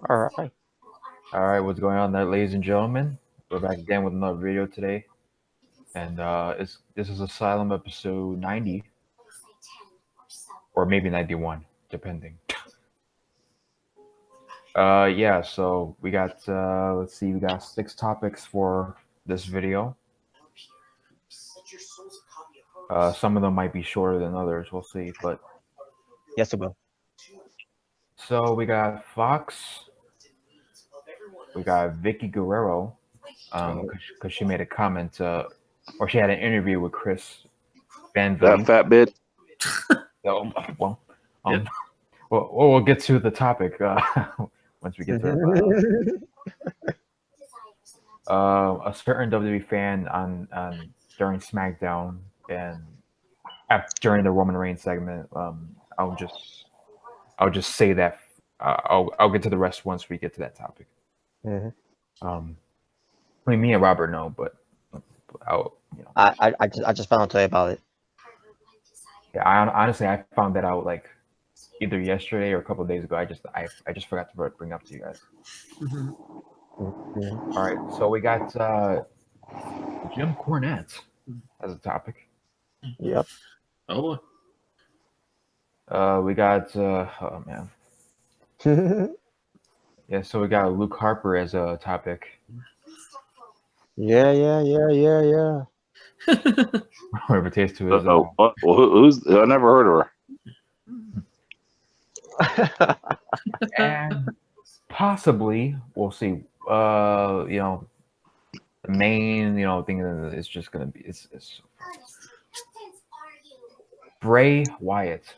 All right. All right, what's going on there, ladies and gentlemen? We're back again with another video today, and this is Asylum episode 90, or maybe 91, depending. Yeah, so we got let's see, we got 6 topics for this video. Some of them might be shorter than others, we'll see. But yes, it will. So we got Fox. We got Vickie Guerrero, because she made a comment, or she had an interview with Chris Van Vliet. That fat bitch. We'll get to the topic once we get to it. A certain WWE fan on during SmackDown and during the Roman Reigns segment, I'll just say that I'll get to the rest once we get to that topic. Mm-hmm. I mean, me and Robert know, but I just found out today about it. Yeah, honestly I found that out like either yesterday or a couple of days ago. I just forgot to bring up to you guys. Mm-hmm. All right, so we got Jim Cornette as a topic. Yep. Oh boy. We got oh man. Yeah, so we got Luke Harper as a topic. Yeah. Whatever taste to his. Who's? I never heard of her. And possibly we'll see. The main thing is just gonna be it's Bray Wyatt.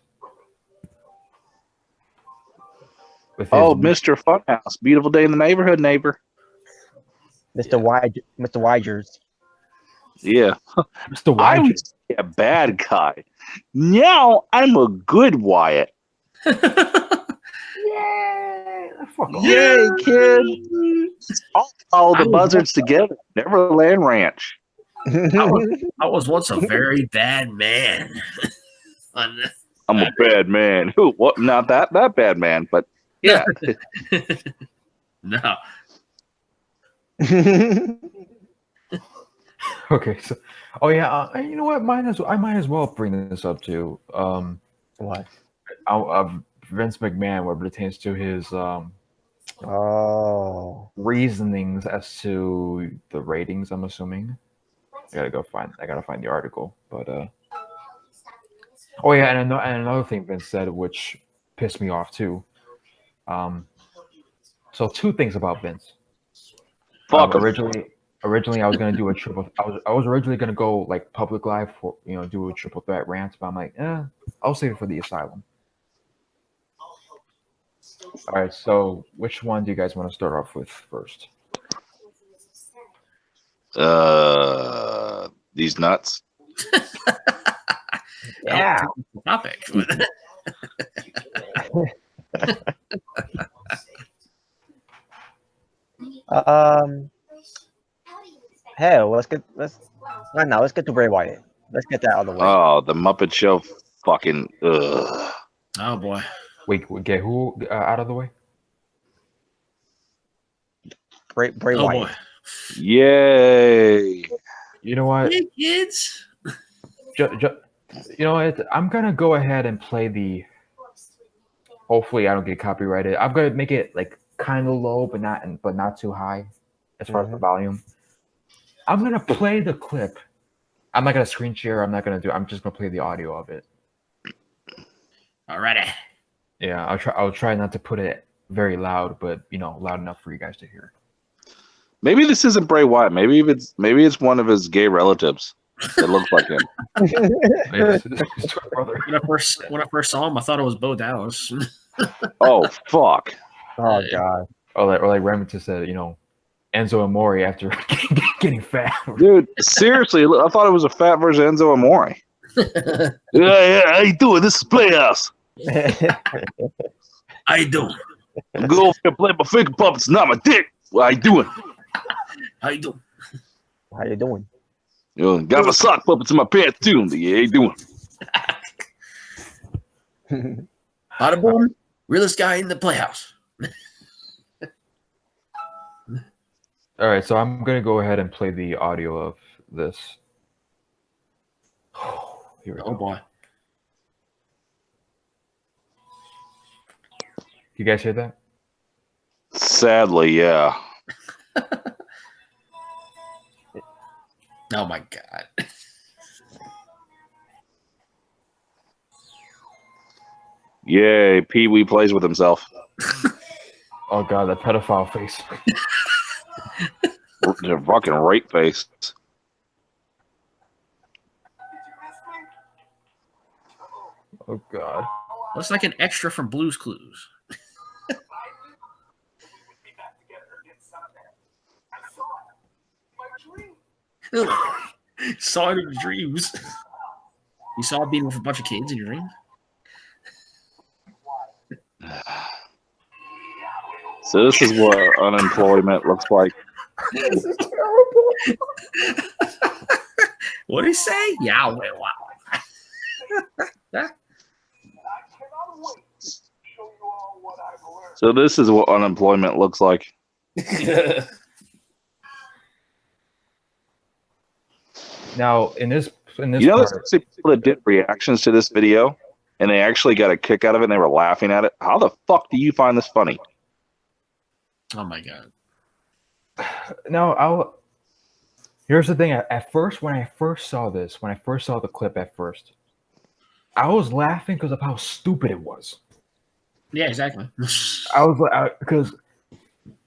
Mr. Funhouse, beautiful day in the neighborhood, neighbor. Mr. Wygers. Yeah, Mr. I Wyatt. was a bad guy. Now I'm a good Wyatt. Yeah, fuck off. Yay, kid! All the buzzards together. Neverland Ranch. I was once a very bad man. I'm a bad man. Who? What? Not that bad man, but yeah. No. Okay, so you know what? I might as well bring this up too. What? Vince McMahon, what pertains to his reasonings as to the ratings. I'm assuming. I gotta find the article, but and another thing Vince said, which pissed me off too. So 2 things about Vince. Originally, I was gonna do a triple. I was originally gonna go like public live for do a triple threat rant, but I'm like, I'll save it for the Asylum. All right, so which one do you guys want to start off with first? These nuts. Yeah. Topic. Hey, let's get to Bray Wyatt. Let's get that out of the way. Oh, the Muppet Show, fucking. Ugh. Oh boy. Wait, get who out of the way? Bray Oh Wyatt. boy. Yay! You know what? Hey kids. You know what? I'm gonna go ahead and play the. Hopefully, I don't get copyrighted. I'm gonna make it like kind of low, but not too high, as far as the volume. I'm gonna play the clip. I'm not gonna screen share. I'm just gonna play the audio of it. Alrighty. Yeah, I'll try not to put it very loud, but loud enough for you guys to hear. Maybe this isn't Bray Wyatt. Maybe it's one of his gay relatives that looks like him. When I first saw him, I thought it was Bo Dallas. Oh fuck! Oh god! Or like Remington said, Enzo Amore after getting fat. Dude, seriously, I thought it was a fat version of Enzo Amore. Yeah, how you doing? This is Playhouse. How you doing? I'm going over here play my finger puppets, not my dick. How you doing? How you doing? How you doing? Got my sock puppets in my pants too. Yeah, how you doing? Bada boom. Realest guy in the playhouse. All right, so I'm gonna go ahead and play the audio of this. Here we Oh go. boy. You guys hear that? Sadly, yeah. Oh my god. Yay, Pee Wee plays with himself. Oh god, that pedophile face. The fucking rape face. Oh god. Looks like an extra from Blue's Clues. Saw it in your dreams. You saw it being with a bunch of kids in your dreams? So this is what unemployment looks like. This is terrible. What did he say? Yeah, wait, wow. So this is what unemployment looks like. Now, in this You know, part, there's people that did reactions to this video, and they actually got a kick out of it, and they were laughing at it. How the fuck do you find this funny? Oh my god. here's the thing. At first, when I first saw this, when I first saw the clip at first, I was laughing because of how stupid it was. Yeah, exactly. I was like, because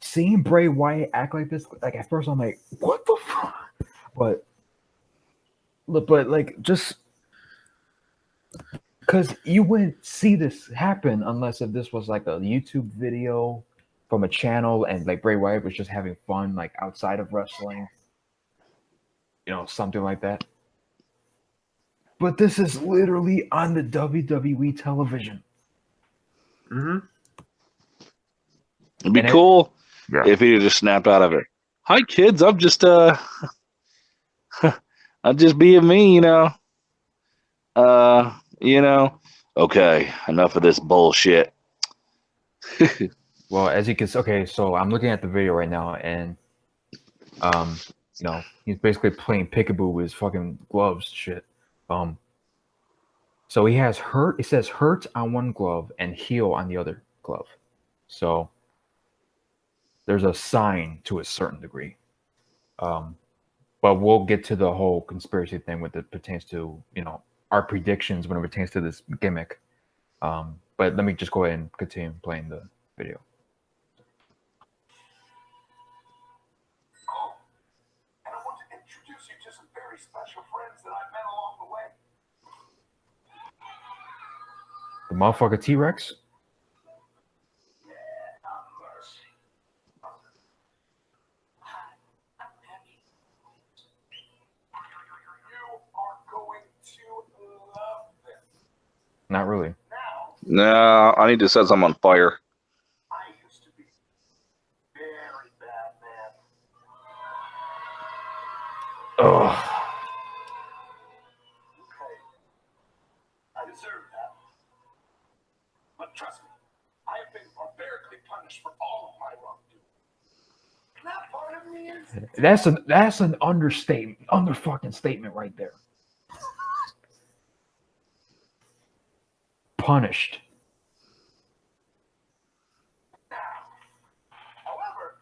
seeing Bray Wyatt act like this, like at first I'm like, what the fuck? But like, just because you wouldn't see this happen unless if this was like a YouTube video from a channel and like Bray Wyatt was just having fun, like outside of wrestling, something like that. But this is literally on the WWE television. Mm-hmm. It'd be cool if he just snapped out of it. Hi, kids. I'm just I'm just being me, Okay, enough of this bullshit. Well, as you can see, okay, so I'm looking at the video right now, and he's basically playing peekaboo with his fucking gloves, shit. So he has hurt. It says hurt on one glove and heal on the other glove. So there's a sign to a certain degree. But we'll get to the whole conspiracy thing when it pertains to our predictions when it pertains to this gimmick. But let me just go ahead and continue playing the video. And I want to introduce you to some very special friends that I've met along the way. The motherfucker T-Rex? Not really. No, I need to set some on fire. I used to be very bad man. Ugh. Okay. I deserve that. But trust me, I have been barbarically punished for all of my wrongdoing. That part of me is That's an underfucking statement right there. Punished. However,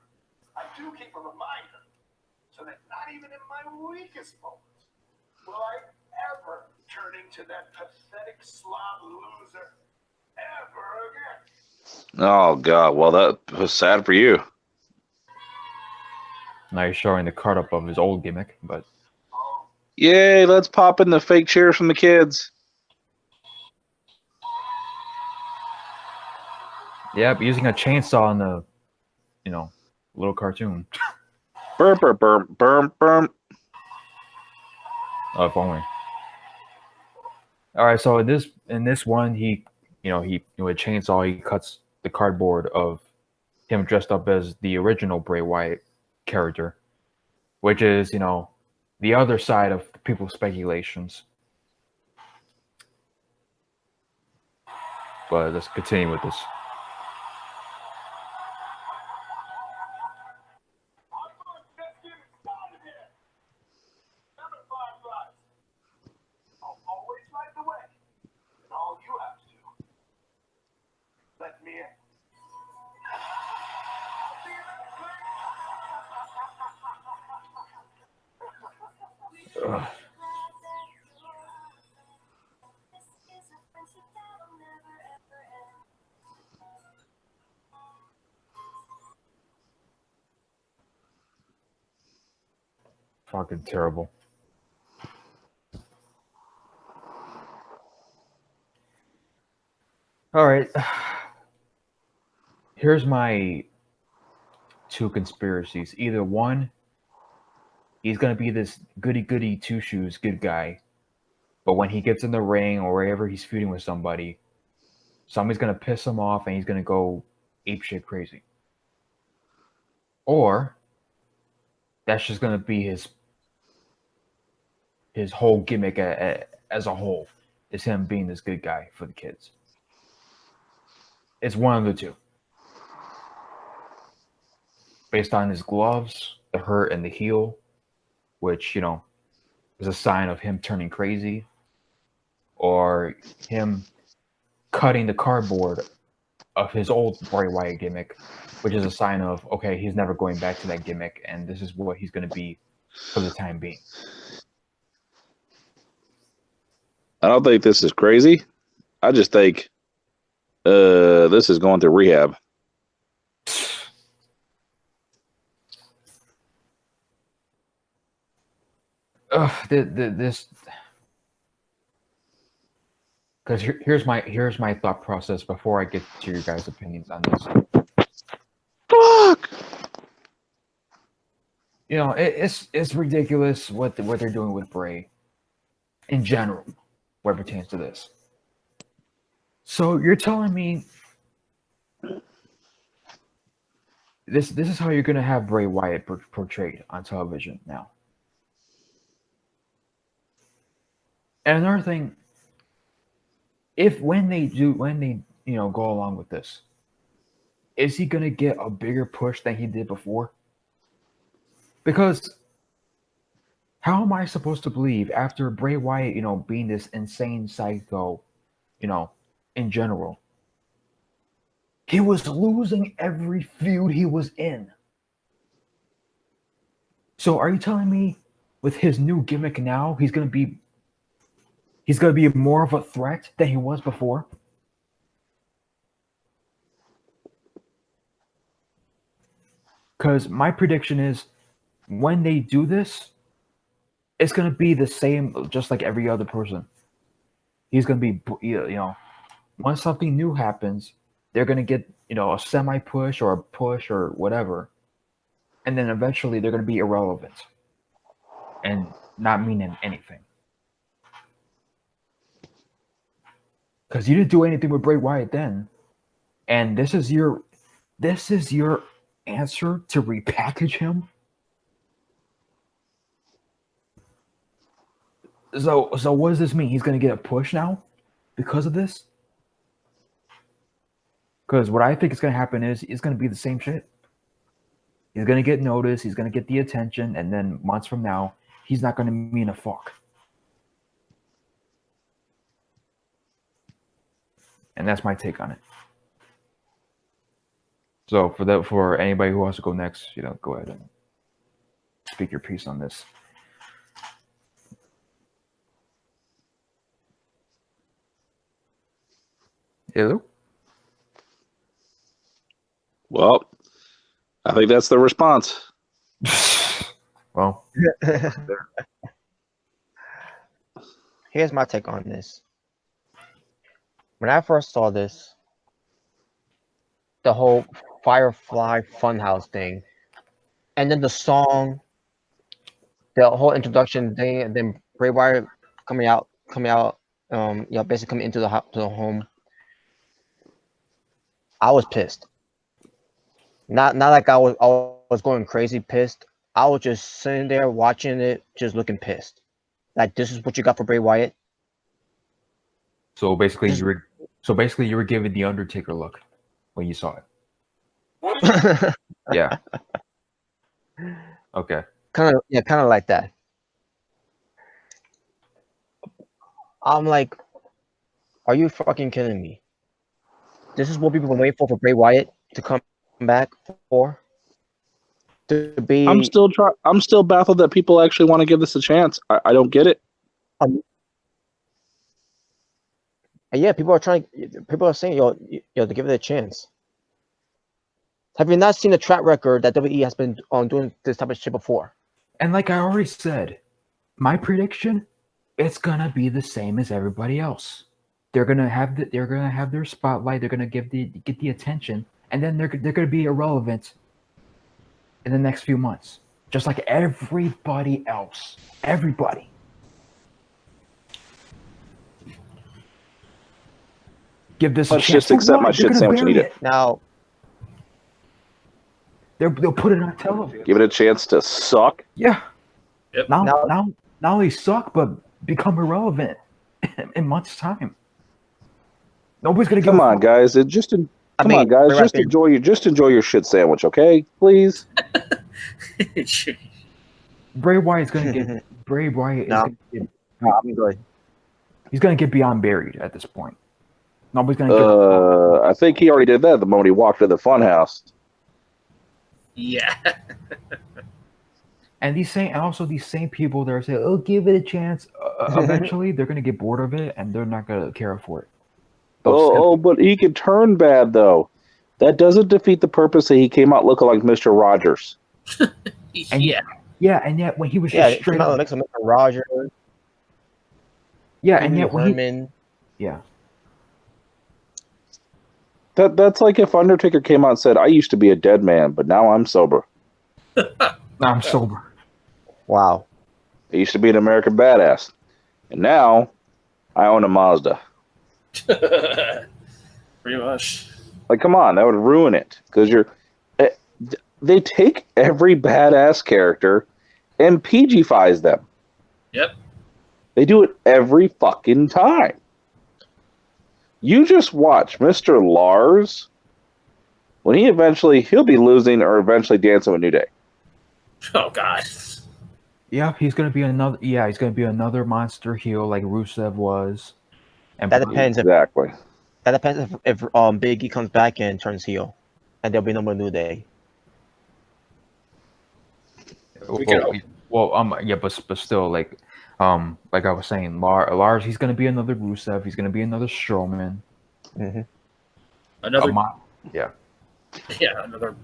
I do keep a reminder so that not even in my weakest moments will I ever turn into that pathetic slob loser ever again. Oh, God. Well, that was sad for you. Now he's showing the card up of his old gimmick, but Yay, let's pop in the fake chairs from the kids. yeah, using a chainsaw in the, little cartoon. Burp, burp, burp, burp, burp. Oh, if only. All right, so in this one, he with a chainsaw, he cuts the cardboard of him dressed up as the original Bray Wyatt character, which is the other side of people's speculations. But let's continue with this. Ugh. Fucking terrible. All right. Here's my two conspiracies. Either one, he's gonna be this goody two shoes good guy, but when he gets in the ring or wherever he's feuding with somebody's gonna piss him off and he's gonna go apeshit crazy. Or that's just gonna be his whole gimmick as a whole. Is him being this good guy for the kids. It's one of the two. Based on his gloves, the hurt, and the heel, which, you know, is a sign of him turning crazy, or him cutting the cardboard of his old Bray Wyatt gimmick, which is a sign of, okay, he's never going back to that gimmick, and this is what he's going to be for the time being. I don't think this is crazy. I just think this is going to rehab. This, because here's my thought process before I get to your guys' opinions on this. Fuck. You know, it's ridiculous what they're doing with Bray in general, where it pertains to this. So you're telling me this is how you're gonna have Bray Wyatt portrayed on television now? And another thing, when they go along with this, is he gonna get a bigger push than he did before? Because how am I supposed to believe after Bray Wyatt, being this insane psycho, in general, he was losing every feud he was in. So are you telling me with his new gimmick now, he's gonna be more of a threat than he was before? Because my prediction is, when they do this, it's going to be the same, just like every other person. He's going to be, once something new happens, they're going to get, a semi-push or a push or whatever. And then eventually they're going to be irrelevant and not meaning anything. Because you didn't do anything with Bray Wyatt then. And this is your answer to repackage him? So what does this mean? He's going to get a push now because of this? Because what I think is going to happen is it's going to be the same shit. He's going to get noticed. He's going to get the attention. And then months from now, he's not going to mean a fuck. And that's my take on it. So for anybody who wants to go next, go ahead and speak your piece on this. Hello? Well, I think that's the response. Well, here's my take on this. When I first saw this, the whole Firefly Funhouse thing, and then the song, the whole introduction thing, and then Bray Wyatt coming out, basically coming into the home. I was pissed. Not like I was going crazy pissed. I was just sitting there watching it, just looking pissed. Like, this is what you got for Bray Wyatt. So basically, you were giving the Undertaker look when you saw it. Yeah. Okay. Kind of like that. I'm like, are you fucking kidding me? This is what people been waiting for Bray Wyatt to come back for? to be. I'm still baffled that people actually want to give this a chance. I don't get it. And yeah, people are saying, yo, to give it a chance. Have you not seen the track record that WWE has been doing this type of shit before? And like I already said, my prediction, it's gonna be the same as everybody else. They're gonna have their spotlight. They're gonna get the attention, and then they're gonna be irrelevant in the next few months, just like everybody else. Everybody. Give this. Let's a chance. just accept my shit sandwich and eat it. Now, they'll put it on television. Give it a chance to suck. Yeah. Yep. Now not only suck, but become irrelevant in months' time. Nobody's gonna Come on, guys. Just enjoy your shit sandwich, okay? Please. Bray Wyatt's gonna get Bray Wyatt. I'm good. He's gonna get beyond buried at this point. Nobody's gonna. I think he already did that the moment he walked to the funhouse. Yeah. And these same people that are saying, "Oh, give it a chance." Eventually, they're gonna get bored of it, and they're not gonna care for it. But he could turn bad though. That doesn't defeat the purpose that he came out looking like Mr. Rogers. Yeah. Yeah, and yet when he was Yeah, just straight up, makes him Mr. Rogers. yeah, and yet when Herman. yeah, That's like if Undertaker came out and said, "I used to be a dead man, but now I'm sober. now I'm sober." Wow. I used to be an American badass, and now I own a Mazda." Pretty much. Like, come on, that would ruin it because they take every badass character and PG-fies them. Yep. They do it every fucking time. You just watch Mr. Lars when he'll be losing or eventually dancing with New Day. Oh God. Yeah, he's gonna be another. Yeah, he's gonna be another monster heel like Rusev was. And That depends. Exactly. That depends if Big E comes back and turns heel, and there'll be no more New Day. Yeah, but still, like I was saying, Lars, he's gonna be another Rusev. He's gonna be another Strowman. Mm-hmm. Another. Yeah. Yeah, another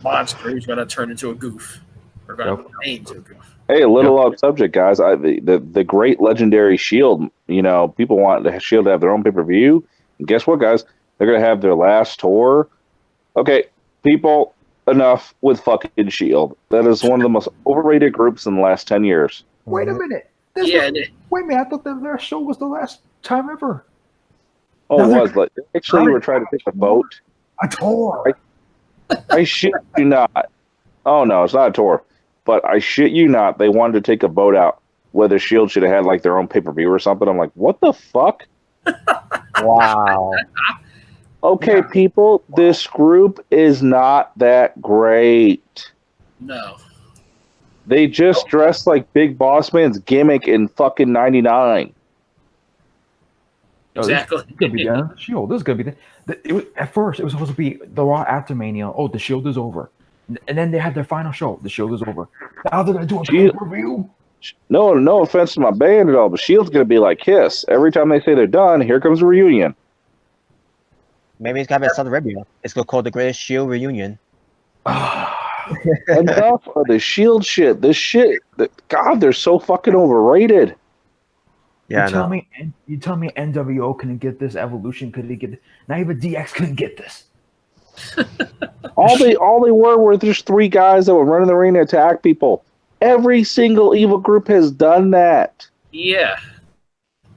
monster who's gonna turn into a goof. Or gonna turn into a goof. Hey, a little off subject, guys. The great legendary Shield. You know, people want the Shield to have their own pay-per-view. And guess what, guys? They're gonna have their last tour. Okay, people, enough with fucking Shield. That is one of the most overrated groups in the last 10 years. Wait a minute. Yeah. Wait a minute. I thought that their show was the last time ever. Oh, Now it was. Like, actually, we were trying to take a vote. A tour. I shit you not. Oh, no, it's not a tour. But I shit you not, they wanted to take a vote out whether Shield should have had like their own pay-per-view or something. I'm like, what the fuck? Wow. Okay, people, this group is not that great. No. They just dressed like Big Boss Man's Gimmick in fucking 99. Exactly. This is gonna be the Shield. This is gonna be at first it was supposed to be the Raw after Mania. Oh, the Shield is over. And then they had their final show. The Shield is over. Now they're gonna do a pay-per-view. No offense to my band at all, but Shield's gonna be like Kiss. Every time they say they're done, here comes a reunion. Maybe it's gotta be Saudi Arabia. It's gonna call the Greatest Shield Reunion. Enough of the Shield shit. This shit, God, they're so fucking overrated. Yeah, you tell me NWO couldn't get this, Evolution couldn't get this. Not even DX couldn't get this. all they were just three guys that would run in the ring and attack people. Every single evil group has done that. Yeah.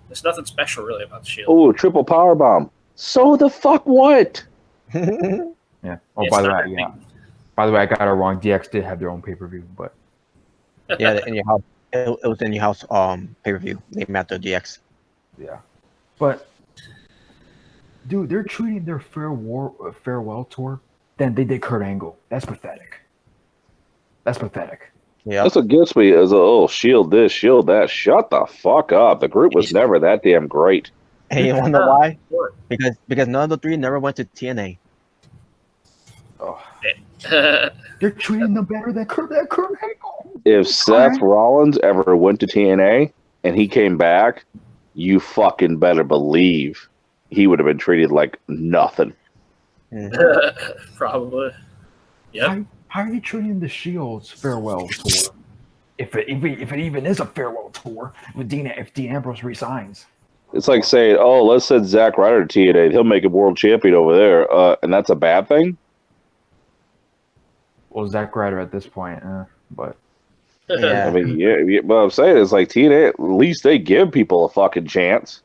There's nothing special really about the Shield. Oh, triple power bomb. So the fuck what? Yeah. Oh, by the way, I got it wrong. DX did have their own pay-per-view, but yeah, in your house. It was in your house pay-per-view named after DX. Yeah. But dude, they're treating their farewell tour than they did Kurt Angle. That's pathetic. Yeah. That's what gets me is Shield this, Shield that. Shut the fuck up. The group was never that damn great. Hey, you wanna know why? Because none of the three never went to TNA. Oh. They're treating them better than Kurt Angle. If Seth Rollins ever went to TNA and he came back, you fucking better believe he would have been treated like nothing. Probably. Yep. How are you treating the Shield's farewell tour? If it even is a farewell tour, if Dean Ambrose resigns. It's like saying, "Oh, let's send Zack Ryder to TNA. He'll make a world champion over there," and that's a bad thing. Well, Zack Ryder at this point, but Yeah. I mean, yeah. But I'm saying it's like TNA. At least they give people a fucking chance.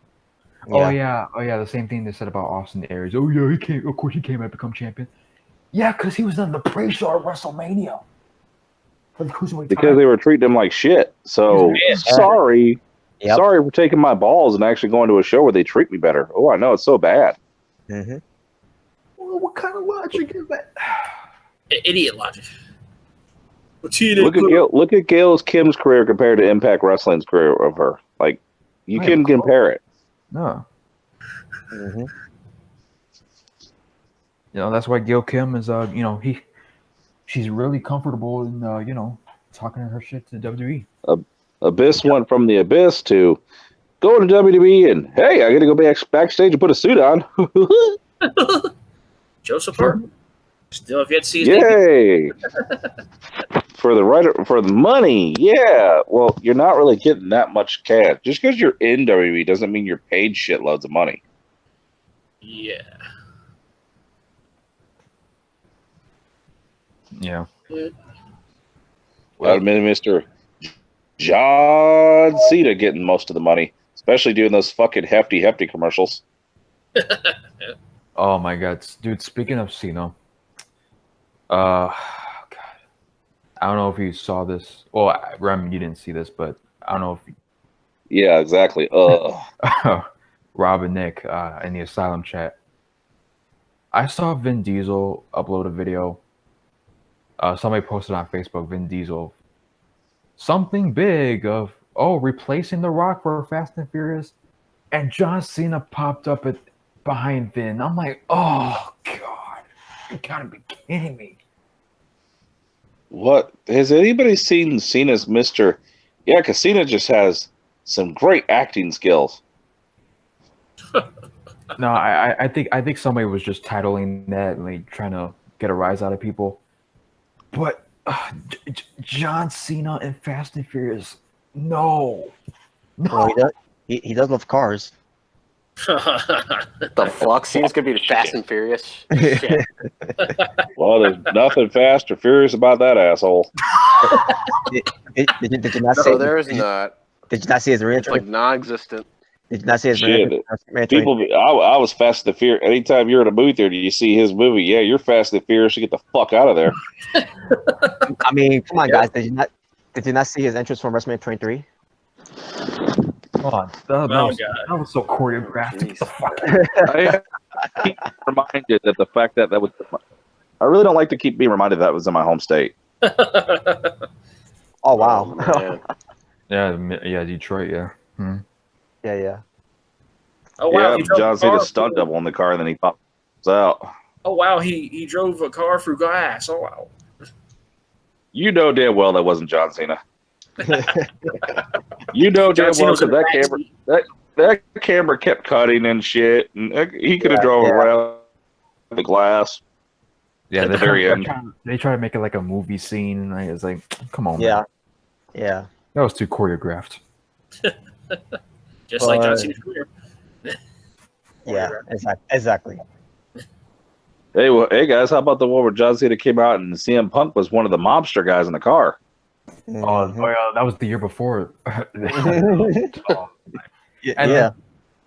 oh yeah, the same thing they said about Austin Aries. Oh yeah, he came. Of course, he came out to become champion. Yeah, because he was on the pre-show at WrestleMania. Because they were treating him like shit. So sorry. Yep. Sorry for taking my balls and actually going to a show where they treat me better. Oh, I know, it's so bad. Mm-hmm. Well, what kind of logic is that? Idiot logic. Look at Gail Kim's career compared to Impact Wrestling's career of her. Like, you can compare it. No. Mm-hmm. That's why Gail Kim is, she's really comfortable in, talking her shit to WWE. Abyss went from the Abyss to going to WWE and, hey, I got to go backstage and put a suit on. Joseph Harper. Still have yet to see his Yay! For the money, yeah. Well, you're not really getting that much cash. Just because you're in WWE doesn't mean you're paid shitloads of money. Yeah. Yeah. Well, Mr. John Cena getting most of the money, especially doing those fucking hefty commercials. Oh my god, dude! Speaking of Cena, God, I don't know if you saw this. Well, Rem, you didn't see this, but I don't know if. Yeah, exactly. Rob and Nick in the Asylum chat. I saw Vin Diesel upload a video. Somebody posted on Facebook, Vin Diesel, something big of, replacing The Rock for Fast and Furious, and John Cena popped up behind Vin. I'm like, oh god, you gotta be kidding me. What has anybody seen Cena's Mr.? Yeah, because Cena just has some great acting skills. No, I think somebody was just titling that and like trying to get a rise out of people. But John Cena and Fast and Furious, no. Well, he does love cars. The fuck? Cena's gonna be the Fast and Furious. Shit. Well, there's nothing fast or furious about that asshole. Did you not say? No, there is not. Did you not see his It's reentry? like non-existent. Did you not see his Shit. reentry? I was Fast and the Furious. Anytime you're in a movie theater, you see his movie. Yeah, you're Fast and the Furious. You get the fuck out of there. I mean, come on, guys. Did you not see his entrance from WrestleMania 23? Come on, that was so choreographed. Get the fuck out. I keep reminded that the fact that was. I really don't like to keep being reminded that was in my home state. Oh wow. Yeah, Detroit. Yeah. Yeah. Oh wow. Yeah, John Cena's stunt double in the car, and then he pops out. Oh wow, he drove a car through glass. Oh wow. You know damn well that wasn't John Cena. You know damn well because that camera kept cutting and shit, and he could have drove around the glass. Yeah, at the very end. They try to make it like a movie scene, and it's like, come on, Yeah. man. Yeah. That was too choreographed. Just like John Cena's career. Yeah, exactly. Hey guys, how about the one where John Cena came out and CM Punk was one of the mobster guys in the car? Mhm. Oh yeah, that was the year before. Yeah.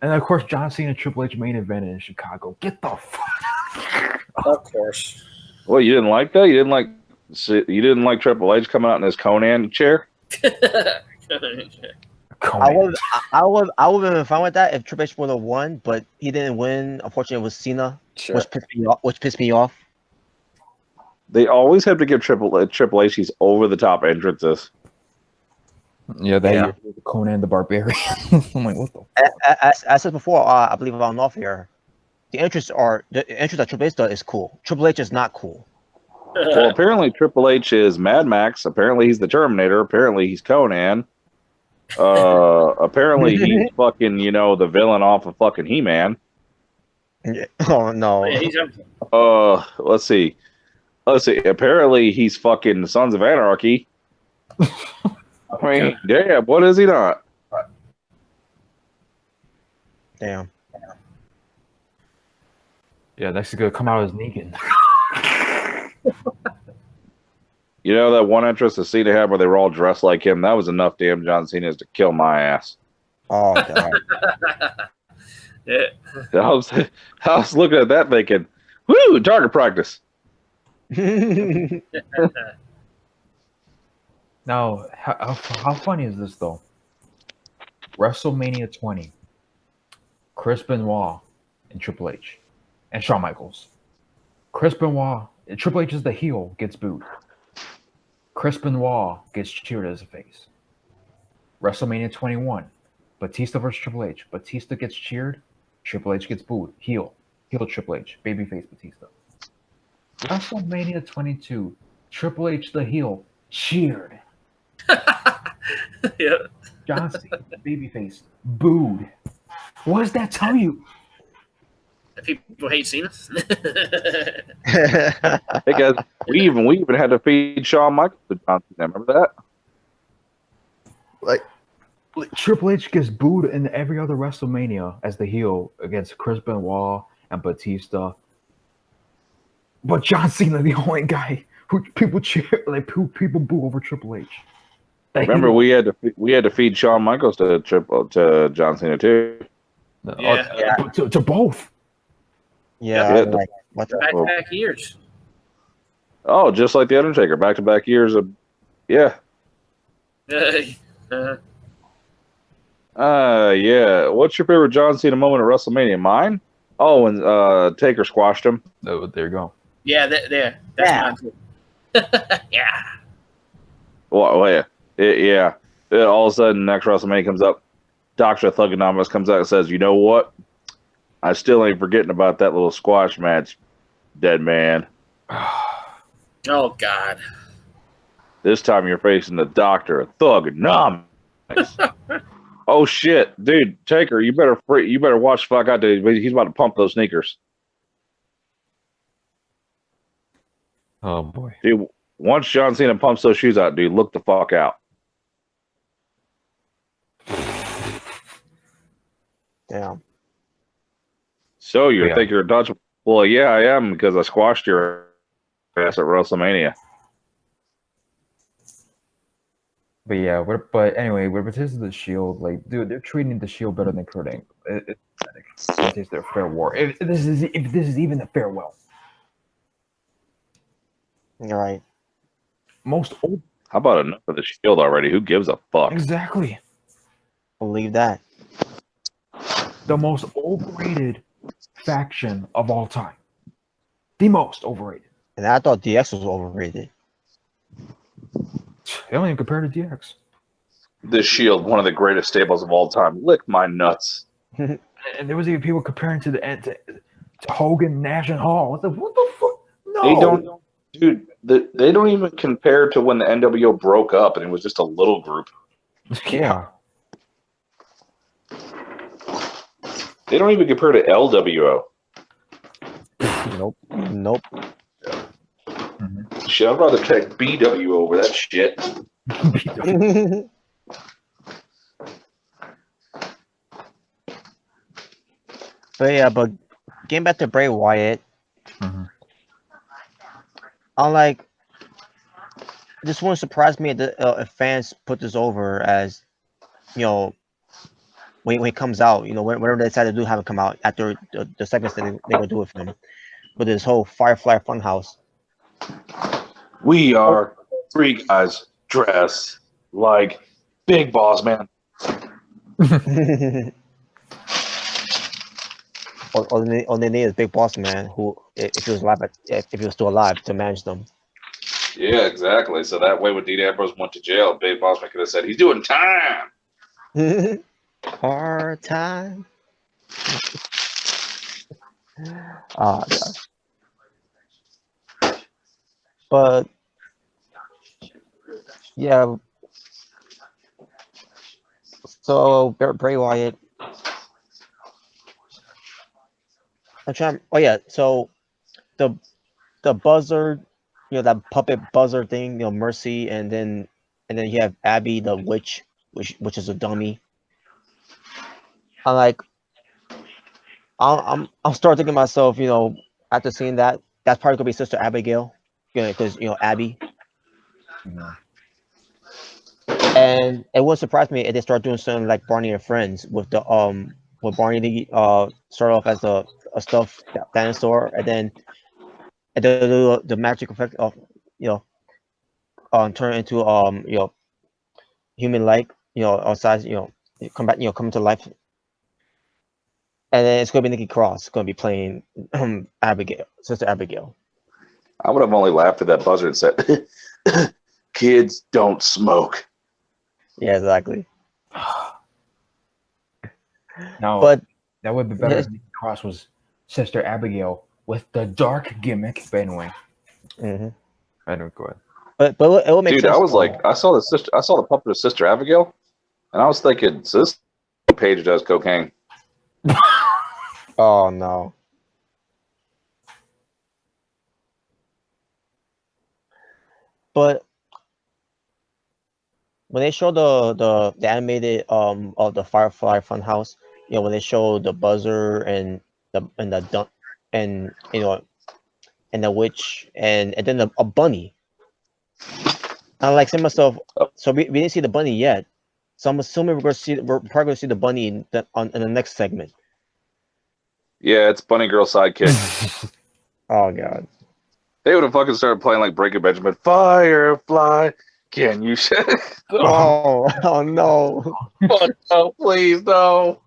And of course, John Cena Triple H main event in Chicago. Get the fuck. Of course. Well, you didn't like that? You didn't like Triple H coming out in his Conan chair? I would have been fine with that if Triple H would have won, but he didn't win. Unfortunately, it was Cena, Sure. which pissed me off. They always have to give Triple H these over the top entrances. Yeah, that year, Conan the Barbarian. I'm like, what the? As I said before, I believe on off here, the entrance that Triple H does is cool. Triple H is not cool. Well, apparently Triple H is Mad Max. Apparently he's the Terminator. Apparently he's Conan. Apparently he's fucking, the villain off of fucking He-Man. Yeah. Oh no. Yeah, he's everything. Let's see. Apparently he's fucking Sons of Anarchy. I mean, damn, what is he not? Damn. Yeah, next is gonna come out as Negan. You know that one entrance that Cena had where they were all dressed like him? That was enough damn John Cena's to kill my ass. Oh god. Yeah. I was looking at that thinking, woo, target practice. Now, how funny is this though? WrestleMania 20. Chris Benoit and Triple H and Shawn Michaels. Chris Benoit, Triple H is the heel, gets booed. Chris Benoit gets cheered as a face. WrestleMania 21. Batista versus Triple H. Batista gets cheered. Triple H gets booed. Heel Triple H. Babyface Batista. WrestleMania 22. Triple H the heel. Cheered. Yeah. John Cena, babyface, booed. What does that tell you? People hate Cena. Hey guys, we even had to feed Shawn Michaels to John Cena. Remember that? Like Triple H gets booed in every other WrestleMania as the heel against Chris Benoit and Batista. But John Cena, the only guy who people cheer, who people boo over Triple H. Remember, we had to feed Shawn Michaels to John Cena too. Yeah. To both. Yeah, Yeah, like what the Back years. Oh, just like the Undertaker, back-to-back years of, yeah. Uh, Yeah. What's your favorite John Cena moment at WrestleMania? Mine? Oh, when Taker squashed him. Oh, there you go. yeah, that's mine too. Yeah. Well, yeah. Yeah. All of a sudden, next WrestleMania comes up. Dr. Thugonomist comes out and says, you know what? I still ain't forgetting about that little squash match, dead man. Oh God. This time you're facing the Dr. Thugonomist. Oh shit, dude, Taker, you better watch the fuck out, dude. He's about to pump those sneakers. Oh boy. Dude, once John Cena pumps those shoes out, dude, look the fuck out. damn. So you Yeah. think you're a Dutch? Well, yeah, I am because I squashed your ass at WrestleMania. But yeah, but anyway, with Batista the Shield, like, dude, they're treating the Shield better than Kurt Angle. It's pathetic. It's their fair war. If this is even a farewell. You're right. Most old. How about enough of the Shield already? Who gives a fuck? Exactly. Believe that. The most overrated faction of all time. The most overrated. And I thought DX was overrated. They don't even compare to DX. The Shield, one of the greatest stables of all time. Lick my nuts. And there was even people comparing to to Hogan, Nash, and Hall. What the fuck? No. They don't, dude. They don't even compare to when the NWO broke up and it was just a little group. Yeah. They don't even compare to LWO. Nope. Nope. Mm-hmm. Shit, I'd rather take BWO over that shit. But yeah, but getting back to Bray Wyatt, Mhm. I'm like, this wouldn't surprise me if fans put this over as, when it comes out, whenever they decide to have it come out after the segments that they're gonna do with him, with this whole Firefly Funhouse. We are three guys dressed like Big Boss Man. All they need is Big Boss Man, who, if he was alive, if he was still alive, to manage them. Yeah, exactly. So that way, when Dean Ambrose went to jail, Big Boss Man could have said, he's doing time. Hard time. Oh, gosh. But yeah, so Bray Wyatt. I'm trying. Oh yeah, so the buzzer, that puppet buzzer thing, Mercy, and then you have Abby the witch, which is a dummy. I'm like, I'll start thinking to myself, after seeing that, that's probably gonna be Sister Abigail, because Abby. And it wouldn't surprise me if they start doing something like Barney and Friends with Barney start off as a stuffed dinosaur, and then the magic effect of turn into human like or size come back come to life, and then it's gonna be Nikki Cross gonna be playing Abigail, Sister Abigail. I would have only laughed at that buzzer and said, "Kids don't smoke." Yeah, exactly. No, but that would be better if Nikki Cross was Sister Abigail with the dark gimmick Benoit. Mm-hmm. I don't go ahead. But it will make Dude, sense. I was like, I saw the puppet of Sister Abigail, and I was thinking, so this page does cocaine. Oh no. But when they show the animated of the Firefly Funhouse, when they show the buzzer and the dump and and the witch and then a bunny, I'm like saying to myself, so we didn't see the bunny yet, so I'm assuming we're probably gonna see the bunny in the next segment. Yeah, it's Bunny Girl sidekick. Oh god. They would have fucking started playing like Breaking Benjamin. Firefly, can you Oh no. Oh, no, please, no.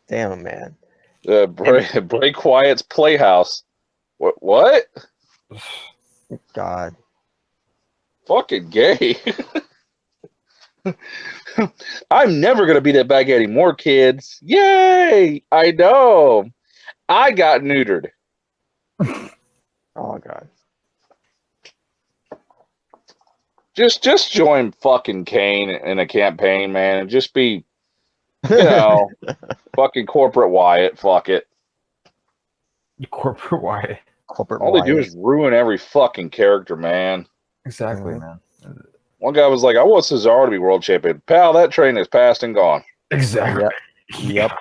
Damn, man. Bray Wyatt's Playhouse. What? God. Fucking gay. I'm never going to be that bad guy anymore, kids. Yay! I know. I got neutered. Oh god. Just join fucking Kane in a campaign, man, and just be, fucking corporate Wyatt. Fuck it. Corporate Wyatt. All they do is ruin every fucking character, man. Exactly, man. One guy was like, I want Cesaro to be world champion. Pal, that train is past and gone. Exactly. Yep.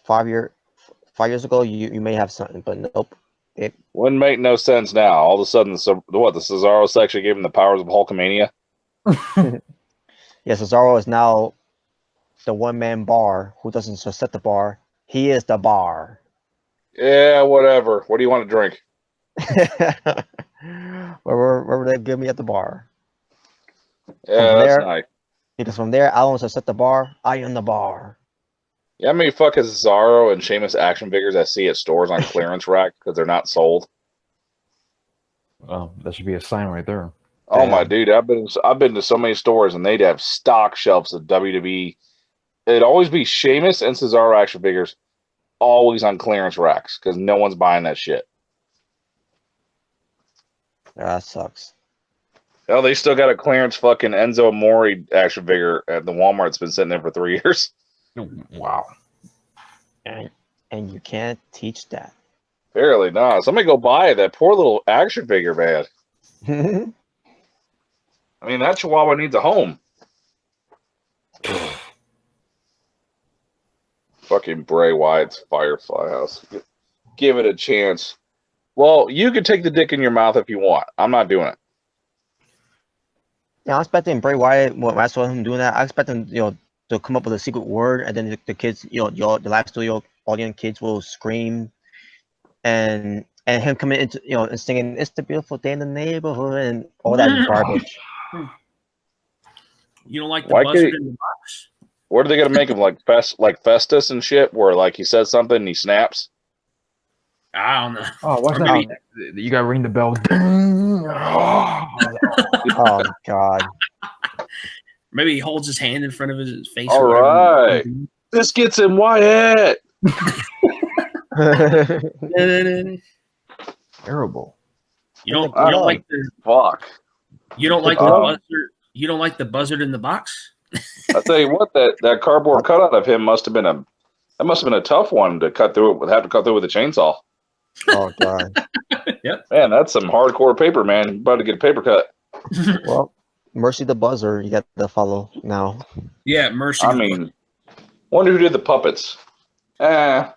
5 years ago, you may have something, but nope. It wouldn't make no sense now. All of a sudden, the Cesaro section gave him the powers of Hulkamania? Yeah, Cesaro is now the one-man bar who doesn't just set the bar. He is the bar. Yeah, whatever. What do you want to drink? wherever they give me at the bar. Yeah, that's nice. Because from there, I don't just set the bar. I am the bar. Yeah, how many fucking Cesaro and Sheamus action figures I see at stores on clearance rack because they're not sold? Well, that should be a sign right there. Oh my dude, I've been to so many stores and they'd have stock shelves of WWE. It'd always be Sheamus and Cesaro action figures, always on clearance racks because no one's buying that shit. Yeah, that sucks. Oh, they still got a clearance fucking Enzo Amore action figure at the Walmart. It's been sitting there for 3 years. Wow. And you can't teach that. Apparently not. Somebody go buy that poor little action figure, man. I mean, that Chihuahua needs a home. Fucking Bray Wyatt's Firefly house. Give it a chance. Well, you can take the dick in your mouth if you want. I'm not doing it. Yeah, I'm expecting Bray Wyatt. When I saw him doing that, I expect him, to come up with a secret word, and then the kids, the live studio audience kids will scream, and him coming into, and singing "It's the beautiful day in the neighborhood" and all that garbage. You don't like the buzzard in the box? What are they gonna make him like Festus and shit, where like he says something and he snaps? I don't know. Oh, what's that? You gotta ring the bell. Oh god. Maybe he holds his hand in front of his face. All right. This gets him Wyatt. Terrible. You don't like the Fuck. you don't like the buzzard. You don't like the buzzard in the box. I'll tell you what, that cardboard cutout of him must have been a tough one to cut through. Have to cut through with a chainsaw. Oh god. Yep. Man, that's some hardcore paper, man. You're about to get a paper cut. Well, Mercy the Buzzer, you got to follow now. Yeah, Mercy. I mean, wonder who did the puppets. I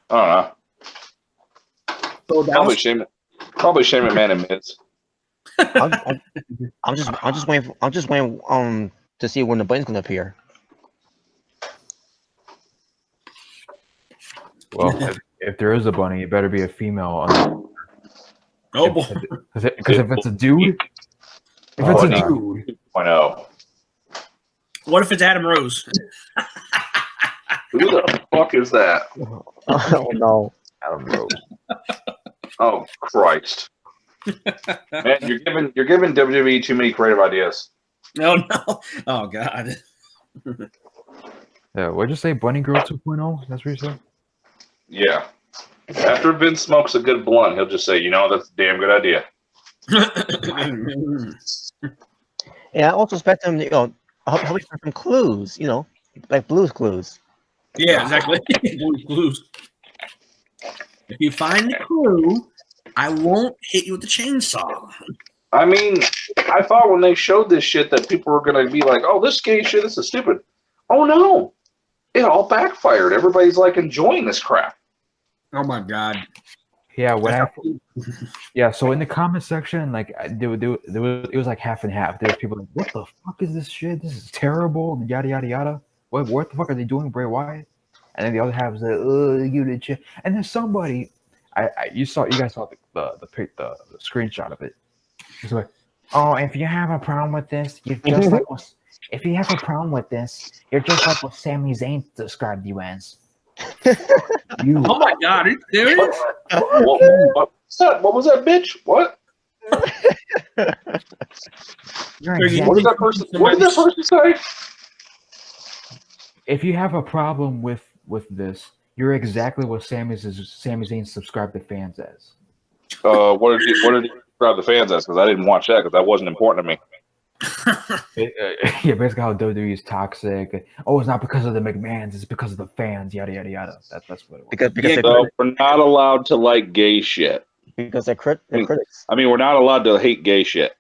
don't know. Probably Shane McMahon and Miz. I'm just waiting to see when the bunny's gonna appear. Well, if there is a bunny, it better be a female. Oh boy! Because if it's a dude, if it's a dude, 2.0. What if it's Adam Rose? Who the fuck is that? Oh no, Adam Rose. Oh Christ! Man, you're giving WWE too many creative ideas. No. Oh god. Yeah, what'd you say? Bunny Girl 2.0? That's what you said? Yeah. After Vince smokes a good blunt, he'll just say, that's a damn good idea. Yeah, I also expect them, hopefully for some clues, like Blue's Clues. Yeah, exactly. Blue's Clues. If you find the clue, I won't hit you with the chainsaw. I mean, I thought when they showed this shit that people were going to be like, oh, this gay shit, this is stupid. Oh, no. It all backfired. Everybody's, enjoying this crap. Oh, my God. Yeah, so in the comment section, it was like half and half. There was people like, what the fuck is this shit? This is terrible, yada, yada, yada. What the fuck are they doing, Bray Wyatt? And then the other half was like, give it a check. And then somebody, you guys saw the screenshot of it. It's like, oh, if you have a problem with this, you're just like what Sami Zayn described you as. Oh my God, are you serious? What was that, bitch? What? What did that person say? If you have a problem with this, you're exactly what Sami Zayn subscribed to fans as. What did he describe the fans as? Because I didn't watch that because that wasn't important to me. Yeah, basically how WWE is toxic. Oh, it's not because of the McMahons, it's because of the fans. Yada yada yada. That's what it was. Because we're not allowed to like gay shit. Because they're critics. I mean, we're not allowed to hate gay shit.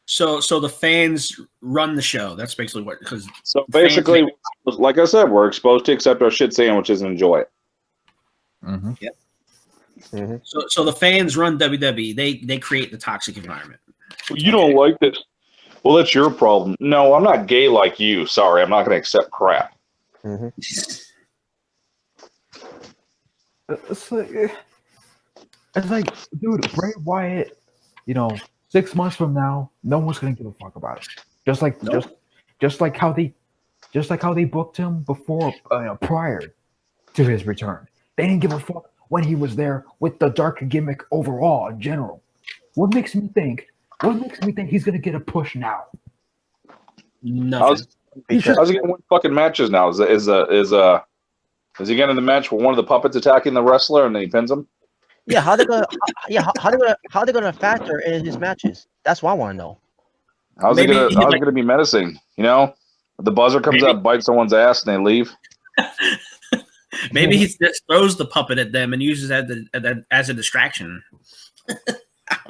So the fans run the show. That's basically what. So basically, like I said, we're exposed to accept our shit sandwiches and enjoy it. Mm-hmm. Yep. Mm-hmm. So the fans run WWE. They create the toxic environment. Well, you don't like this. Well, that's your problem. No, I'm not gay like you. Sorry, I'm not going to accept crap. Mm-hmm. It's like, dude, Bray Wyatt, 6 months from now, no one's gonna give a fuck about it. Just like how they booked him before, prior to his return. They didn't give a fuck when he was there with the dark gimmick overall in general. What makes me think he's gonna get a push now? Nothing. How's he gonna win fucking matches now? Is he getting the match with one of the puppets attacking the wrestler and then he pins him? Yeah, how they gonna factor in his matches? That's what I want to know. How's it gonna be menacing? The buzzer comes up, bites someone's ass, and they leave. Maybe he just throws the puppet at them and uses that as a distraction.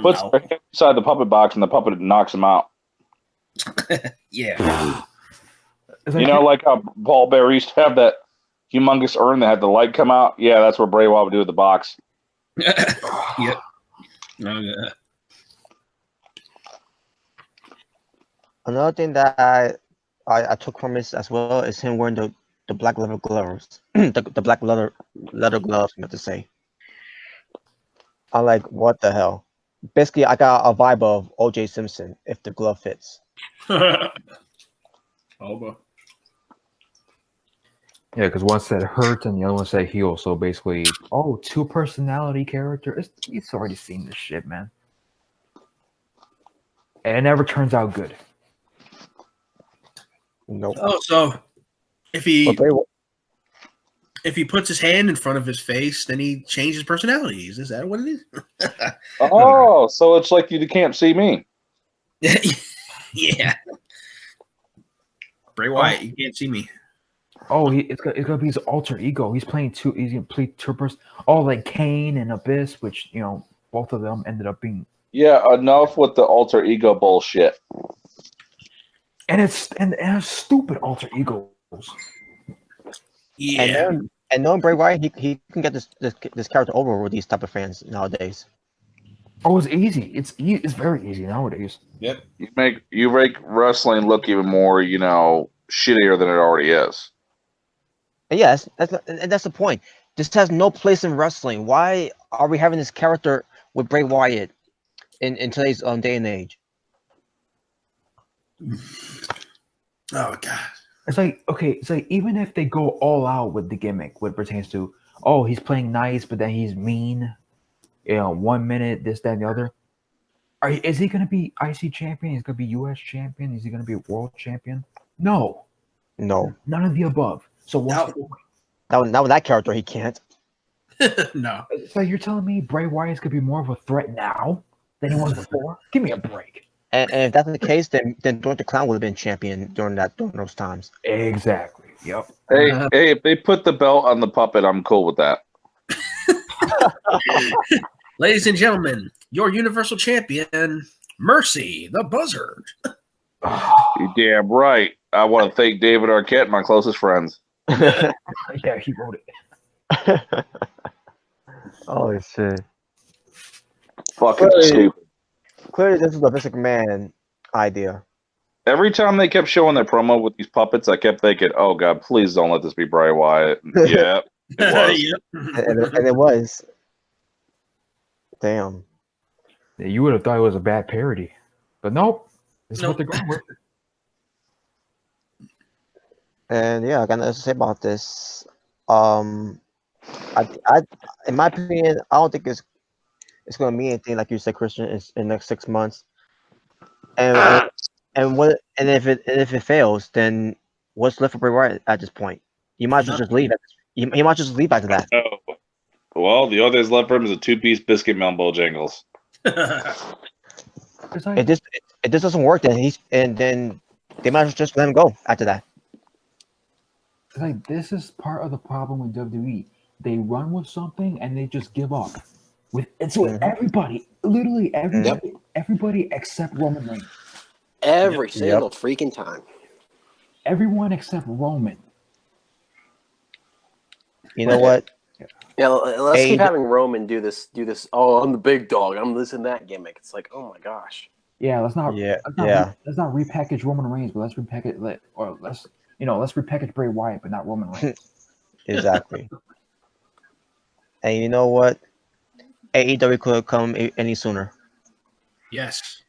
Puts their head inside the puppet box, and the puppet knocks him out. Yeah. Like how Paul Bear used to have that humongous urn that had the light come out? Yeah, that's what Bray Wyatt would do with the box. Yep. Oh, yeah. Another thing that I took from this as well is him wearing the black leather gloves. the black leather gloves, I meant to say. I'm like, what the hell? Basically, I got a vibe of O.J. Simpson if the glove fits. Oh, yeah, because one said hurt and the other one said heal. So basically, two personality character. It's already seen this shit, man. And it never turns out good. Nope. Oh, so if he If he puts his hand in front of his face, then he changes personalities. Is that what it is? Oh, so it's like you can't see me. Yeah. Bray Wyatt, you can't see me. Oh, it's gonna be his alter ego. He's playing two. He's gonna play two persons. Oh, like Kane and Abyss, which both of them ended up being. Yeah, enough with the alter ego bullshit. And it's stupid alter egos. Yeah. And knowing Bray Wyatt, he can get this character over with these type of fans nowadays. Oh, it's easy. It's very easy nowadays. Yep. You make wrestling look even more, shittier than it already is. And yes, that's the point. This has no place in wrestling. Why are we having this character with Bray Wyatt in today's day and age? Oh god. It's like, okay, it's like even if they go all out with the gimmick, what pertains to, oh, he's playing nice, but then he's mean, 1 minute, this, that, and the other. Is he going to be IC champion? Is he going to be US champion? Is he going to be world champion? No. No. None of the above. So what's the point? Now with that character, he can't. No. So you're telling me Bray Wyatt's going to be more of a threat now than he was before? Give me a break. And if that's the case, then Benoit the Clown would have been champion during those times. Exactly. Yep. Hey, if they put the belt on the puppet, I'm cool with that. Ladies and gentlemen, your Universal Champion, Mercy the Buzzard. You're damn right. I want to thank David Arquette, my closest friends. Yeah, he wrote it. Oh shit! Fucking stupid. Clearly, this is the Vince McMahon idea. Every time they kept showing their promo with these puppets, I kept thinking, "Oh God, please don't let this be Bray Wyatt." Yeah, it was. Yep. and it was. Damn. Yeah, you would have thought it was a bad parody, but nope. This is Nope. what they're going with. And yeah, I got nothing to say about this. I in my opinion, I don't think it's going to mean anything, like you said, Christian, in the next 6 months. And if it fails, then what's left for Bray Wyatt at this point? You might as well just leave. He might just leave after that. Oh. Well, the other thing left for him is a 2-piece biscuit Melbo Jangles. It's like, If this doesn't work, then then they might as well just let him go after that. it's like this is part of the problem with WWE. They run with something and they just give up. It's with everybody, literally everybody except Roman Reigns. Every single freaking time. Everyone except Roman. You know what? Yeah, let's keep having Roman do this. Oh, I'm the big dog. I'm this and that gimmick. It's like, oh my gosh. Yeah, let's not let's not repackage Roman Reigns, but let's repackage let's repackage Bray Wyatt, but not Roman Reigns. Exactly. And you know what? AEW could come any sooner. Yes.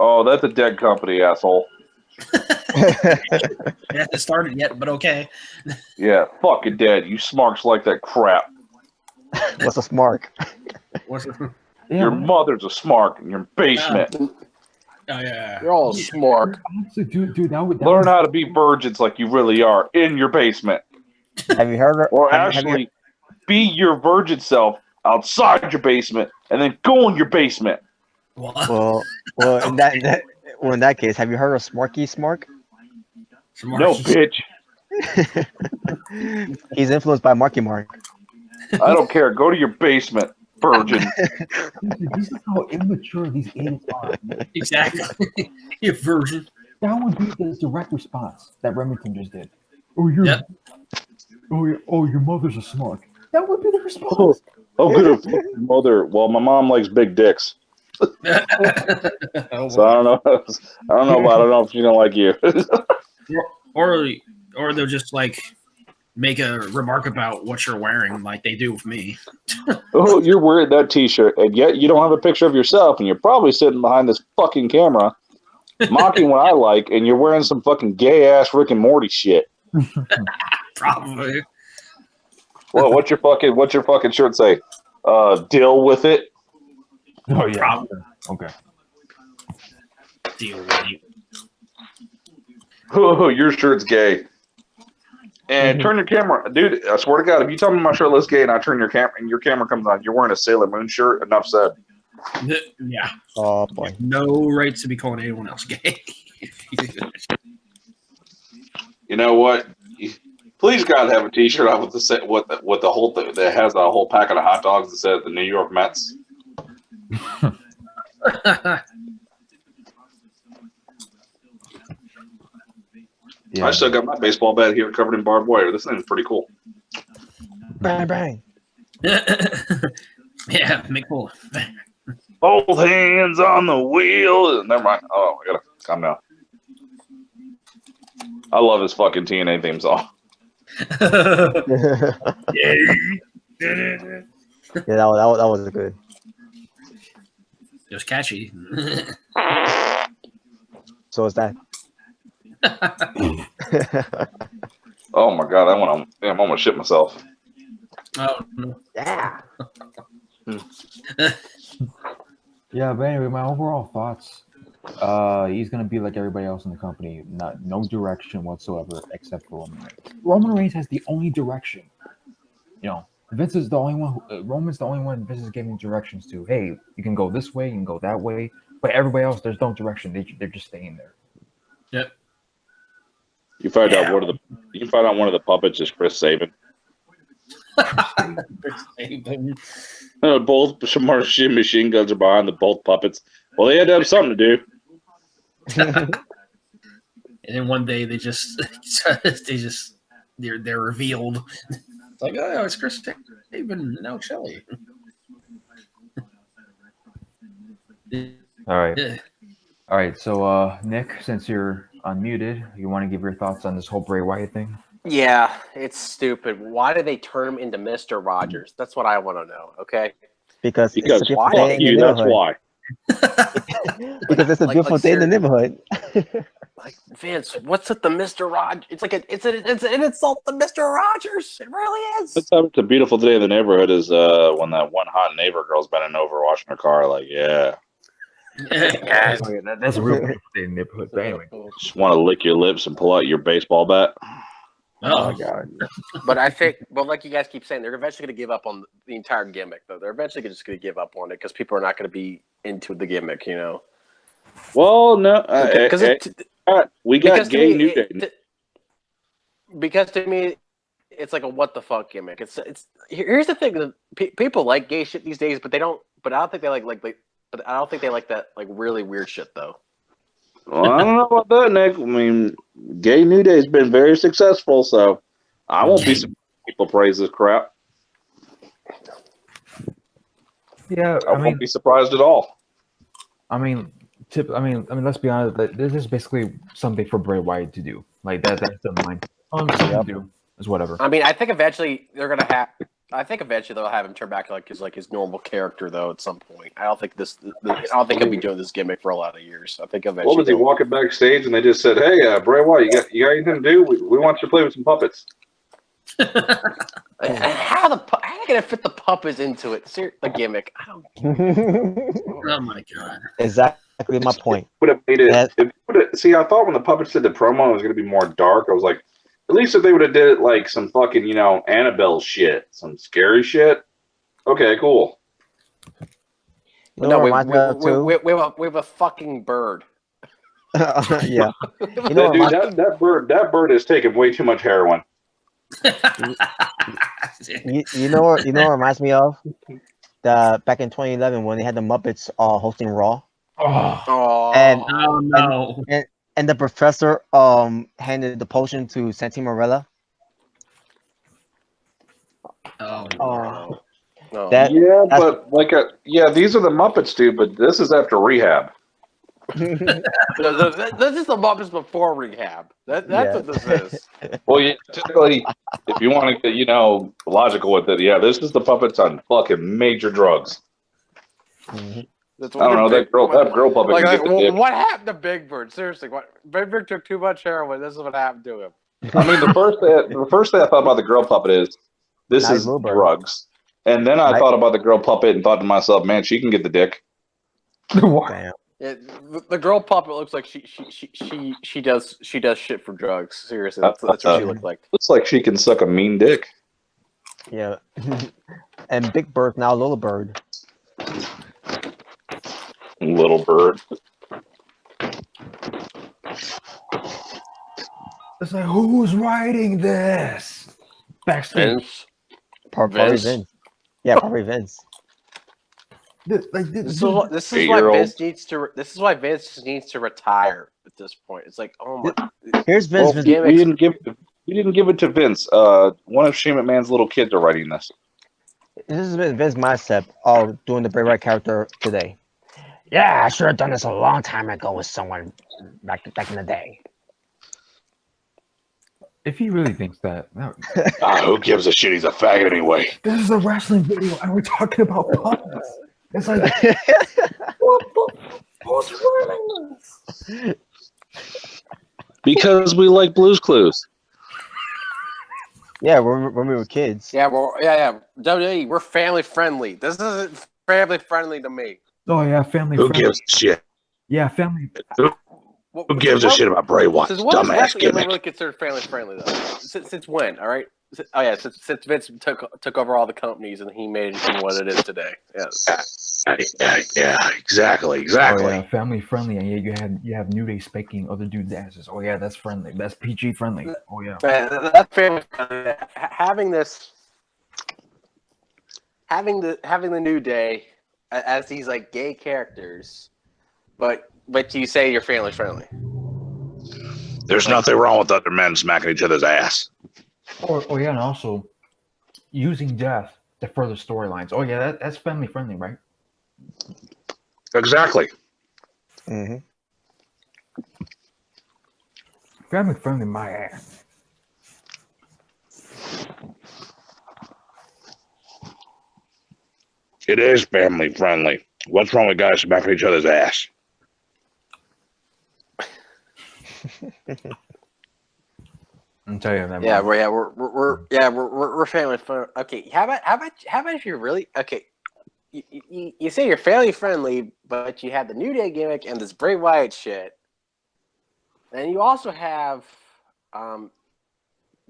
Oh, that's a dead company, asshole. It hasn't started yet, but okay. Yeah, fucking dead. You smarks like that crap. What's a smart? What's it? Yeah, Your mother's a smark in your basement. Oh yeah. You're all smart. honestly, dude, that would Learn how to be virgins like you really are in your basement. Have you heard? Or have you- actually, be your virgin self outside your basement and then go in your basement. Well, in that case, have you heard of Smarky Smark? No, bitch. He's influenced by Marky Mark. I don't care. Go to your basement, virgin. This is how immature these idiots are. Exactly. You virgin. That would be the direct response that Remington just did. Oh, your mother's a smart. That would be the response. Oh, good for your mother. Well, my mom likes big dicks, Oh, so I don't know. I don't know if she don't like you. or they'll just like make a remark about what you're wearing, like they do with me. Oh, you're wearing that T-shirt, and yet you don't have a picture of yourself, and you're probably sitting behind this fucking camera, mocking what I like, and you're wearing some fucking gay ass Rick and Morty shit. Probably. Well, what's your fucking shirt say? Deal with it. Oh yeah. Probably. Okay. Deal with you. Oh, your shirt's gay. And turn your camera, dude. I swear to God, if you tell me my shirtless gay and I turn your camera comes on, you're wearing a Sailor Moon shirt. Enough said. Yeah. Oh boy. No right to be calling anyone else gay. You know what? Please God have a T-shirt out with the whole thing that has a whole packet of hot dogs that says the New York Mets. Yeah. I still got my baseball bat here covered in barbed wire. This thing's pretty cool. Bang bang. Yeah, make cool. Both hands on the wheel. Never mind. Oh, I gotta calm down. I love his fucking TNA theme song. Yeah, that was good. It was catchy. So is that. Oh my God, I'm almost shit myself. Oh no. Yeah. Yeah, but anyway, my overall thoughts. He's gonna be like everybody else in the company, no direction whatsoever except for Roman Reigns. Roman Reigns has the only direction. You know, Vince is the only one. Roman's the only one Vince is giving directions to. Hey, you can go this way, you can go that way, but everybody else, there's no direction. They're just staying there. Yep. You find out one of the puppets is Chris Sabin. Both machine guns are behind both puppets. Well, they had to have something to do. And then one day they're revealed. It's like, oh, it's Chris Sabin and now Shelley. All right. Yeah. All right. So, Nick, since you're unmuted, you want to give your thoughts on this whole Bray Wyatt thing? Yeah, it's stupid. Why did they turn him into Mr. Rogers? That's what I want to know. Okay. Because Because it's a beautiful fuck day in the you, that's neighborhood. why. Because it's a beautiful day in the neighborhood. Like, Vince, what's with the Mr. Rogers? It's like it's an insult to Mr. Rogers. It really is. It's a beautiful day in the neighborhood is when that one hot neighbor girl's bending over washing her car. Like, yeah, Yes. Oh, yeah, that's a real beautiful day in the neighborhood. But anyway, just want to lick your lips and pull out your baseball bat. Oh my God. But I think, like you guys keep saying, they're eventually going to give up on the entire gimmick, though. They're eventually just going to give up on it because people are not going to be into the gimmick, you know. Well, no, we got gay New Day. Because to me, it's like a what the fuck gimmick. It's here's the thing: people like gay shit these days, but they don't. But I don't think they but I don't think they like that like really weird shit though. Well, I don't know about that, Nick. I mean, gay New Day has been very successful, so I won't be surprised if people praise this crap. yeah, I won't be surprised at all. I mean, let's be honest. This is basically something for Bray Wyatt to do. Like that's the mind. Something to do is whatever. I mean, I think eventually they're gonna have. I think eventually they'll have him turn back like his normal character though. At some point, I don't think he'll be doing this gimmick for a lot of years. I think eventually. What was he walking backstage and they just said, "Hey, Bray Wyatt, you got anything to do? We want you to play with some puppets." How are they gonna fit the puppets into it? The gimmick. I don't. Oh my God. Exactly my point. Would have made it. See, I thought when the puppets did the promo, it was going to be more dark. I was like, at least if they would have did it like some fucking, Annabelle shit, some scary shit. Okay, cool. No, we have a fucking bird. Yeah. That bird is taking way too much heroin. You know what reminds me of? Back in 2011 when they had the Muppets hosting Raw. Oh. And the professor handed the potion to Santino Marella. No. These are the Muppets, dude. But this is after rehab. This is the Muppets before rehab. That's what this is. Well, typically, if you want to get logical with it, this is the puppets on fucking major drugs. Mm-hmm. I don't know that girl puppet. What happened to Big Bird? Seriously, Big Bird took too much heroin. This is what happened to him. I mean, the first thing I thought about the girl puppet is this is drugs, and then I thought about the girl puppet and thought to myself, man, she can get the dick. Damn. Yeah, the girl puppet looks like she does shit for drugs. Seriously, that's what she looked like. Looks like she can suck a mean dick. Yeah. And Big Bird now Little Bird. Little bird. It's like, who's writing this? Backstage. Vince. Probably Vince? Vince. Yeah, probably Vince. This This is why Vince needs to. This is why Vince just needs to retire at this point. It's like, oh my. Here's Vince. Well, Vince. we didn't give it to Vince. One of Shane McMahon's little kids are writing this. This is Vince mindset of doing the Bray Wyatt character today. Yeah, I should have done this a long time ago with someone back in the day. If he really thinks that, no. Who gives a shit? He's a faggot anyway. This is a wrestling video, and we're talking about puppets. It's like, who's writing this? Because we like Blue's Clues. Yeah, when we were kids. Yeah, yeah. WWE, we're family friendly. This isn't family friendly to me. Oh yeah, family. Who friendly. gives a shit? Yeah, family. Who gives a shit about Bray Wyatt's dumbass Gimmick? gimmick? Really considered family friendly though. Since when? All right. Oh yeah, since Vince took over all the companies and he made it what it is today. Yes. Yeah, exactly. Oh yeah, family friendly, and yeah, you have New Day spanking other dudes' asses. Oh yeah, that's friendly. That's PG friendly. Oh yeah. That's family friendly. Having the New Day as these like gay characters, but you say you're family friendly. There's nothing wrong with other men smacking each other's ass. Oh yeah, and also using death to further storylines. Oh yeah, that's family friendly, right? Exactly. Mm-hmm. Family friendly, my ass. It is family friendly. What's wrong with guys smacking each other's ass? I'm telling you that. Yeah, we're family friendly. Okay, how about if you're really okay? You say you're family friendly, but you have the New Day gimmick and this Bray Wyatt shit. Then you also have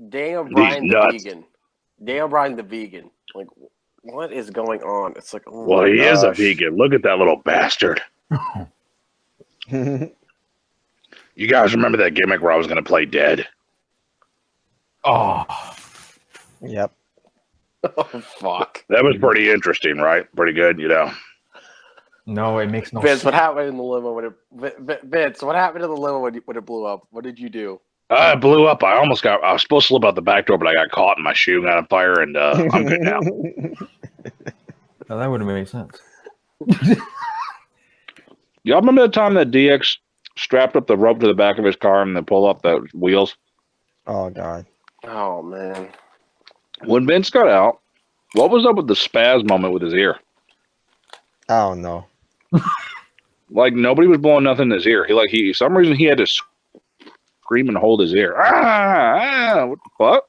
Daniel Bryan the vegan. Daniel Bryan the vegan. Like, what is going on? It's like, oh Well, my he is a gosh. vegan. Look at that little bastard. You guys remember that gimmick where I was going to play dead? Oh. Yep. Oh fuck. That was pretty interesting, right? Pretty good, you know. No, it makes no Vince, sense. what happened in the limo when it Vince, what happened in the limo when it blew up? What did you do? It blew up. I was supposed to slip out the back door, but I got caught and my shoe got on fire, and I'm good now. No, that would have made sense. Y'all remember the time that DX strapped up the rope to the back of his car and then pulled up the wheels? Oh God. Oh man. When Vince got out, what was up with the spaz moment with his ear? I don't know. Like nobody was blowing nothing in his ear. He some reason he had to scream and hold his ear. What the fuck?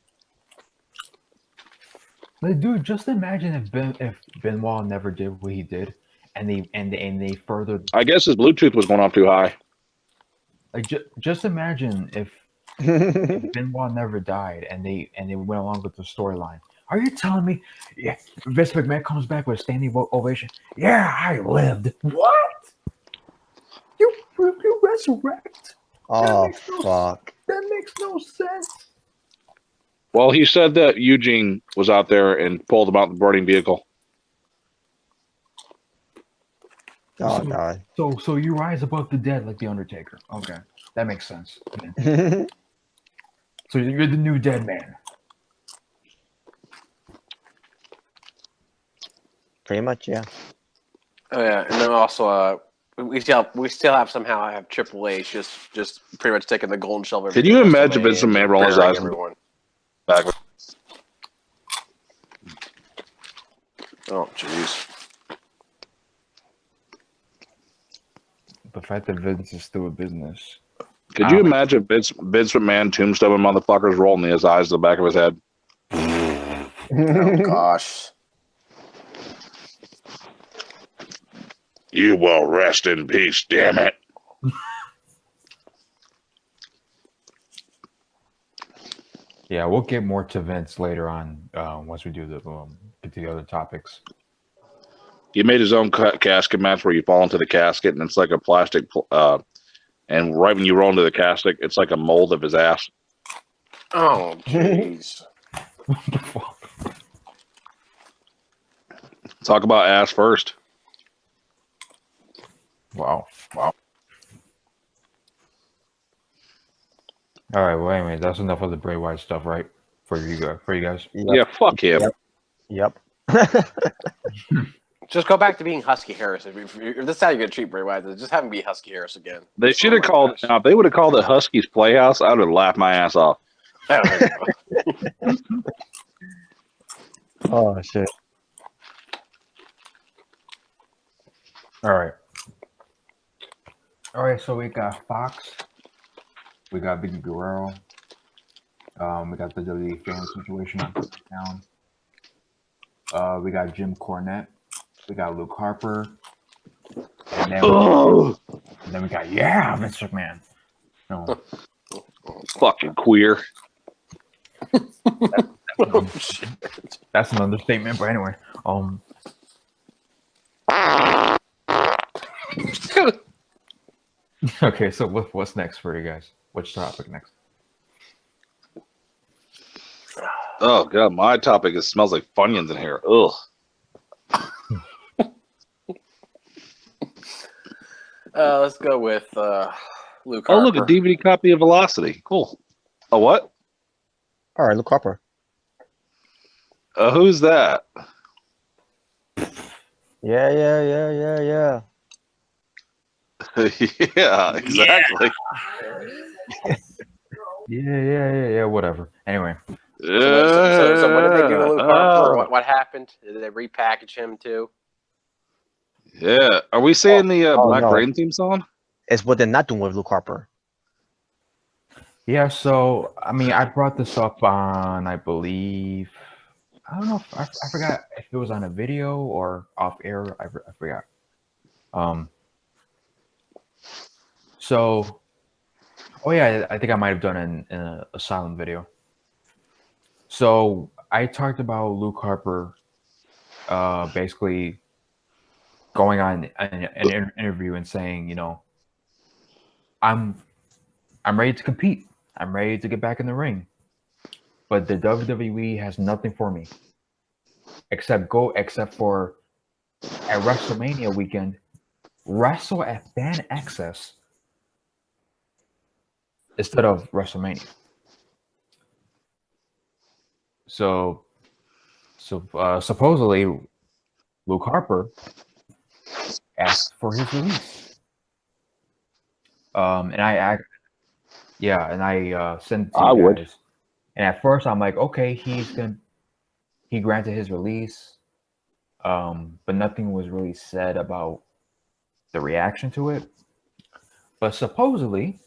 Like, dude, just imagine if Benoit never did what he did, and they furthered. I guess his Bluetooth was going off too high. Like, just imagine if Benoit never died, and they went along with the storyline. Are you telling me? Yeah, Vince McMahon comes back with a standing ovation. Yeah, I lived. What? You resurrect? Oh fuck. That makes no sense. Well, he said that Eugene was out there and pulled him out the burning vehicle. Oh God. So you rise above the dead like the Undertaker. Okay, that makes sense. So you're the new dead man. Pretty much, yeah. Oh yeah, and then also we still have somehow have Triple H just pretty much taking the golden shovel. Can you imagine Vince McMahon rolling his eyes back? Oh jeez. The fact that Vince is still a business. Could you imagine Vince McMahon tombstone motherfuckers rolling his eyes to the back of his head? Oh gosh. You will rest in peace, damn it. Yeah, we'll get more to Vince later on once we do get to the other topics. He made his own casket match where you fall into the casket and it's like a plastic, and right when you roll into the casket, it's like a mold of his ass. Oh, jeez. Talk about ass first. Wow. All right. Well, anyway, that's enough of the Bray Wyatt stuff, right? For you guys. Yep. Yeah, fuck him. Yep. Just go back to being Husky Harris. If this is how you're going to treat Bray Wyatt, just have him be Husky Harris again. They should have my called. gosh. Now, if they would have called it Husky's Playhouse, I would have laughed my ass off. Oh shit. All right. So we got Fox. We got Vickie Guerrero. We got the WWE fan situation on SmackDown. We got Jim Cornette. We got Luke Harper. And then we got Vince McMahon. No. Fucking queer. That's an understatement, but anyway. Okay, so what's next for you guys? Which topic next? Oh god, my topic is smells like Funyuns in here. Ugh. Let's go with Luke Harper. Oh look, a DVD copy of Velocity. Cool. A what? All right, Luke Harper. Who's that? Yeah. Yeah, exactly. Yeah, whatever. Anyway. So what did they do to Luke Harper? What happened? Did they repackage him too? Yeah. Are we saying the Black Rain theme song? It's what they're not doing with Luke Harper. Yeah, so I mean, I brought this up on, I believe, I don't know if I forgot if it was on a video or off air. I forgot. So, oh yeah, I think I might have done an Asylum video. So I talked about Luke Harper, basically going on an interview and saying, you know, I'm ready to compete. I'm ready to get back in the ring. But the WWE has nothing for me. Except for at WrestleMania weekend, wrestle at Fan Access instead of WrestleMania. So supposedly Luke Harper asked for his release. And I sent it to you guys. And at first I'm like, okay, he granted his release. But nothing was really said about the reaction to it. But supposedly,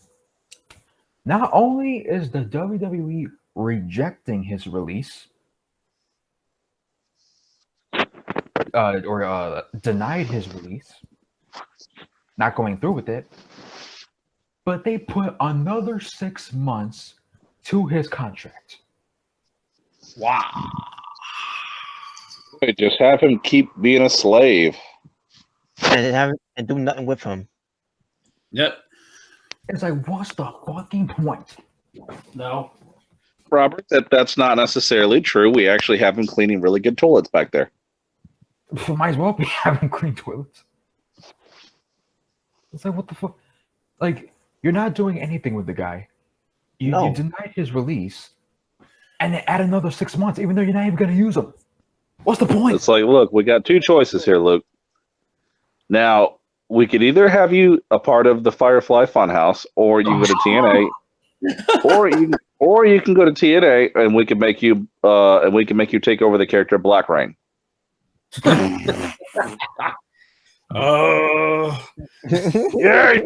not only is the WWE rejecting his release, or denied his release, not going through with it, but they put another 6 months to his contract. Wow. Wait, just have him keep being a slave. And do nothing with him. Yep. It's like, what's the fucking point? No. Robert, that's not necessarily true. We actually have him cleaning really good toilets back there. Might as well be having clean toilets. It's like, what the fuck? Like, you're not doing anything with the guy. You denied his release, and then add another 6 months, even though you're not even going to use him. What's the point? It's like, look, we got two choices here, Luke. Now, we could either have you a part of the Firefly Funhouse, or you can go to TNA, or you can go to TNA, and we can make you take over the character of Black Rain. Oh. Yeah.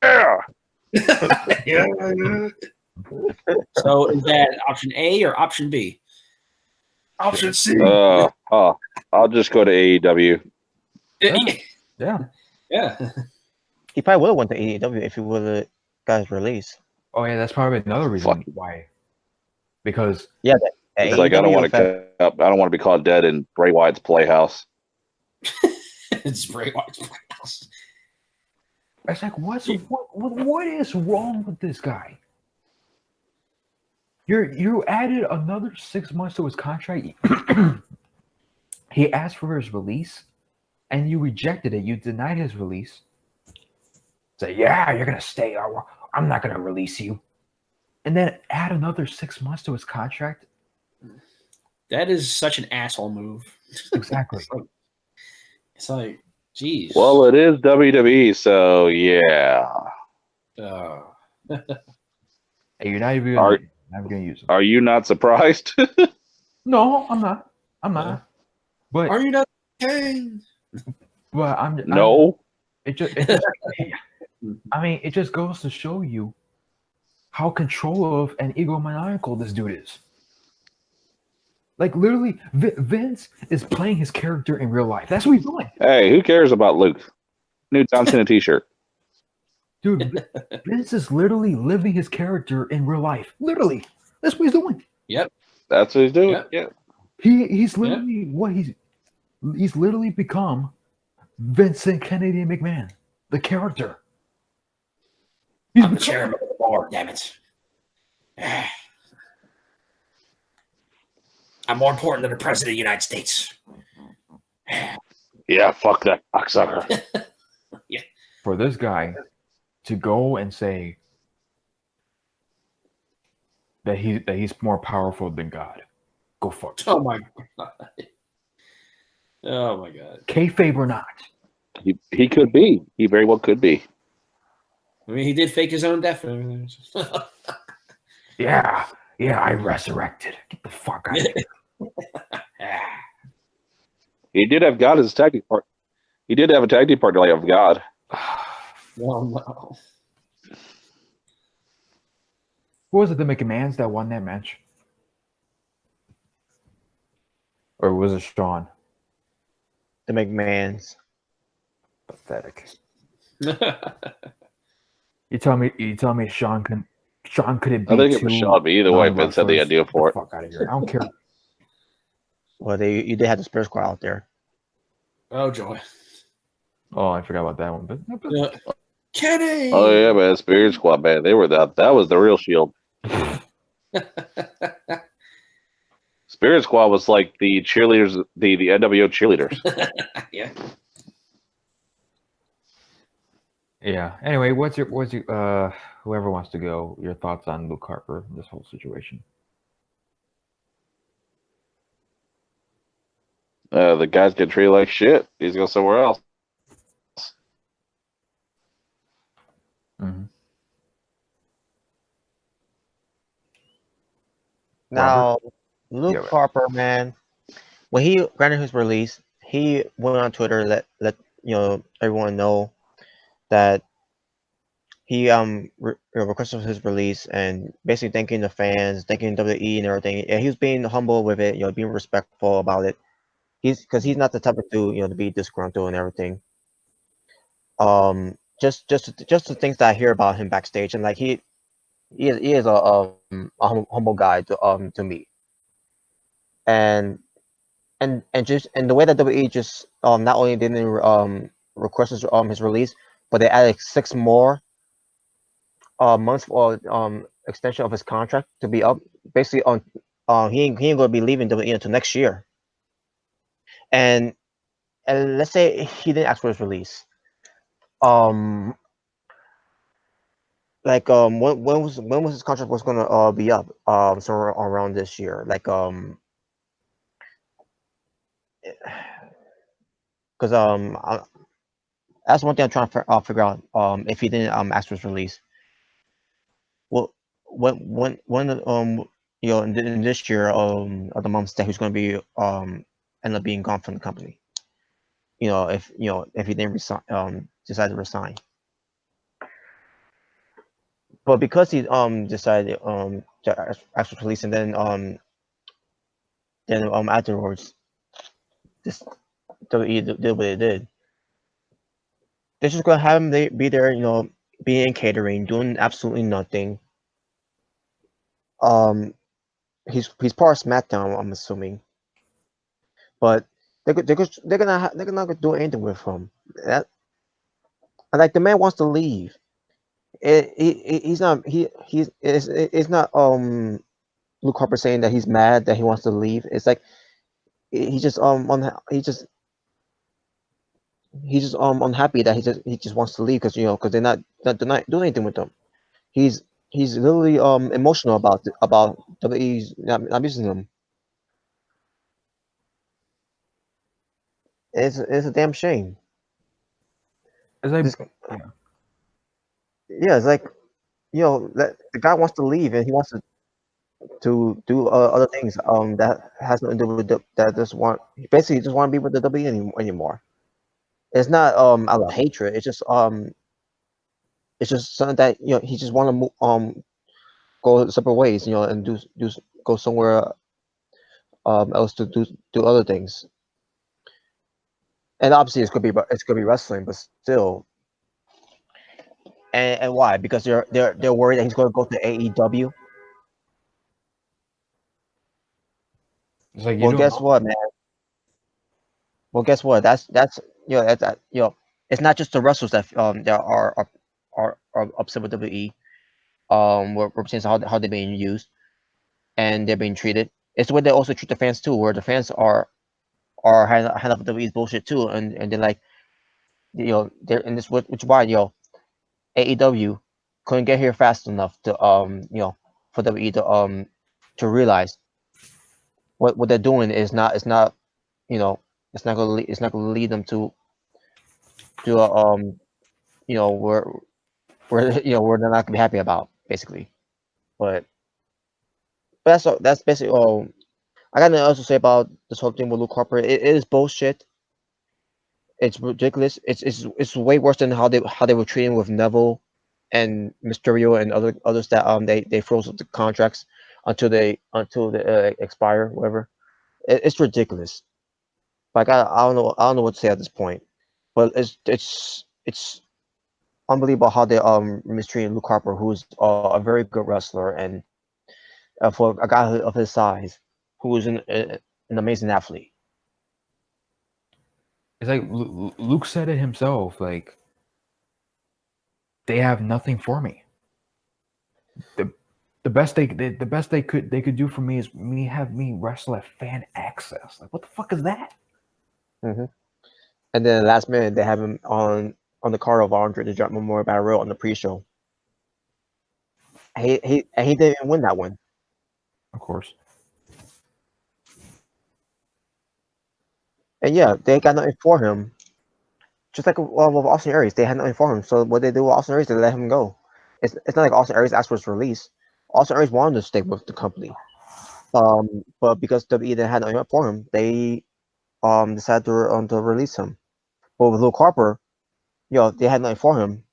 Yeah. So is that option A or option B? Option C. I'll just go to AEW. Yeah. Yeah. He probably would have went to AEW if he would have got his release. Oh yeah, that's probably another reason Fuck. why. Because Yeah, It's like I don't want AEW to. I don't want to be caught dead in Bray Wyatt's playhouse. It's Bray Wyatt. it's like, what is wrong with this guy? You added another 6 months to his contract. He asked for his release, and you rejected it. You denied his release. Say, yeah, you're gonna stay. I'm not gonna release you. And then add another 6 months to his contract. That is such an asshole move. Exactly. It's like, geez. Well, it is WWE, so yeah. Hey, you're not even never gonna use him. Are you not surprised? No, I'm not. I'm not. Yeah. But Are you not king? but I'm No. it just I mean, it just goes to show you how controlling and egomaniacal this dude is. Like literally, Vince is playing his character in real life. That's what he's doing. Hey, who cares about Luke? New John Cena t-shirt. Dude, Vince is literally living his character in real life. Literally. That's what he's doing. Yep. That's what he's doing. Yep. Yeah. He's literally he's literally become Vincent Kennedy McMahon, the character. I'm the chairman of the board, damn it. I'm more important than the president of the United States. Yeah, fuck that cocksucker. For this guy to go and say that he's more powerful than God, go fuck. Oh my god. Oh my god. Kayfabe or not. He could be. He very well could be. I mean, he did fake his own death. Yeah, I resurrected. Get the fuck out of here. He did have God as a tag team partner. He did have a tag team partner like of God. Well, no. What was it, the McMahons that won that match? Or was it Sean? The McMahons. Pathetic. You tell me Sean couldn't beat I think it was Sean, but either way, Vince had the idea for it. Fuck out of here. I don't care. Well, you did have the Spirit Squad out there. Oh joy. Oh, I forgot about that one. But Kenny. Oh yeah, man, Spirit Squad, man, they were that was the real Shield. Spirit Squad was like the cheerleaders, the NWO cheerleaders. Yeah. Yeah. Anyway, what's your whoever wants to go, your thoughts on Luke Harper, this whole situation? The guys get treated like shit. He's going somewhere else. Mm-hmm. Now, Luke Yeah, Harper, man, when he granted his release, he went on Twitter let everyone know that he requested his release and basically thanking the fans, thanking WWE and everything. And he was being humble with it, being respectful about it. Because he's not the type of dude, to be disgruntled and everything. Just the things that I hear about him backstage, and like he is a humble guy to me. And the way that WWE just not only didn't request his release, but they added 6 more months for extension of his contract to be up. Basically, he ain't gonna be leaving WWE until next year. And let's say he didn't ask for his release. When was his contract was gonna be up? Somewhere around this year. Because that's one thing I'm trying to figure out. If he didn't ask for his release. Well, when in this year of the months that he's going to be end up being gone from the company. If he didn't decide to resign. But because he decided to ask for release, and then afterwards, this WWE did what it did. they're just gonna have him be there, being catering, doing absolutely nothing. He's part of SmackDown, I'm assuming, but they're not gonna do anything with him. That like the man wants to leave. He's not it's not Luke Harper saying that he's mad that he wants to leave. It's like he just he's just unhappy that he just wants to leave because because they're not doing anything with him. He's literally emotional about WWE's not using him. It's a damn shame. It's like, This, yeah. yeah, it's like that the guy wants to leave and he wants to do other things that has nothing to do with that just want he basically just want to be with the WWE anymore. It's not out of hatred. It's just something that he just want to go separate ways, and do go somewhere else to do other things. And obviously it's gonna be wrestling, but still. And why? Because they're worried that he's going to go to AEW. It's like, you Well, don't guess know. what, man? Well, guess what? That's it's not just the wrestlers that are upset with WWE. Represents how they're being used and they're being treated. It's the way they also treat the fans too, where the fans are hand up WWE's bullshit too, and they're like, they're in this which is why AEW couldn't get here fast enough to for WWE to realize what they're doing is not it's not gonna lead them to where where they're not gonna be happy about basically. But that's basically all. I got nothing else to say about this whole thing with Luke Harper. It is bullshit. It's ridiculous. It's way worse than how they were treating with Neville and Mysterio and others that they froze up the contracts until they expire, whatever. It's ridiculous. Like I don't know what to say at this point, but it's unbelievable how they mistreated Luke Harper, who's a very good wrestler and for a guy of his size, who is an amazing athlete. It's like Luke said it himself. Like, they have nothing for me. The best they could do for me is have me wrestle at Fan Access. Like, what the fuck is that? Mm-hmm. And then last minute they have him on the card of Andre the Giant Memorial Battle Royal on the pre-show. He didn't even win that one. Of course. And yeah, they got nothing for him. Just like with Austin Aries, they had nothing for him. So what they do with Austin Aries, they let him go. It's not like Austin Aries asked for his release. Austin Aries wanted to stay with the company. But because WWE had nothing for him, they decided to release him. But with Luke Harper, they had nothing for him.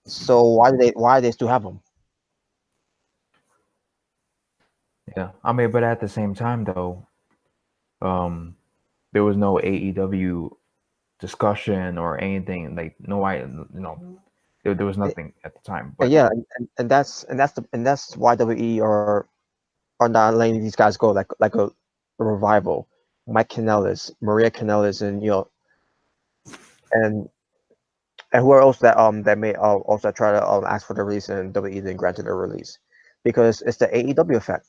So why do they still have him? Yeah, I mean, but at the same time, though, there was no AEW discussion or anything. Like, there was nothing at the time. But yeah, and that's why WWE are not letting these guys go like a revival. Mike Kanellis, Maria Kanellis, and and whoever else that may also try to ask for the release and WWE didn't grant their release because it's the AEW effect.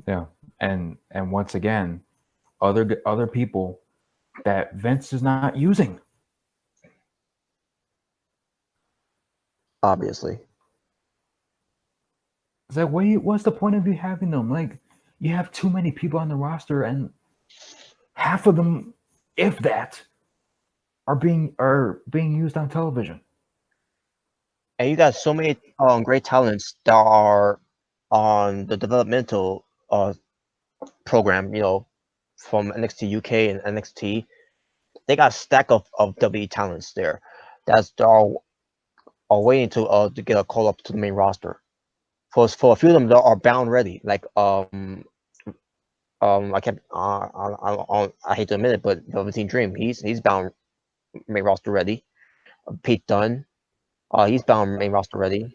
yeah, and once again, other people that Vince is not using. Obviously, It's like, what's the point of you having them? Like, you have too many people on the roster, and half of them, if that, are being used on television. and you got so many great talents that are on the developmental program. From NXT UK and NXT, they got a stack of WWE talents there that are waiting to get a call up to the main roster. For a few of them that are bound ready, like I kept I hate to admit it, but Velveteen Dream, he's bound main roster ready. Pete Dunne. He's bound main roster already.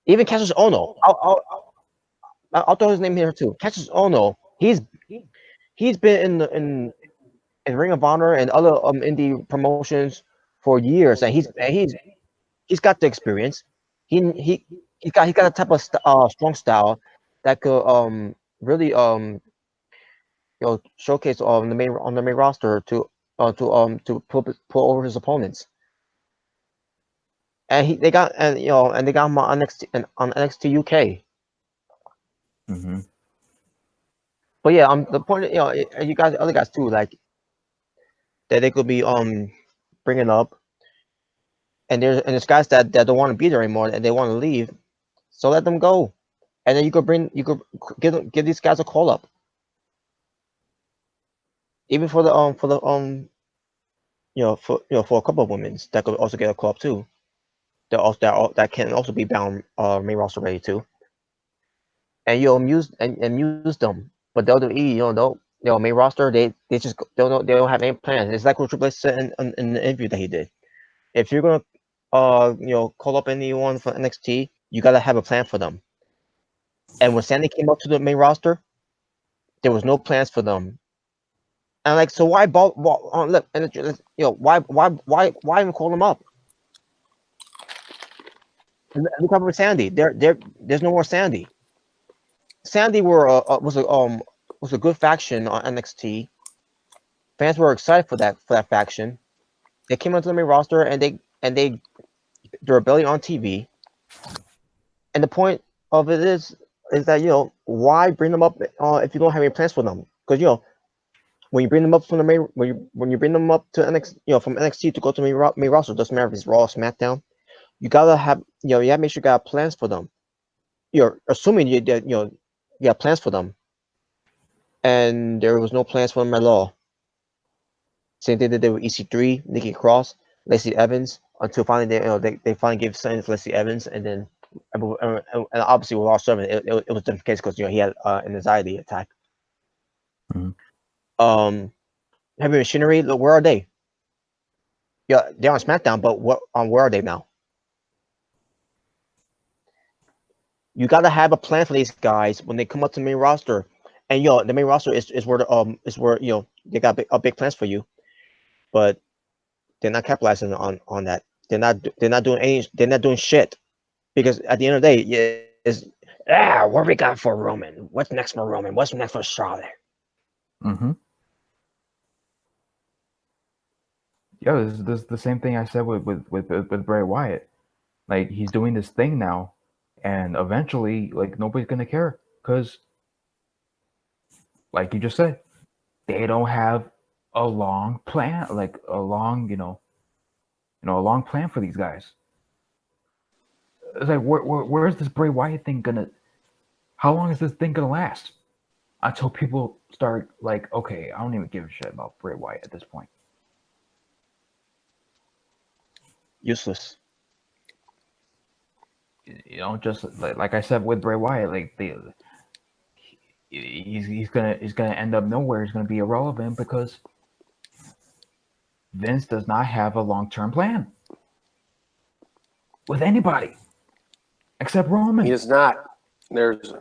Even Cassius Ohno. I'll throw his name here too. Cassius Ohno. He's been in Ring of Honor and other indie promotions for years, and he's got the experience. He's got a type of strong style that could really showcase on the main roster to pull over his opponents. And they got him on NXT UK. Mm-hmm. But yeah, the point, you guys, other guys too, like that they could be bringing up, and there's guys that don't want to be there anymore and they want to leave, so let them go, and then you could give these guys a call up, even for the for a couple of women that could also get a call up too. That can also be bound main roster ready too, and amuse them. But WWE, main roster, they just don't have any plans. It's like what Triple H said in the interview that he did. If you're gonna call up anyone from NXT, you gotta have a plan for them. And when Sandy came up to the main roster, there was no plans for them. And like, so why look, and why even call them up? And look up with Sandy. There's no more Sandy. Sandy was a good faction on NXT. Fans were excited for that faction. They came onto the main roster and they're rebelling on TV. And the point of it is that why bring them up if you don't have any plans for them? Because when you bring them up from the main when you bring them up to NXT from NXT to go to main roster, doesn't matter if it's Raw or SmackDown. You gotta have you have to make sure you got plans for them. You're assuming you got plans for them, and there was no plans for them at all. Same thing they did with EC3, Nikki Cross, Lacey Evans, until finally they finally gave something to Lacey Evans, and then and obviously with Raw 7 it was a different case because he had an anxiety attack. Mm-hmm. Heavy Machinery, where are they? Yeah, they're on SmackDown, but where are they now? You gotta have a plan for these guys when they come up to the main roster, and the main roster is where they got big plans for you, but they're not capitalizing on that. They're not doing shit, because at the end of the day, what we got for Roman? What's next for Roman? What's next for Charlotte? Mm-hmm. Yeah, this is the same thing I said with Bray Wyatt. Like, he's doing this thing now, and eventually, like, nobody's gonna care because, like you just said, they don't have a long plan, like a long, a long plan for these guys. It's like, where's this Bray Wyatt thing gonna? How long is this thing gonna last? Until people start like, okay, I don't even give a shit about Bray Wyatt at this point. Useless. Just like I said with Bray Wyatt, like he's gonna end up nowhere. He's gonna be irrelevant because Vince does not have a long-term plan with anybody except Roman. He does not. There's.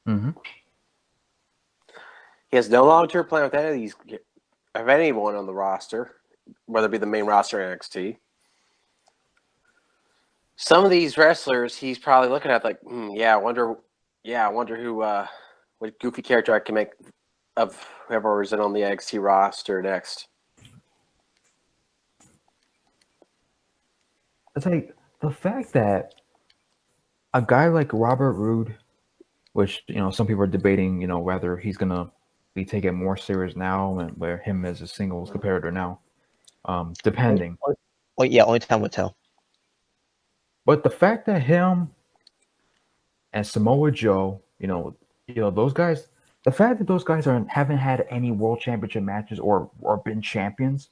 Mm-hmm. He has no long-term plan with anyone on the roster, whether it be the main roster or NXT. Some of these wrestlers, he's probably looking at like, I wonder who, what goofy character I can make of whoever is in on the NXT roster next. It's like the fact that a guy like Robert Roode, which some people are debating, whether he's gonna be taken more serious now and where him as a singles competitor now, depending. Oh yeah, only time will tell. But the fact that him and Samoa Joe, those guys, the fact that those guys haven't had any world championship matches or been champions,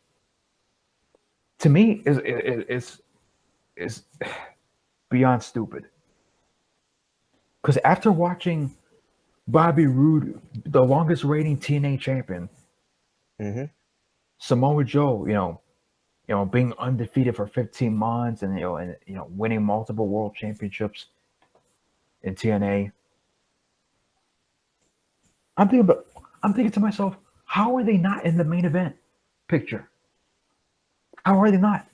to me is beyond stupid. Because after watching Bobby Roode, the longest reigning TNA champion, Samoa Joe, being undefeated for 15 months and winning multiple world championships in TNA. I'm thinking to myself, how are they not in the main event picture? How are they not?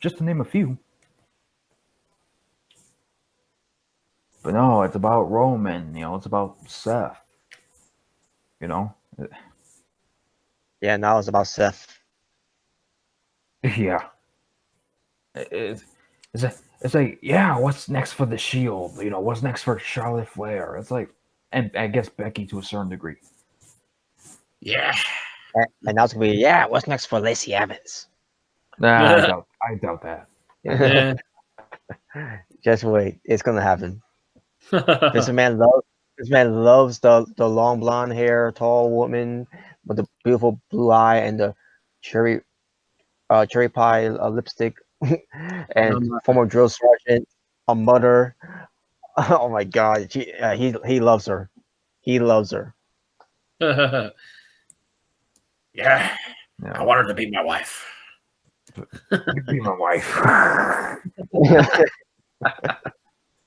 Just to name a few. But no, it's about Roman, it's about Seth. Yeah, now it's about Seth. Yeah. It's like, yeah, what's next for the Shield? What's next for Charlotte Flair? It's like, and I guess Becky to a certain degree. Yeah. And now it's gonna be, yeah, what's next for Lacey Evans? Nah, I doubt that. Yeah. Just wait, it's gonna happen. This man loves the long blonde hair, tall woman with the beautiful blue eye and the cherry pie lipstick, and former drill sergeant, a mother. Oh my God, he loves her. He loves her. Yeah. I want her to be my wife. You be my wife.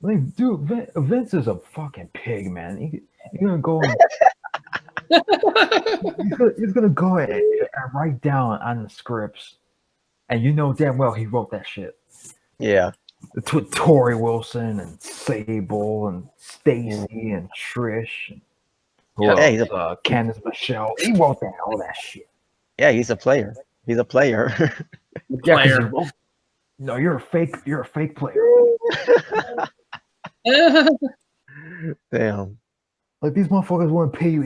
Like, dude, Vince is a fucking pig, man. He's gonna go and he's gonna go and write down on the scripts, and damn well he wrote that shit. Yeah. With Tori Wilson and Sable and Stacy and Trish and he's Candice Michelle. He wrote all that shit. Yeah, he's a player. He's a player. Yeah, no, you're a fake player. Damn. Like, these motherfuckers wouldn't pay you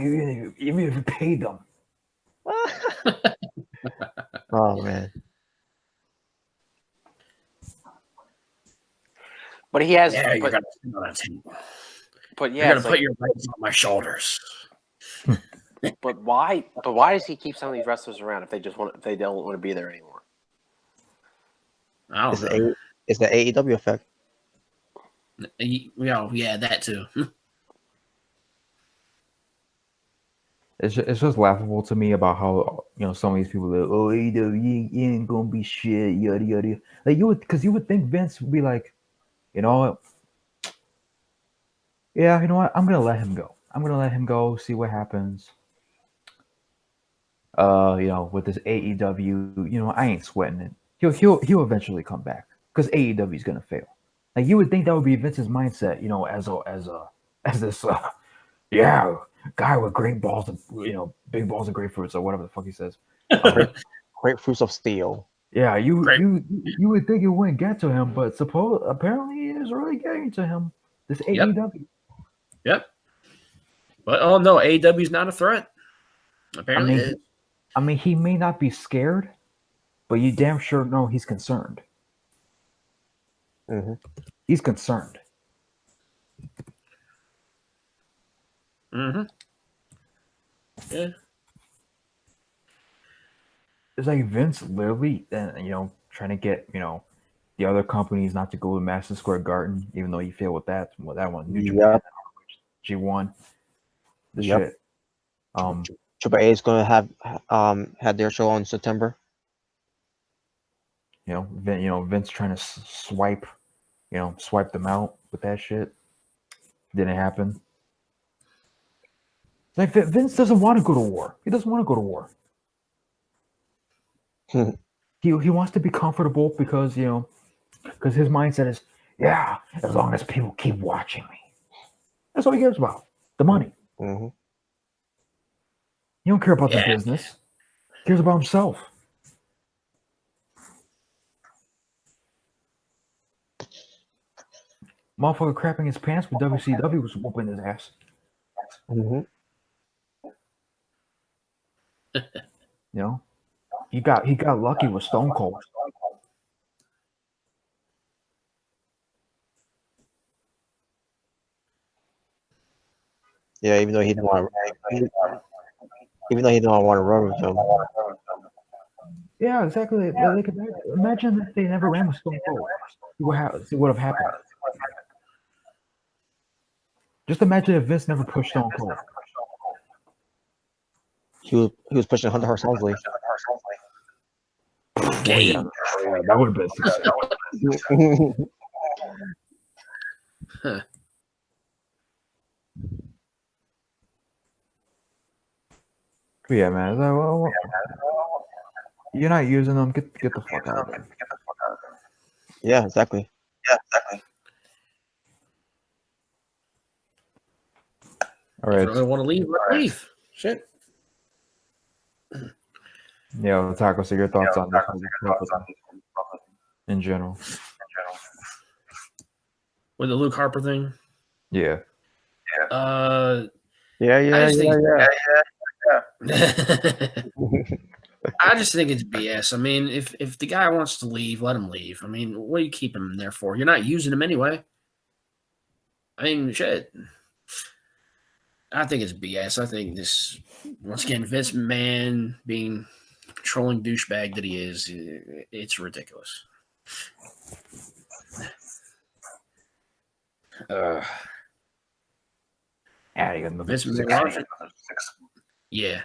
even if you paid them. Oh man. But he has. Yeah, you're gonna sit on that table. But yeah, you're gonna put your legs on my shoulders. But why? But why does he keep some of these wrestlers around if they don't want to be there anymore? It's the AEW effect. Yeah, that too. It's just laughable to me about how some of these people are, oh, AEW ain't gonna be shit, yada yada. Like, you would think Vince would be like, yeah, you know what? I'm gonna let him go. I'm gonna let him go, see what happens. With this AEW, I ain't sweating it. He'll eventually come back because AEW is gonna fail. Like, you would think that would be Vince's mindset, as this guy with great balls of big balls of grapefruits or whatever the fuck he says. Grapefruits of steel. Yeah, you would think it wouldn't get to him, but apparently it is really getting to him. This AEW. Yep. But oh no, AEW's not a threat. Apparently, it is. I mean, he may not be scared, but you damn sure know he's concerned. Mm-hmm. He's concerned. Mm-hmm. Yeah. It's like Vince literally, trying to get, the other companies not to go to Madison Square Garden, even though you failed with that one. New Japan, G1. The shit. Triple A is going to have had their show in September. Vince trying to swipe them out with that shit. Didn't happen. Like, Vince doesn't want to go to war. He doesn't want to go to war. He wants to be comfortable because his mindset is, yeah, as long as people keep watching me. That's all he cares about. The money. Mm-hmm. He don't care about the business. He cares about himself. Motherfucker crapping his pants with WCW was whooping his ass. Mm-hmm. He got lucky with Stone Cold. Yeah, even though he didn't want to run with him. Yeah, exactly. Like, imagine if they never ran with Stone Cold. See what would have happened. Just imagine if Vince never pushed Stone Cold. he was pushing Hunter Hearst Helmsley. Game. Yeah, that would have been. Huh. But yeah, man. Well, you're not using them. Get the fuck out of there. Yeah, exactly. All If right. you really want to leave, leave. Shit. Yeah, Taco. So your thoughts on this in general? With the Luke Harper thing. Yeah. Yeah. I just think it's BS. I mean, if the guy wants to leave, let him leave. I mean, what do you keep him there for? You're not using him anyway. I mean, shit. I think it's BS. I think this, once again, Vince McMahon being controlling douchebag that he is, it's ridiculous. Adding another Vince 6 McMahon. Yeah.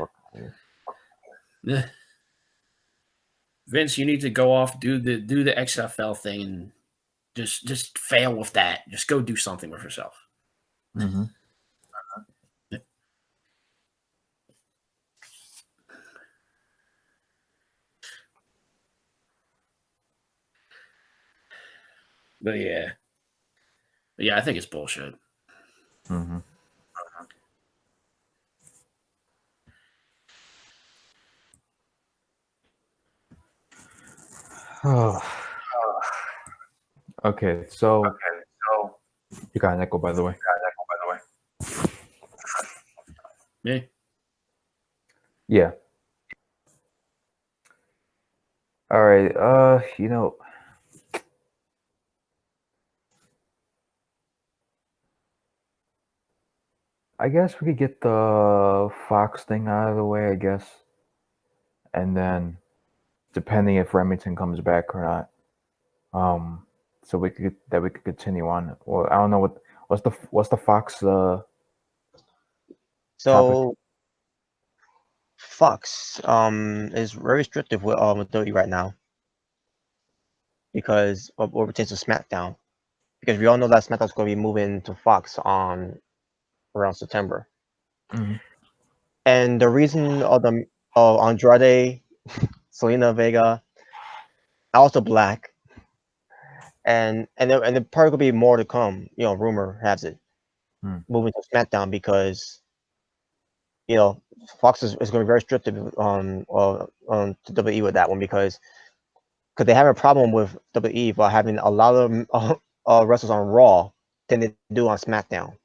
Vince, you need to go off, do the XFL thing, and just fail with that. Just go do something with yourself. Mm-hmm. But yeah, I think it's bullshit. Mm-hmm. Okay, so you got an echo, by the way. Me? Yeah. All right. I guess we could get the Fox thing out of the way, I guess. And then depending if Remington comes back or not. So we could continue on. Well, I don't know what's the Fox So topic? Fox is very restrictive with WWE right now because of what pertains to SmackDown. Because we all know that SmackDown's going to be moving to Fox on around September. Mm-hmm. And the reason of the Andrade, Selena Vega, also Black, and there probably could be more to come. Rumor has it moving to SmackDown because Fox is going to be very restrictive on to WWE with that one because they have a problem with WWE by having a lot of wrestlers on Raw than they do on SmackDown.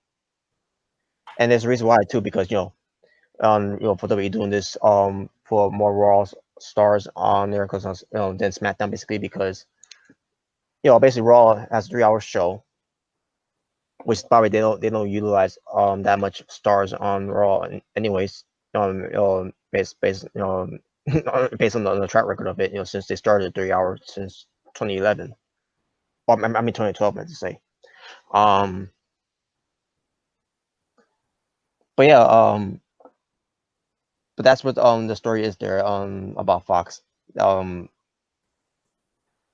And there's a reason why too, because for WWE doing this for more Raw stars on there because than SmackDown basically because basically Raw has a 3-hour show, which probably they don't utilize that much stars on Raw anyways. Based based on the track record of it, since they started 3 hours since 2011. Well, I mean 2012, meant to say. But yeah, but that's what the story is there about Fox. Because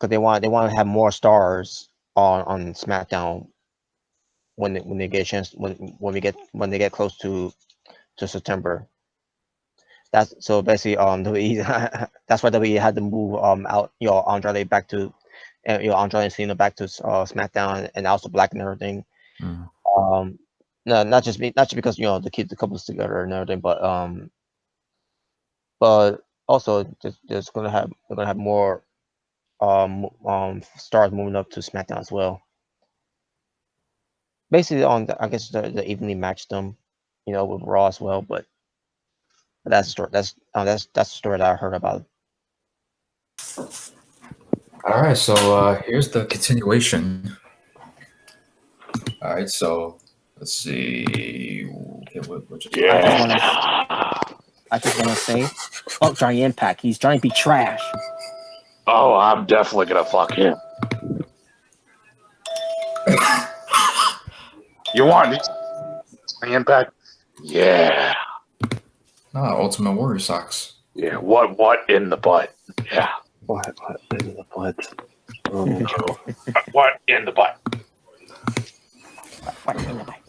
they want to have more stars on SmackDown when they get a chance when they get close to September. That's so basically WWE, that's why WWE had to move out Andrade back to Andrade and Cena back to SmackDown and also Black and everything. Mm-hmm. No, not just because to keep the couples together and everything, but also they're gonna have more stars moving up to SmackDown as well. Basically, I guess they evenly matched them, with Raw as well. But that's the story. That's the story that I heard about. All right, so here's the continuation. All right, so let's see. Okay, what just I just want to say, fuck Johnny Impact. He's trying to be trash. Oh, I'm definitely gonna fuck him. You want Impact? Yeah. Ultimate Warrior socks. Yeah, what in the butt? Yeah. What in the butt? Oh no. What in the butt? What in the bike?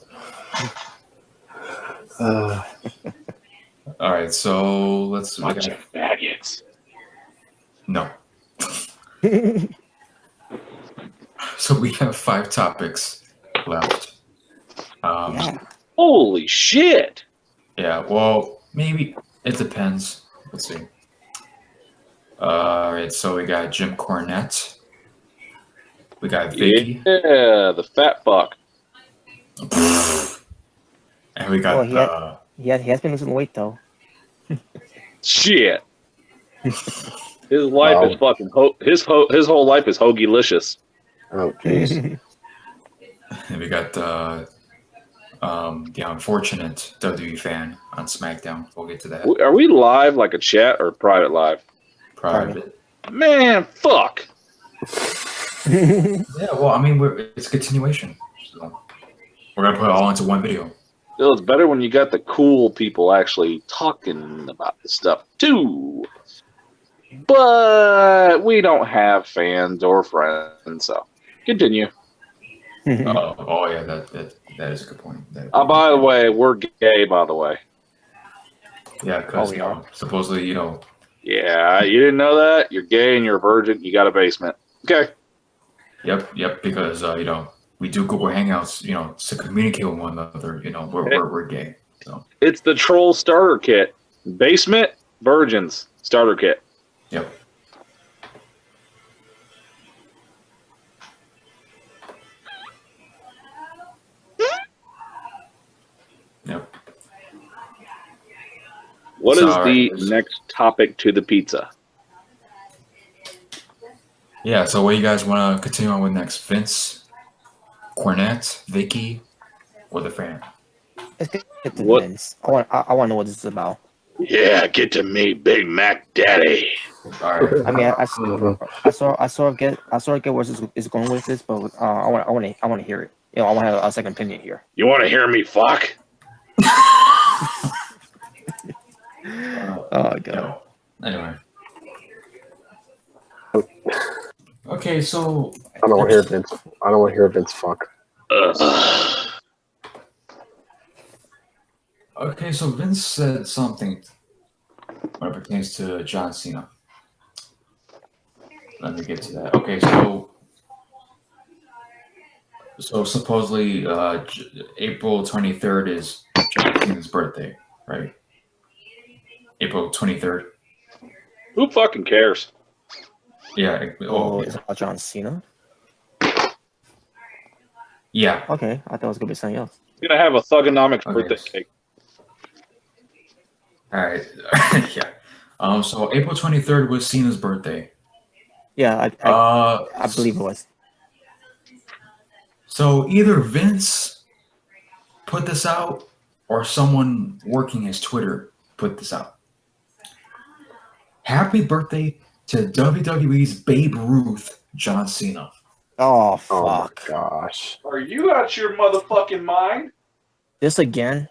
All right, so let's. Bunch of faggots. No. So we have 5 topics left. Yeah. Holy shit! Yeah, well, maybe it depends. Let's see. All right, so we got Jim Cornette. We got Vicky. Yeah, the fat fuck. And we got Oh, he has been losing weight though. Shit. His life is fucking his whole life is hoagie-licious. Oh jeez. and we got the unfortunate WWE fan on SmackDown. We'll get to that. Are we live like a chat or private live? Private. Man, fuck. Yeah, well, I mean, it's a continuation. So we're gonna put it all into one video. Still, it's better when you got the cool people actually talking about the stuff too. But we don't have fans or friends, so continue. Oh yeah, that is a good point. By the way, we're gay. By the way, yeah, because we are. supposedly yeah, you didn't know that? You're gay and you're a virgin. You got a basement. Okay. Yep, because we do Google Hangouts, to communicate with one another. We're gay. So It's the troll starter kit. Basement virgins starter kit. yep. Yep. What is Sorry. the next topic to the pizza? Yeah. So what do you guys want to continue on with next? Vince, Cornette, Vicky, or the fan? Let's get to What? Vince. I want to know what this is about. Yeah, get to me, Big Mac Daddy. All right. I mean, I sort of get where this is going with this, but I want to hear it. I want to have a second opinion here. You want to hear me fuck? Oh god. Anyway. Okay, so I don't want to hear Vince. I don't want to hear Vince fuck. Okay, so Vince said something when it pertains to John Cena. Let me get to that. Okay, so supposedly April 23rd is John Cena's birthday, right? April 23rd. Who fucking cares? Yeah. Oh, is it about John Cena? Yeah. Okay, I thought it was gonna be something else. He's gonna have a thugonomics Okay. birthday cake. All right. Yeah. So April 23rd was Cena's birthday. Yeah, I believe it was. So either Vince put this out or someone working his Twitter put this out. Happy birthday to WWE's Babe Ruth, John Cena. Oh Oh my fuck! gosh. Are you out your motherfucking mind? This again?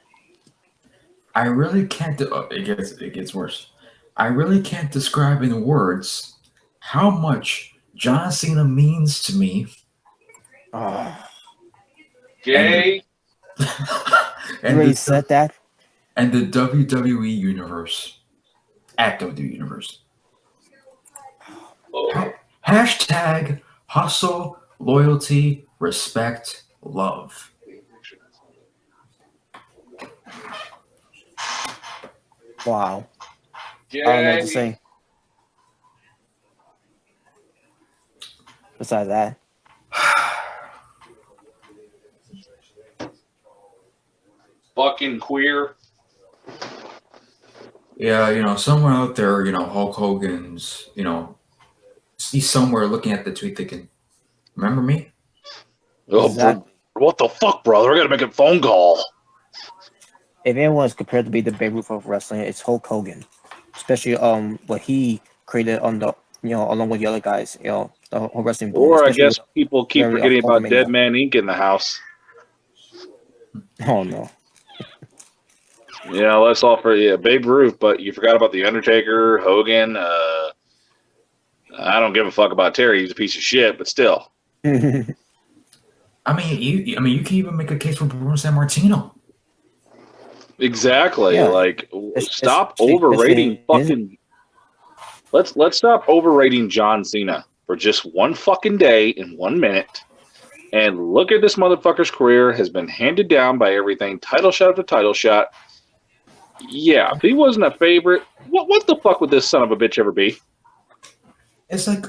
I really can't. It gets worse. I really can't describe in words how much John Cena means to me. Oh, Gay. you and already the, said that. and the WWE universe, at WWE universe. Oh. Hashtag hustle, loyalty, respect, love. Wow. I don't know what to Gay. say. Besides that, Fucking queer. Yeah, somewhere out there, Hulk Hogan's, he's somewhere looking at the tweet thinking, remember me? Oh, Exactly. what the fuck, brother? I gotta make a phone call. if anyone is compared to be the Babe Ruth of wrestling, it's Hulk Hogan. Especially what he created on the along with the other guys, the whole wrestling board. Or I especially guess people keep very forgetting about Hulkamania. Dead Man Inc. in the house. Oh no. Yeah, let's all for Babe Ruth, but you forgot about the Undertaker, Hogan. I don't give a fuck about Terry. He's a piece of shit, but still. I mean, you can even make a case for Bruno Sammartino. Exactly. Yeah. Like, stop overrating fucking. Let's stop overrating John Cena for just one fucking day in 1 minute, and look at this motherfucker's career has been handed down by everything, title shot after title shot. Yeah, if he wasn't a favorite, what the fuck would this son of a bitch ever be? It's like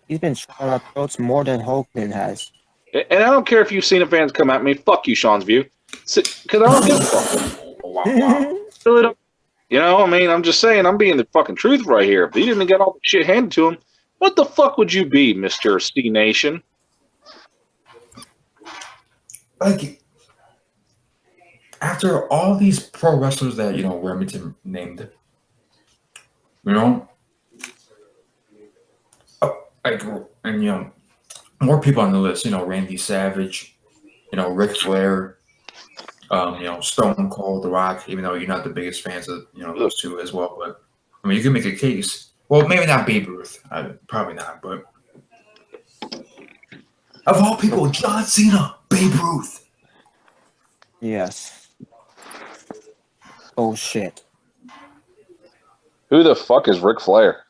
he's been shot on our throats more than Hogan has. And I don't care if you Cena fans come at me. Fuck you, Sean's View. Because I don't give a fuck. Really don't. You know, I mean, I'm just saying, I'm being the fucking truth right here. If he didn't get all the shit handed to him, what the fuck would you be, Mr. C Nation? Like, after all these pro wrestlers that, Remington named, more people on the list, Randy Savage, Ric Flair, Stone Cold, The Rock, even though you're not the biggest fans of, those two as well. But, you can make a case. Well, maybe not Babe Ruth. Probably not, but of all people, John Cena, Babe Ruth. Yes. Oh, shit. Who the fuck is Ric Flair?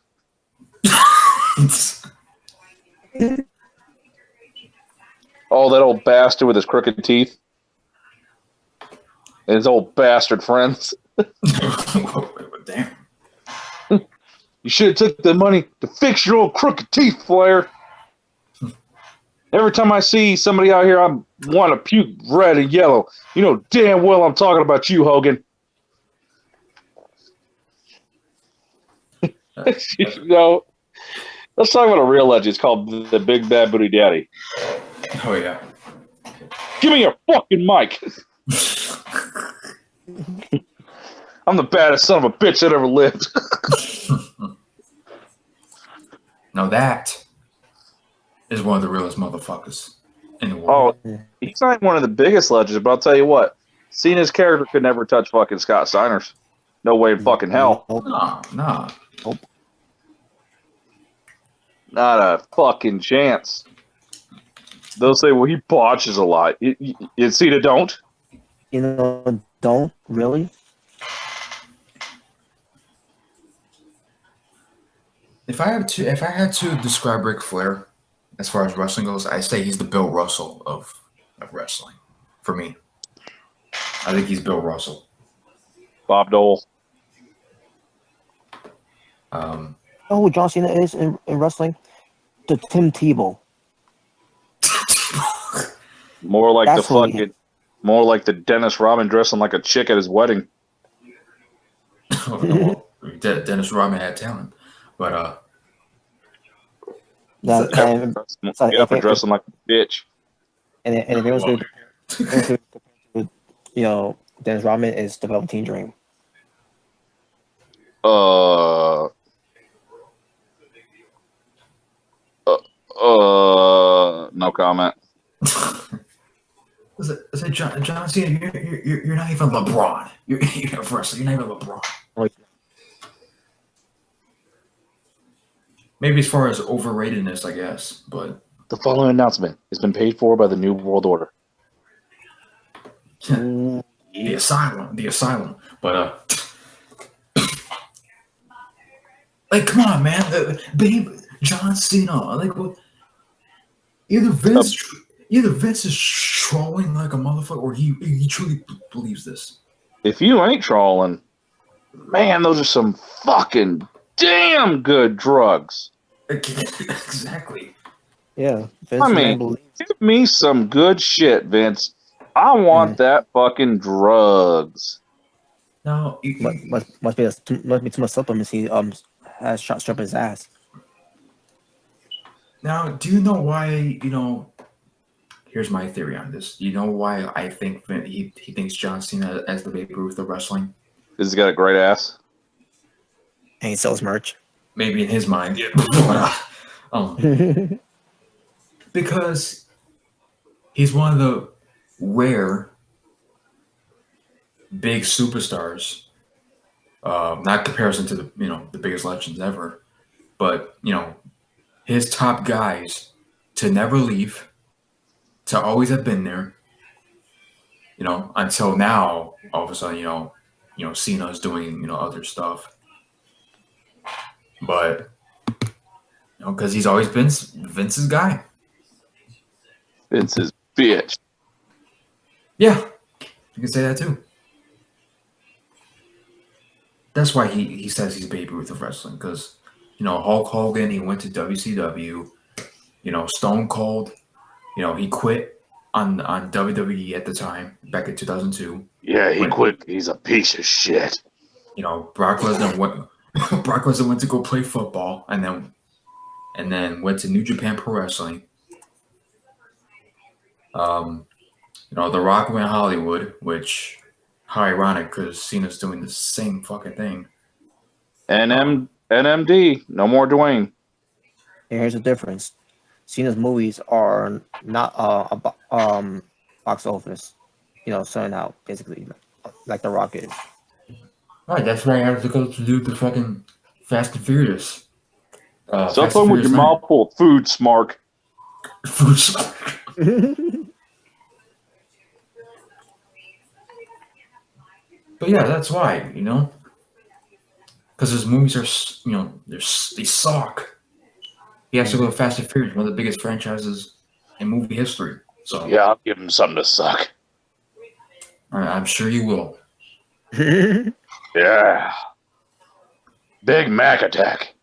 Oh, that old bastard with his crooked teeth. And his old bastard friends. Damn. You should have took the money to fix your old crooked teeth, Flair. Every time I see somebody out here, I want to puke red and yellow. You know damn well I'm talking about you, Hogan. Let's talk about a real legend. It's called the Big Bad Booty Daddy. Oh, yeah. Give me your fucking mic. I'm the baddest son of a bitch that ever lived. Now that is one of the realest motherfuckers in the world. Oh, he's not one of the biggest legends, but I'll tell you what. Cena's character could never touch fucking Scott Steiner's. No way in fucking hell. No. Nope. Not a fucking chance. They'll say, well, he botches a lot. Cena don't. Don't really. If I had to describe Ric Flair as far as wrestling goes, I say he's the Bill Russell of wrestling. For me, I think he's Bill Russell. Bob Dole. You know who John Cena is in wrestling? The Tim Tebow. More like That's more like the Dennis Rodman dressing like a chick at his wedding. Dennis Rodman had talent, but for dressing like a bitch. And if it was with, Dennis Rodman is the Velveteen Dream. No comment. Is it John Cena? You're not even LeBron. You're a wrestler. You're not even LeBron. Maybe as far as overratedness, I guess, but the following announcement has been paid for by the New World Order. The Asylum. But like, come on, man, babe, John Cena. Like, what? Either Vince is trolling like a motherfucker, or he truly believes this. If you ain't trolling, man, those are some fucking damn good drugs. Exactly. Yeah. Vince give me some good shit, Vince. I want that fucking drugs. No, must be too much supplements. He has shot strap his ass. Now, do you know why? Here's my theory on this. You know why I think he thinks John Cena as the Babe Ruth of wrestling? Because he's got a great ass. And he sells merch. Maybe in his mind, yeah. Because he's one of the rare big superstars. Not comparison to the biggest legends ever, but his top guys to never leave, to always have been there. Until now, all of a sudden, Cena's doing other stuff, but because he's always been Vince's guy. Vince's bitch. Yeah, you can say that too. That's why he says he's Babe Ruth of wrestling, because Hulk Hogan, he went to WCW. Stone Cold, he quit on WWE at the time back in 2002. Yeah, he quit. He's a piece of shit. Brock Lesnar went to go play football, and then went to New Japan Pro Wrestling. The Rock went Hollywood, which how ironic because Cena's doing the same fucking thing. NMD, no more Dwayne. Here's the difference. Cena's movies are not box office, selling out basically like The Rock is. Right, that's why I had to go to do the fucking Fast and Furious. Stop talking with your mouth full of food, Smark. Food Smark. But yeah, that's why, because his movies are, they suck. He has to go to Fast and Furious, one of the biggest franchises in movie history. So yeah, I'll give him something to suck. I'm sure you will. Yeah. Big Mac attack.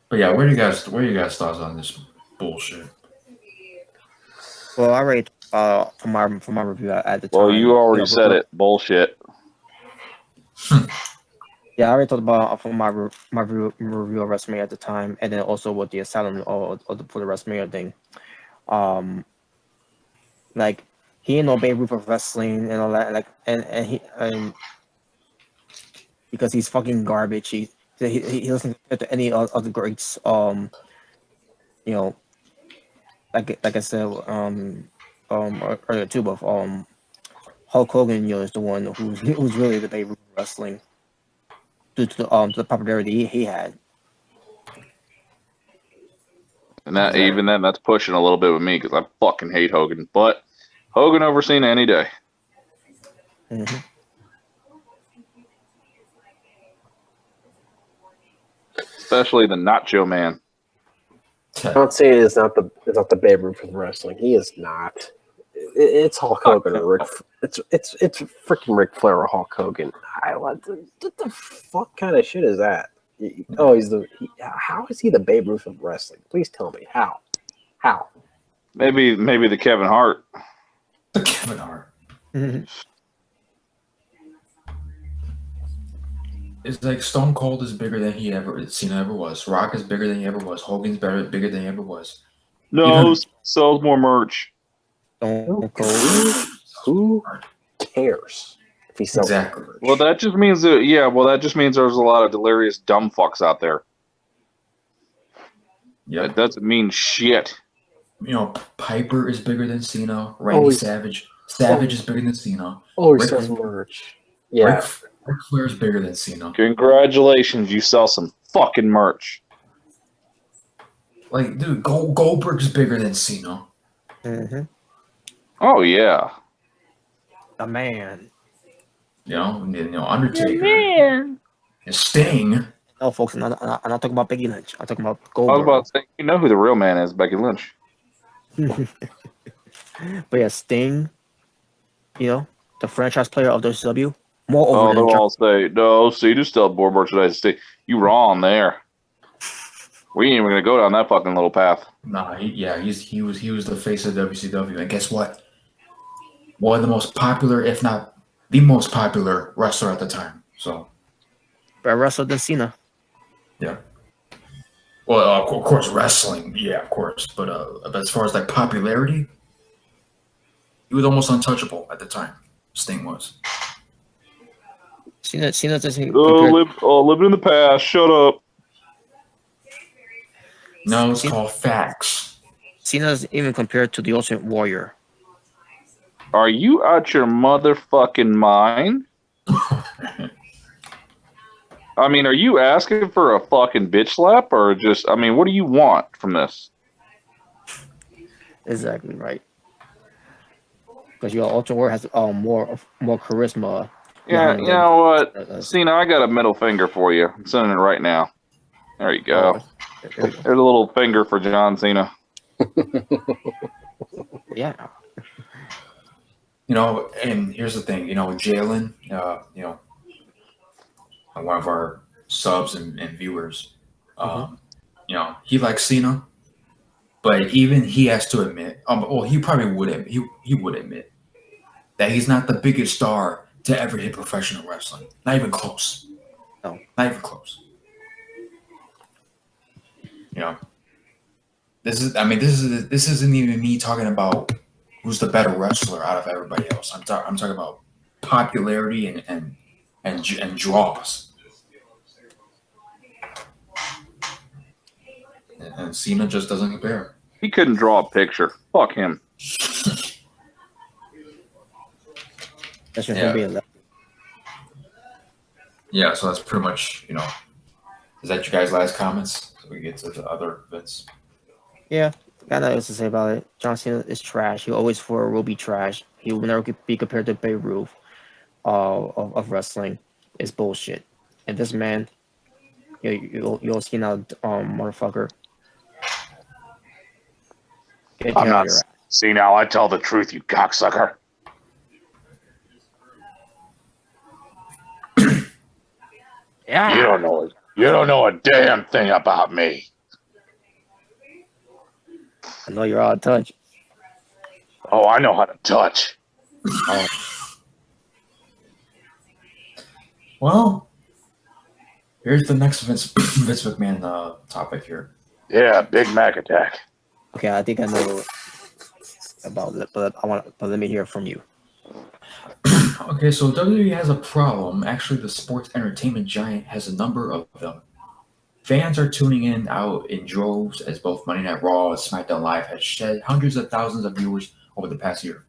But yeah, what are you guys' thoughts on this bullshit? Well, I rate for my review at the time. Well, you already said it. Bullshit. Yeah, I already talked about for my review of WrestleMania at the time, and then also with the Asylum or for the WrestleMania thing. Like he ain't no Babe Ruth of wrestling and all that. Like and because he's fucking garbage. He doesn't compare to any other greats. Like I said earlier too, but Hulk Hogan, is the one who's really the Babe Ruth of wrestling due to the popularity he had. And that even then, that's pushing a little bit with me because I fucking hate Hogan. But Hogan over Cena any day. Mm-hmm. Especially the Nacho Man. Don't say it's not the Babe Ruth of wrestling. He is not. It's Hulk Hogan or Rick. It's freaking Ric Flair or Hulk Hogan. What the fuck kind of shit is that? Oh, how is he the Babe Ruth of wrestling? Please tell me how. Maybe the Kevin Hart. The Kevin Hart. Mm-hmm. It's like Stone Cold is bigger than Cena ever was. Rock is bigger than he ever was. Hogan's bigger than he ever was. No, sells more merch. Stone Cold. Who cares if he sells exactly? merch? Well, that just means there's a lot of delirious dumb fucks out there. Yeah, that doesn't mean shit. Piper is bigger than Cena. Randy Savage. Savage is bigger than Cena. Oh, he sells merch. Yeah. Ric Flair is bigger than Cena. Congratulations, you sell some fucking merch. Like, dude, Goldberg's bigger than Cena. Mm-hmm. Oh yeah. The man. Undertaker. The man. And Sting. No, folks, I'm not talking about Becky Lynch. I'm talking about I Goldberg. was about to say, you know who the real man is, Becky Lynch. But yeah, Sting, the franchise player of WCW, more over than they'll all say, no, Cena's still board merchandise. You wrong there. We ain't even gonna go down that fucking little path. Nah, he was the face of WCW, and guess what? One of the most popular, if not the most popular wrestler at the time. So, better wrestler than Cena. Yeah. Well, of course, wrestling, yeah, of course, but as far as like popularity, he was almost untouchable at the time. Sting was. Cena doesn't. Living in the past. Shut up. No, it's called facts. Cena's even compared to the Ultimate Warrior. Are you out your motherfucking mind? I mean, are you asking for a fucking bitch slap or just? I mean, what do you want from this? Exactly right. Because your Ultra War has more charisma. Yeah, you know what? Cena, I got a middle finger for you. I'm sending it right now. There you go. There's a little finger for John Cena. Yeah. You know, and here's the thing. You know, Jalen, you know, one of our subs and viewers, you know, he likes Cena, but even he has to admit, well, he probably would admit, he would admit that he's not the biggest star to ever hit professional wrestling. Not even close. No. Not even close. You know, this isn't even me talking about who's the better wrestler out of everybody else. I'm talking about popularity and draws. And Cena just doesn't compare. He couldn't draw a picture. Fuck him. That's just him being left. Yeah, so that's pretty much, you know. Is that your guys' last comments? So we get to the other bits. Yeah, got nothing else to say about it. John Cena is trash. He always will be trash. He will never be compared to Bray Wyatt of wrestling. It's bullshit. And this man, you'll see now, motherfucker. I'm not. See now, I tell the truth, you cocksucker. Yeah. You don't know it. You don't know a damn thing about me. I know you're out of touch. Oh, I know how to touch. Oh. Well, here's the next Vince McMahon topic here. Yeah, Big Mac attack. Okay, I think I know about it, but let me hear from you. Okay, so WWE has a problem. Actually, the sports entertainment giant has a number of them. Fans are tuning in out in droves as both Monday Night Raw and SmackDown Live has shed hundreds of thousands of viewers over the past few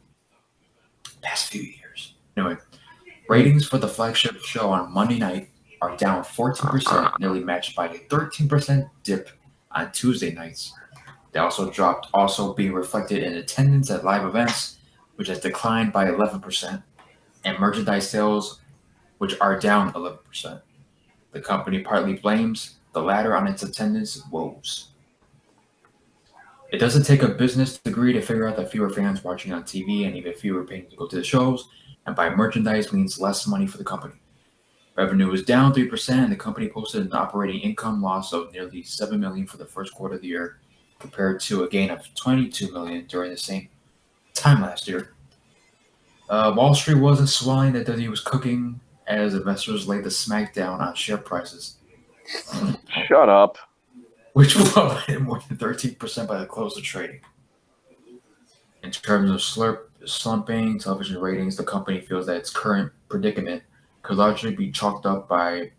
years. Anyway, ratings for the flagship show on Monday night are down 14%, nearly matched by a 13% dip on Tuesday nights. They also dropped, also being reflected in attendance at live events, which has declined by 11%, and merchandise sales, which are down 11%. The company partly blames the latter on its attendance woes. It doesn't take a business degree to figure out that fewer fans watching on TV and even fewer paying to go to the shows and buy merchandise means less money for the company. Revenue was down 3%, and the company posted an operating income loss of nearly $7 million for the first quarter of the year, compared to a gain of $22 million during the same time last year. Wall Street wasn't swallowing that WWE was cooking as investors laid the smackdown on share prices. Shut up. Which plummeted more than 13% by the close of trading. In terms of slumping television ratings, the company feels that its current predicament could largely be chalked up by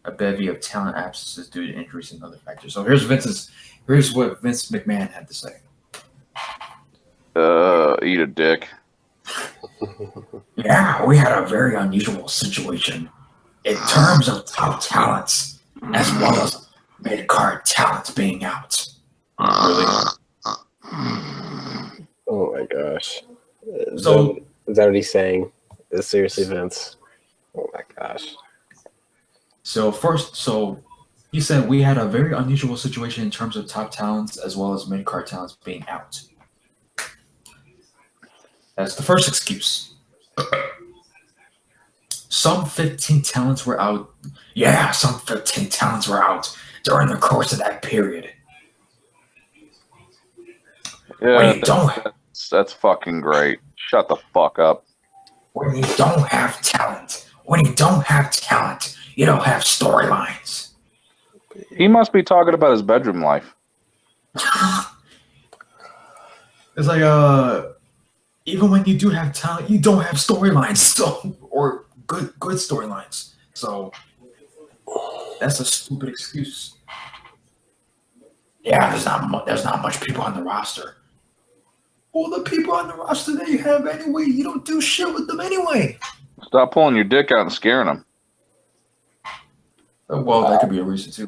a bevy of talent absences due to injuries and other factors. So here's what Vince McMahon had to say. Eat a dick. Yeah, we had a very unusual situation in terms of top talents as well as mid-card talents being out. Really? Oh my gosh. Is So that what he's saying? Seriously, Vince? Oh my gosh. So he said we had a very unusual situation in terms of top talents as well as mid-card talents being out. That's the first excuse. Some 15 talents were out. Yeah, some 15 talents were out during the course of that period. Yeah, that's fucking great. Shut the fuck up. When you don't have talent, you don't have storylines. He must be talking about his bedroom life. It's like even when you do have talent, you don't have storylines, so or good storylines. So that's a stupid excuse. Yeah, there's not much people on the roster. Well, the people on the roster that you have anyway, you don't do shit with them anyway. Stop pulling your dick out and scaring them. Well, that could be a reason too.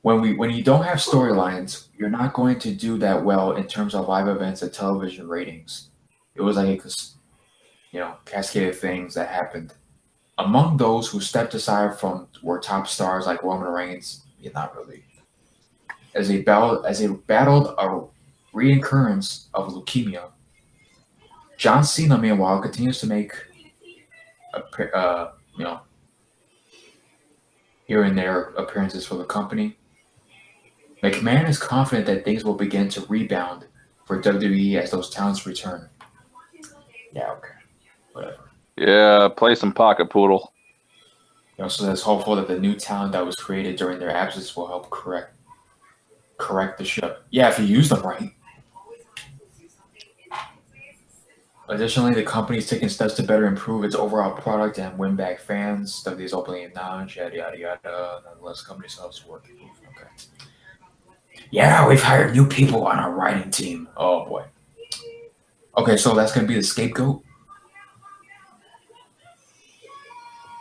When you don't have storylines, you're not going to do that well in terms of live events and television ratings. It was like a cascade of things that happened. Among those who stepped aside from were top stars like Roman Reigns. Yeah, not really. As he battled a reoccurrence of leukemia. John Cena, meanwhile, continues to make here and there appearances for the company. McMahon is confident that things will begin to rebound for WWE as those talents return. Yeah, okay. Whatever. Yeah, play some pocket poodle. He also says hopeful that the new talent that was created during their absence will help correct the ship. Yeah, if you use them right. Additionally, the company is taking steps to better improve its overall product and win back fans. WWE's opening acknowledged, yada yada yada. Nonetheless, the company still has to work. Okay. Yeah, we've hired new people on our writing team. Oh boy. Okay, so that's gonna be the scapegoat.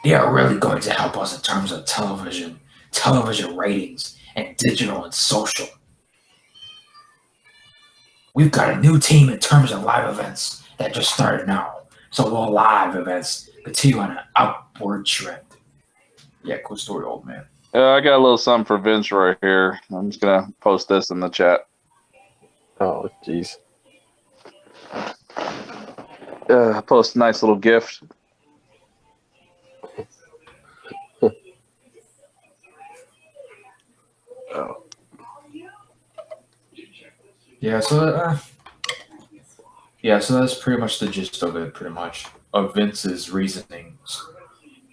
They are really going to help us in terms of television ratings, and digital and social. We've got a new team in terms of live events that just started now. So will live events continue on an upward trend. Yeah, cool story, old man. I got a little something for Vince right here. I'm just going to post this in the chat. Oh, jeez. Post a nice little gift. Oh. Yeah, so that's pretty much the gist of it, pretty much, of Vince's reasonings,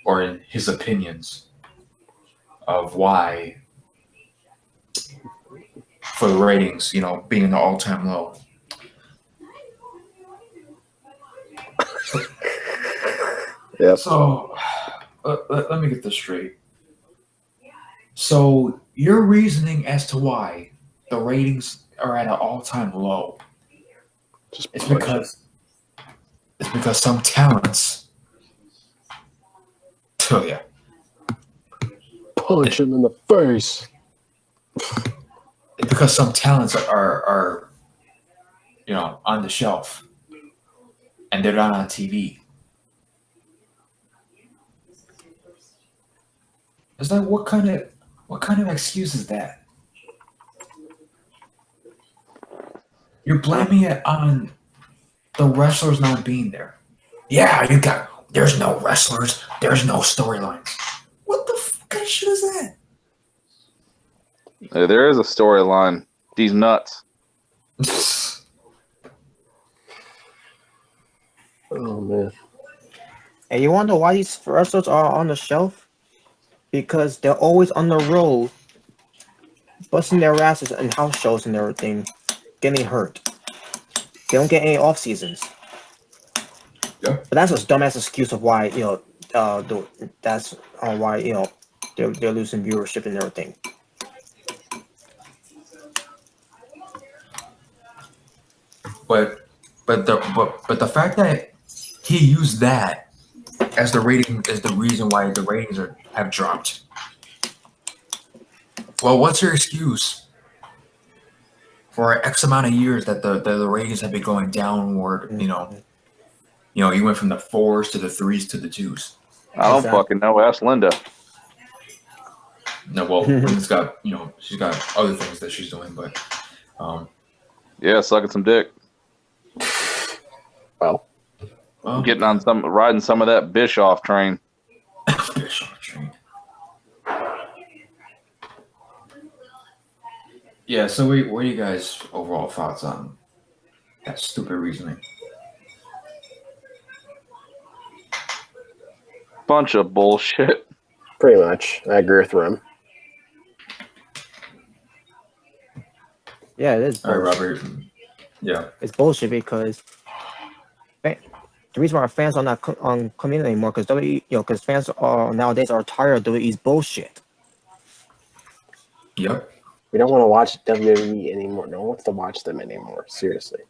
or in his opinions, of why, for the ratings, being an all-time low. Yep. So, let me get this straight. So, your reasoning as to why the ratings are at an all-time low, it's because some talents. Oh yeah. Punch him in the face. It's because some talents are on the shelf, and they're not on TV. It's like what kind of excuse is that? You're blaming it on the wrestlers not being there. Yeah, there's no wrestlers, there's no storylines. What the fuck kind of shit is that? There is a storyline. These nuts. Oh, man. And you wonder why these wrestlers are on the shelf? Because they're always on the road, busting their asses in house shows and everything, getting hurt. They don't get any off seasons. Yeah. But that's a dumbass excuse of why that's why they're losing viewership and everything. But the fact that he used that as the reason why the ratings have dropped. Well, what's your excuse for X amount of years that the ratings have been going downward? You went from the 4s to the 3s to the 2s. I don't fucking know. Ask Linda. No, well, Linda's got she's got other things that she's doing, but yeah, sucking some dick. Well, getting on riding some of that Bischoff train. Bischoff train. Yeah. So, what are you guys' overall thoughts on that stupid reasoning? Bunch of bullshit. pretty much. I agree with Rim. Yeah, it is. All right, bullshit. Robert. Yeah. It's bullshit because the reason why our fans are not coming in anymore because because fans are nowadays are tired of WWE's bullshit. Yep. We don't want to watch WWE anymore. No one wants to watch them anymore. Seriously.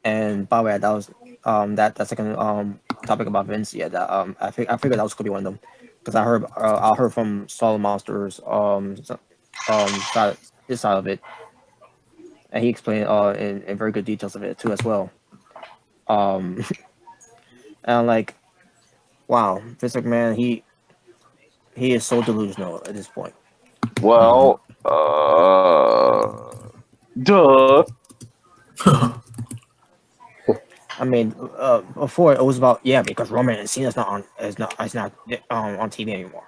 And by the way, that was that second topic about Vince. Yeah, that I figured that was gonna be one of them because I heard from Solid Monsters his side of it, and he explained in very good details of it too as well. And I'm like, wow, Vince McMahon, he is so delusional at this point. Well, duh. I mean, before it was about because Roman and Cena's not on on TV anymore.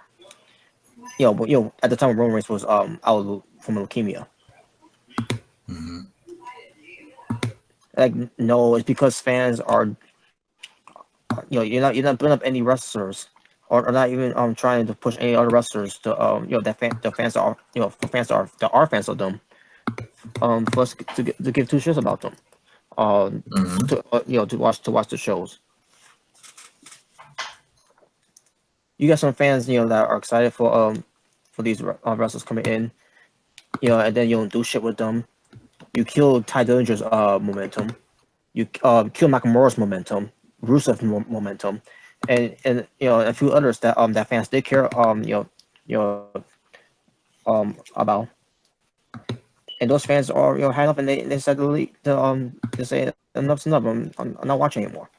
But at the time Roman Reigns was out from leukemia. Mm-hmm. Like no, it's because fans are you're not putting up any wrestlers or not even trying to push any other wrestlers to the fans are for fans that are fans of them for us to give two shits about them. To watch the shows. You got some fans, that are excited for these wrestlers coming in, and then you don't do shit with them. You kill Ty Dillinger's momentum. You kill Nakamura's momentum, Rusev's momentum, and a few others that fans did care about. And those fans are high up, and they said they say enough's enough. I'm not watching anymore.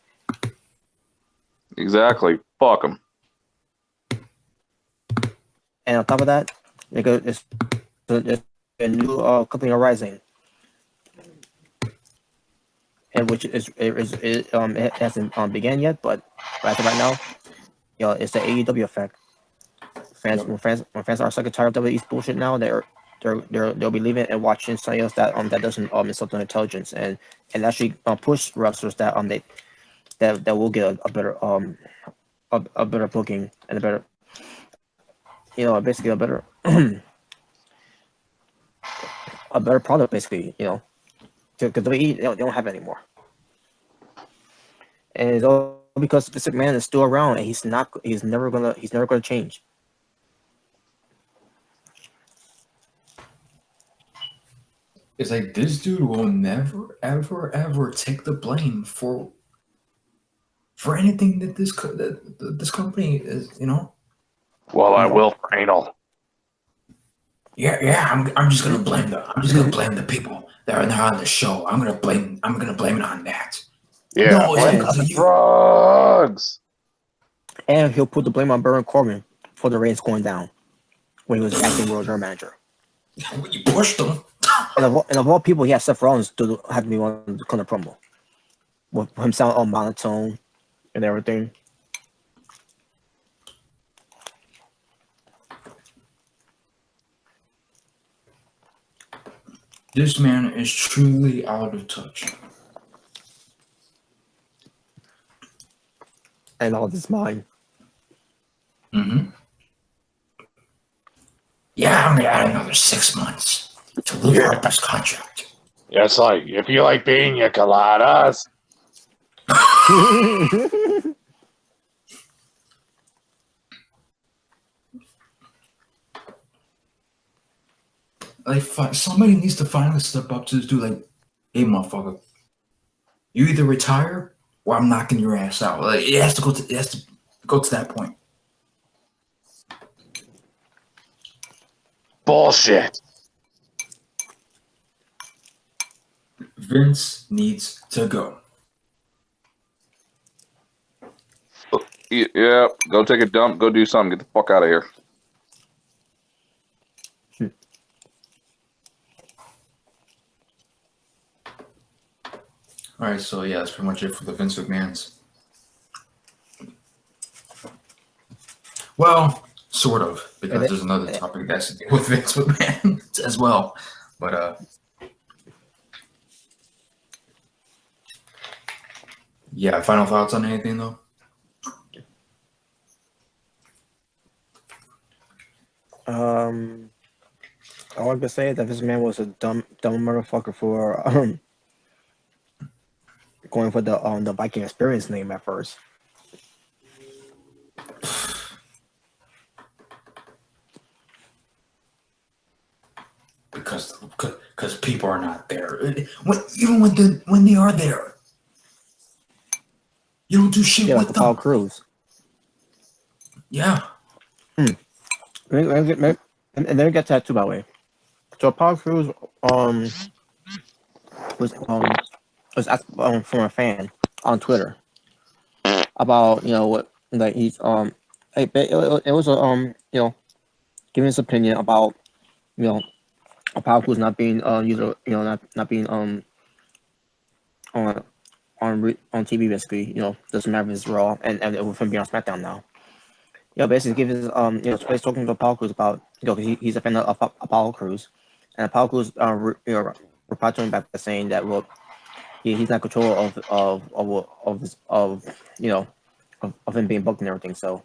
Exactly. Fuck them. And on top of that, there's a new company arising, and which it hasn't began yet, but as of right now, it's the AEW effect. When fans are sick and tired of WWE's bullshit now, they'll be leaving and watching something else that doesn't insult their intelligence and actually push wrestlers that will get a better a better booking and a better basically a better a better product basically because they don't have it anymore, and it's all because Vince McMahon is still around and he's never gonna change. It's like this dude will never, ever, ever take the blame for anything that this company is, Well, I will for anal. Yeah. I'm just gonna blame the people that are on the show. I'm gonna blame it on that. Yeah, No, it's because of you. Drugs. And he'll put the blame on Baron Corbin for the ratings going down when he was acting world general manager. You pushed them. And of all people, he had Seth Rollins to have me on the corner promo with him sound all monotone and everything. This man is truly out of touch. And all this mine. Mm-hmm. Yeah, I'm gonna add another 6 months to Luke Harper's contract. Yeah, it's like, if you like pina coladas. Like, somebody needs to finally step up to this dude. Like, hey, motherfucker, you either retire or I'm knocking your ass out. Like, it has to go to that point. Bullshit. Vince needs to go. Yeah, go take a dump. Go do something. Get the fuck out of here. All right, so yeah, that's pretty much it for the Vince McMahons. Well, sort of, because there's another topic that's to do with Vince McMahon as well. But yeah, final thoughts on anything though? I want to say that this man was a dumb motherfucker for going for the Viking Experience name at first. because people are not there. Even when they are there, you don't do shit Yeah, with like them. Apollo Crews. Yeah. And then we get to that too, by the way. So Apollo Crews was asked from a fan on Twitter about what like he's it was giving his opinion about Apollo Crews not being not being on TV basically doesn't matter if it's Raw and with him being on SmackDown now. Basically give his he's talking to Apollo Crews about he's a fan of Apollo Crews, and Apollo Crews replied to him back by saying that he's not in control of him being booked and everything. So,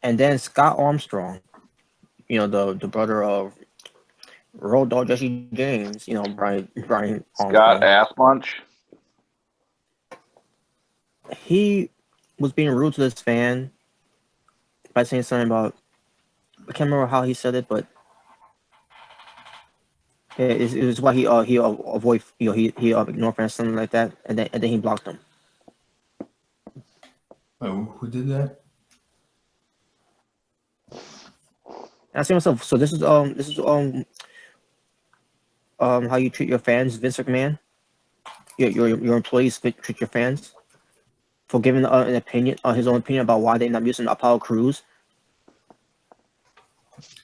and then Scott Armstrong, the brother of Road Dogg Jesse James, Brian Armstrong. Scott Ass Munch. He was being rude to this fan by saying something about, I can't remember how he said it, but it was why he avoid he ignored fans, something like that, and then he blocked them. Oh, who did that? And I say myself, so this is how you treat your fans, Vince McMahon. Your employees treat your fans for giving an opinion, his own opinion about why they're not using Apollo Crews.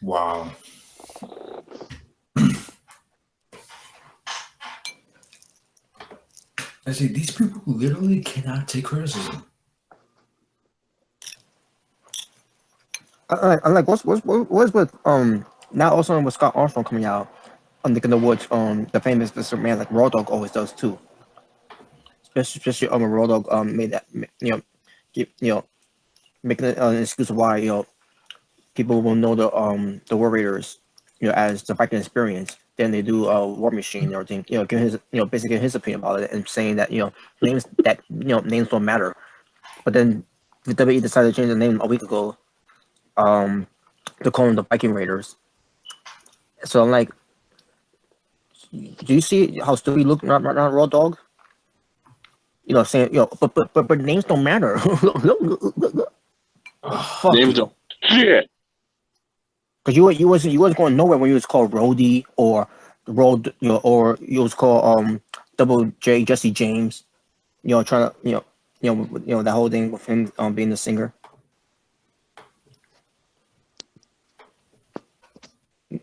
Wow. I see these people literally cannot take criticism. I'm like, what's with now also with Scott Armstrong coming out on the Woods, the famous Mr. Man like Road Dogg always does too. Especially Road Dogg made that making an excuse of why people will know the War Raiders as the Viking experience. Then they do War Machine and everything. Give his basically his opinion about it and saying that names names don't matter. But then the WWE decided to change the name a week ago. To call them the Viking Raiders. So I'm like, do you see how stupid you look right now, Road Dogg? Saying but names don't matter. Names don't shit. Because you wasn't going nowhere when you was called Roode or Road, or you was called Double J Jesse James. Trying to that whole thing with him being the singer.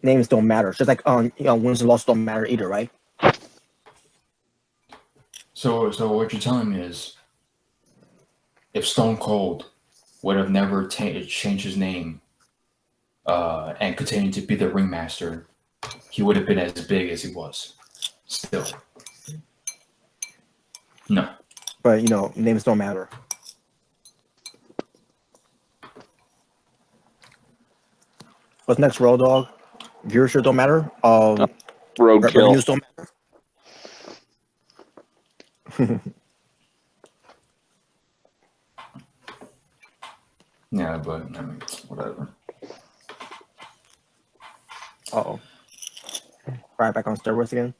Names don't matter. Just like wins and losses don't matter either, right? So what you're telling me is, if Stone Cold would have never changed his name and continued to be the ringmaster, he would have been as big as he was. Still, no. But names don't matter. What's next, Road Dogg? Viewership don't matter. Roadkill. Revenues don't matter. Yeah, but I mean, whatever. Uh-oh. Right back on steroids again.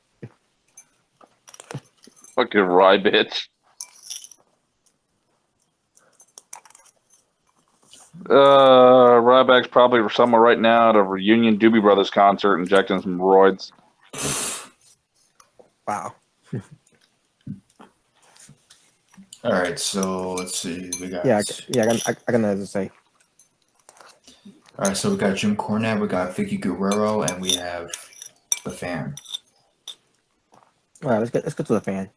Fucking rye bitch. Ryback's probably somewhere right now at a reunion Doobie Brothers concert injecting some roids. Wow. All right, so let's see. We got I got nothing to say. All right, so we got Jim Cornette, we got Vickie Guerrero, and we have the fan. All right, let's get to the fan.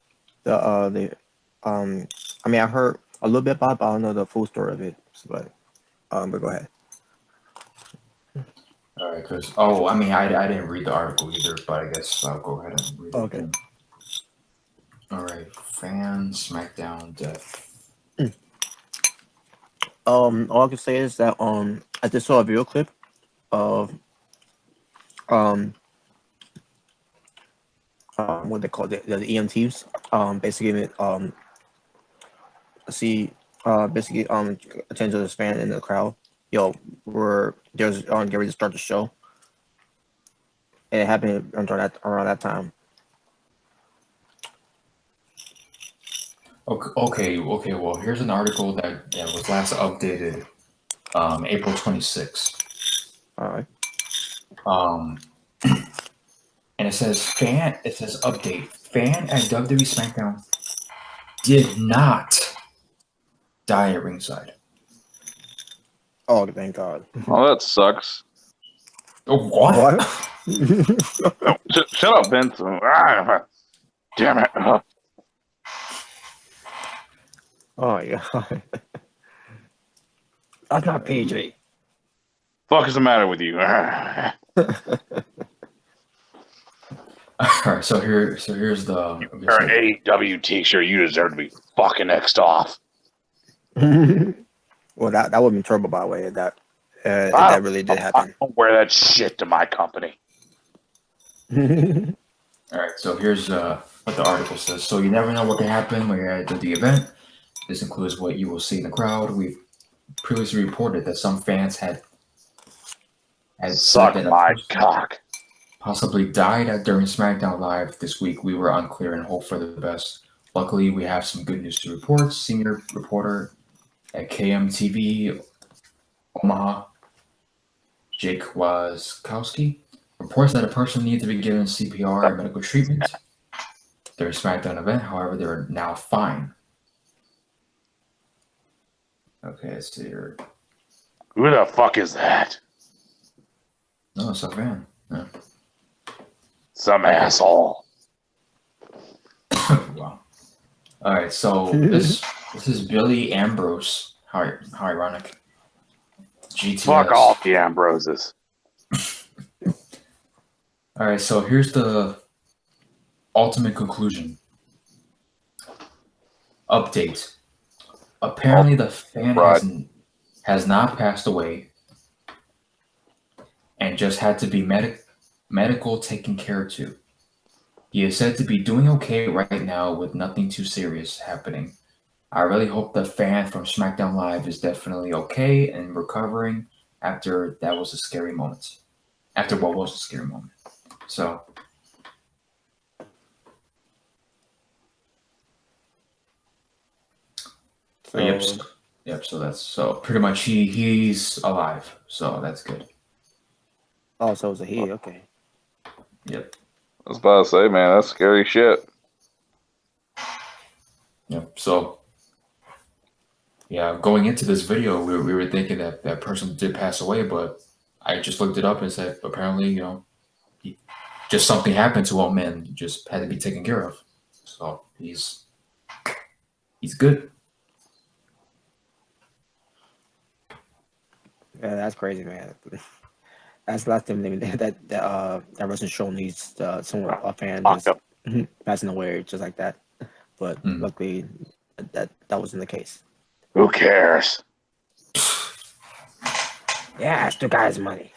I mean, I heard a little bit about it, but I don't know the full story of it. But go ahead. All right, because I didn't read the article either, but I guess I'll go ahead and read it. Okay. All right, fan SmackDown death. All I can say is that I just saw a video clip of what they call the EMTs. Basically basically attend to this fan in the crowd. We're getting ready to start the show. It happened around that time. Okay. Well, here's an article that was last updated April 26th. All right. And it says update. Fan at WWE SmackDown did not die at ringside. Oh, thank God. Oh, that sucks. Oh, what? Shut up, Vince. Damn it. Oh my God. That's not PG. Fuck is the matter with you? All right, so here's the. You're an AEW t-shirt. You deserve to be fucking X'd off. Well, that would have been terrible, by the way. If that really did happen. I don't wear that shit to my company. All right, so here's what the article says. So you never know what can happen when you're at the event. This includes what you will see in the crowd. We've previously reported that some fans had Suck my cock. Possibly died during SmackDown Live this week. We were unclear and hope for the best. Luckily, we have some good news to report. Senior reporter at KMTV Omaha, Jake Waskowski, reports that a person needs to be given CPR and medical treatment during SmackDown event. However, they are now fine. Okay, let's see here. Who the fuck is that? No, it's a fan. Yeah. Some asshole. Wow. All right, so this is Billy Ambrose. How ironic. GTS. Fuck off the Ambroses. All right, so here's the ultimate conclusion. Update. Apparently, the fan has not passed away and just had to be medical taken care to. He is said to be doing okay right now with nothing too serious happening. I really hope the fan from SmackDown Live is definitely okay and recovering after that was a scary moment. After what was a scary moment. So. Yep. So pretty much he's alive. So that's good. Oh, so it's a he. Okay. Yep. I was about to say, man, that's scary shit. Yep. So, yeah, going into this video, we were thinking that person did pass away, but I just looked it up and said apparently, just something happened to him and just had to be taken care of. So he's good. Yeah, that's crazy, man. That's the last time that wrestling show needs someone, a fan just passing away just like that. But luckily, that wasn't the case. Who cares? Yeah, it's the guy's money.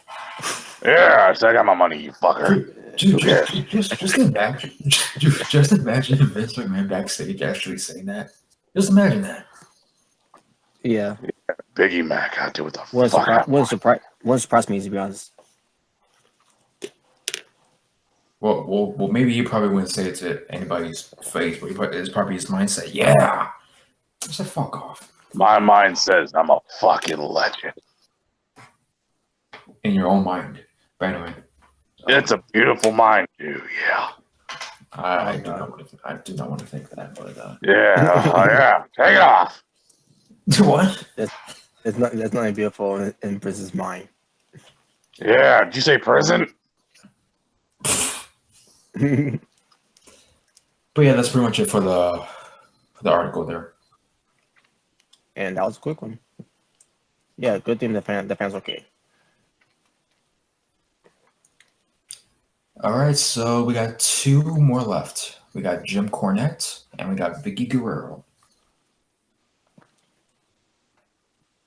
Yeah, I got my money, you fucker. Dude, just imagine Vince McMahon backstage actually saying that. Just imagine that. Yeah. Biggie Mac, I do what the fuck. What surprised me, to be honest. Well, maybe he probably wouldn't say it to anybody's face, but it's probably his mindset. Yeah, I said fuck off. My mind says I'm a fucking legend. In your own mind, but anyway. It's a beautiful mind, dude. Yeah. I do not want to think that, but yeah, take it off. What? It's not beautiful in Prince's mind. Yeah, did you say prison? But yeah, that's pretty much it for the article there. And that was a quick one. Yeah, good thing the fans okay. All right, so we got two more left. We got Jim Cornette and we got Vickie Guerrero.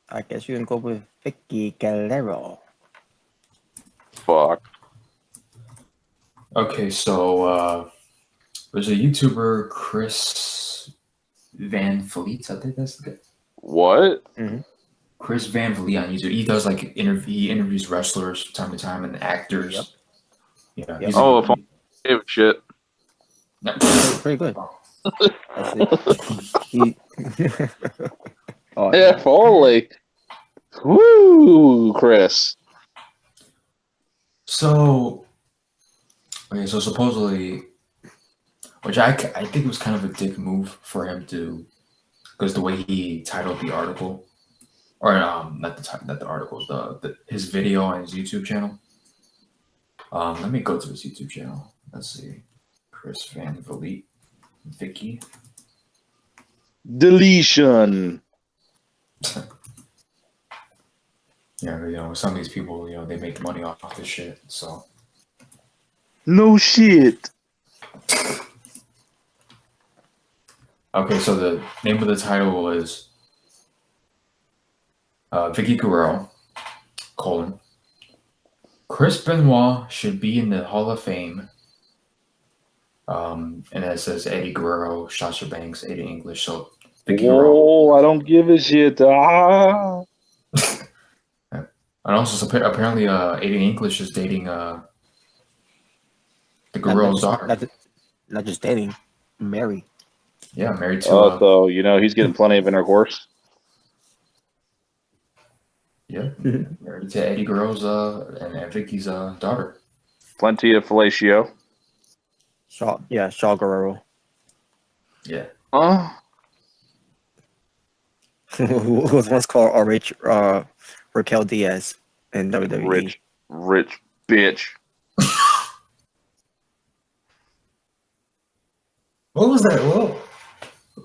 I guess you can go with Vickie Guerrero. Fuck. Okay, so there's a YouTuber, Chris Van Vliet. I think that's the guy. What? Mm-hmm. Chris Van Vliet on YouTube. He does like he interviews wrestlers from time to time and actors. Yep. Yeah. Yeah. He's Oh, if I give a shit. Pretty good. That's it. He, oh, Yeah, Foley. Woo, Chris. So, okay, so supposedly, which I think was kind of a dick move for him to, because the way he titled the article, or not the article, his video on his YouTube channel. Let me go to his YouTube channel. Let's see, Chris Van Vliet, Vicky. Deletion. Yeah, some of these people, they make money off this shit. So No shit. okay, so the name of the title was Vickie Guerrero, Chris Benoit should be in the Hall of Fame. And it says Eddie Guerrero, Sasha Banks, Eddie English. So Vickie Guerrero. Oh, I don't give a shit. Ah. And also, apparently, Eddie English is dating the Guerrero's daughter. Not just dating, married. Yeah, married to. So he's getting plenty of intercourse. Yeah, married to Eddie Guerrero's and Vicky's daughter. Plenty of fellatio. Shaw Guerrero. Yeah. Who was once called Raquel Diaz in WWE. Rich bitch. What was that?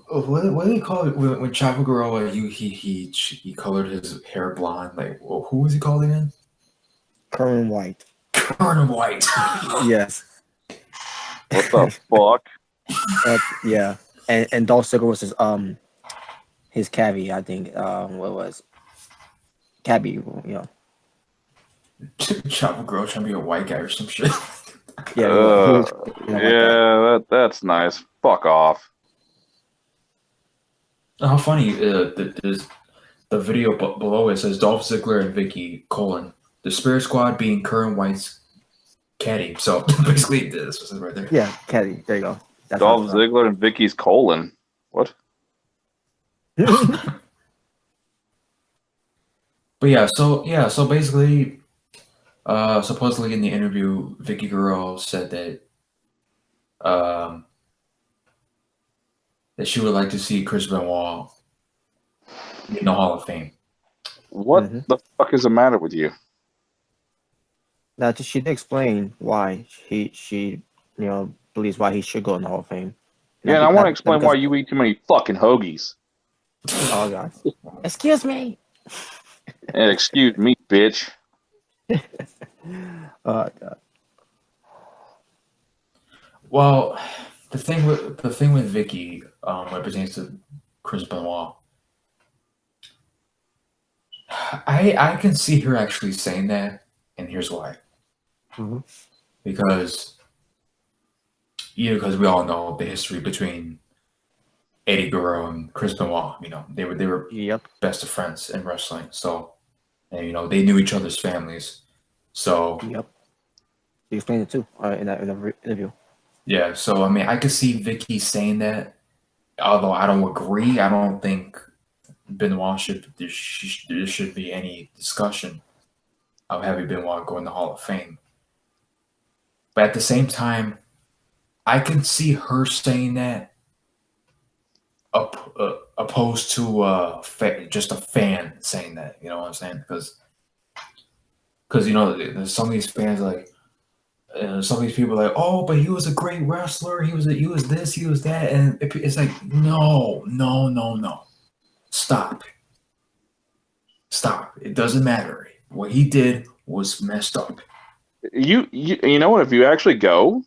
What do they call it when Chavo Guerrero? He colored his hair blonde. Like, who was he called again? Curran White. Curran White. Yes. What the fuck? Yeah, and Dolph Ziggler was his cabbie. I think what was cabbie? Chavo Guerrero trying to be a white guy or some shit. Yeah, that's nice. Fuck off. How funny! The video below it says Dolph Ziggler and Vicky : the Spirit Squad being Curran White's caddy. So basically, this was right there. Yeah, caddy. There you go. That's Dolph Ziggler and Vicky's colon. What? But so basically, supposedly in the interview, Vickie Guerrero said that that she would like to see Chris Benoit in the Hall of Fame. What the fuck is the matter with you? Now, she did explain why she believes why he should go in the Hall of Fame. Yeah, and I want to explain why you eat too many fucking hoagies. Oh God! Excuse me. And excuse me, bitch. Oh God. Well, the thing with Vicky, when it pertains to Chris Benoit, I can see her actually saying that, and here's why. Mm-hmm. Because we all know the history between Eddie Guerrero and Chris Benoit. They were best of friends in wrestling. So, and they knew each other's families. So you explained it too in that interview. Yeah. So I could see Vicky saying that, although I don't agree. I don't think Benoit there should be any discussion of having Benoit go in the Hall of Fame. But at the same time, I can see her saying that opposed to just a fan saying that. You know what I'm saying? Because there's some of these fans some of these people are like, oh, but he was a great wrestler. He was this, he was that, and it's like, no. Stop. It doesn't matter. What he did was messed up. You know what? If you actually go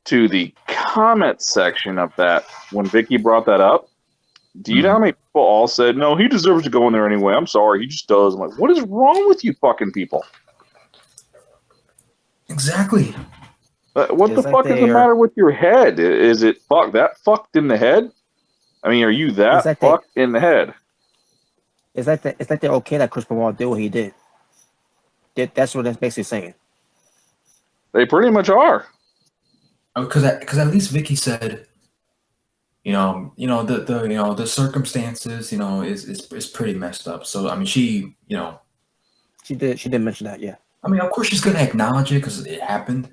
to the comment section of that when Vicky brought that up, do you know how many people all said, no, he deserves to go in there anyway. I'm sorry, he just does. I'm like, what is wrong with you fucking people? Exactly. What the fuck is the matter with your head? Is it fucked in the head? I mean, are you that fucked in the head? It's like they're okay that Chris Benoit did what he did. That's what that's basically saying. They pretty much are. Because at least Vicky said, the circumstances, is pretty messed up. So I mean, she did mention that, yeah. I mean, of course she's gonna acknowledge it because it happened,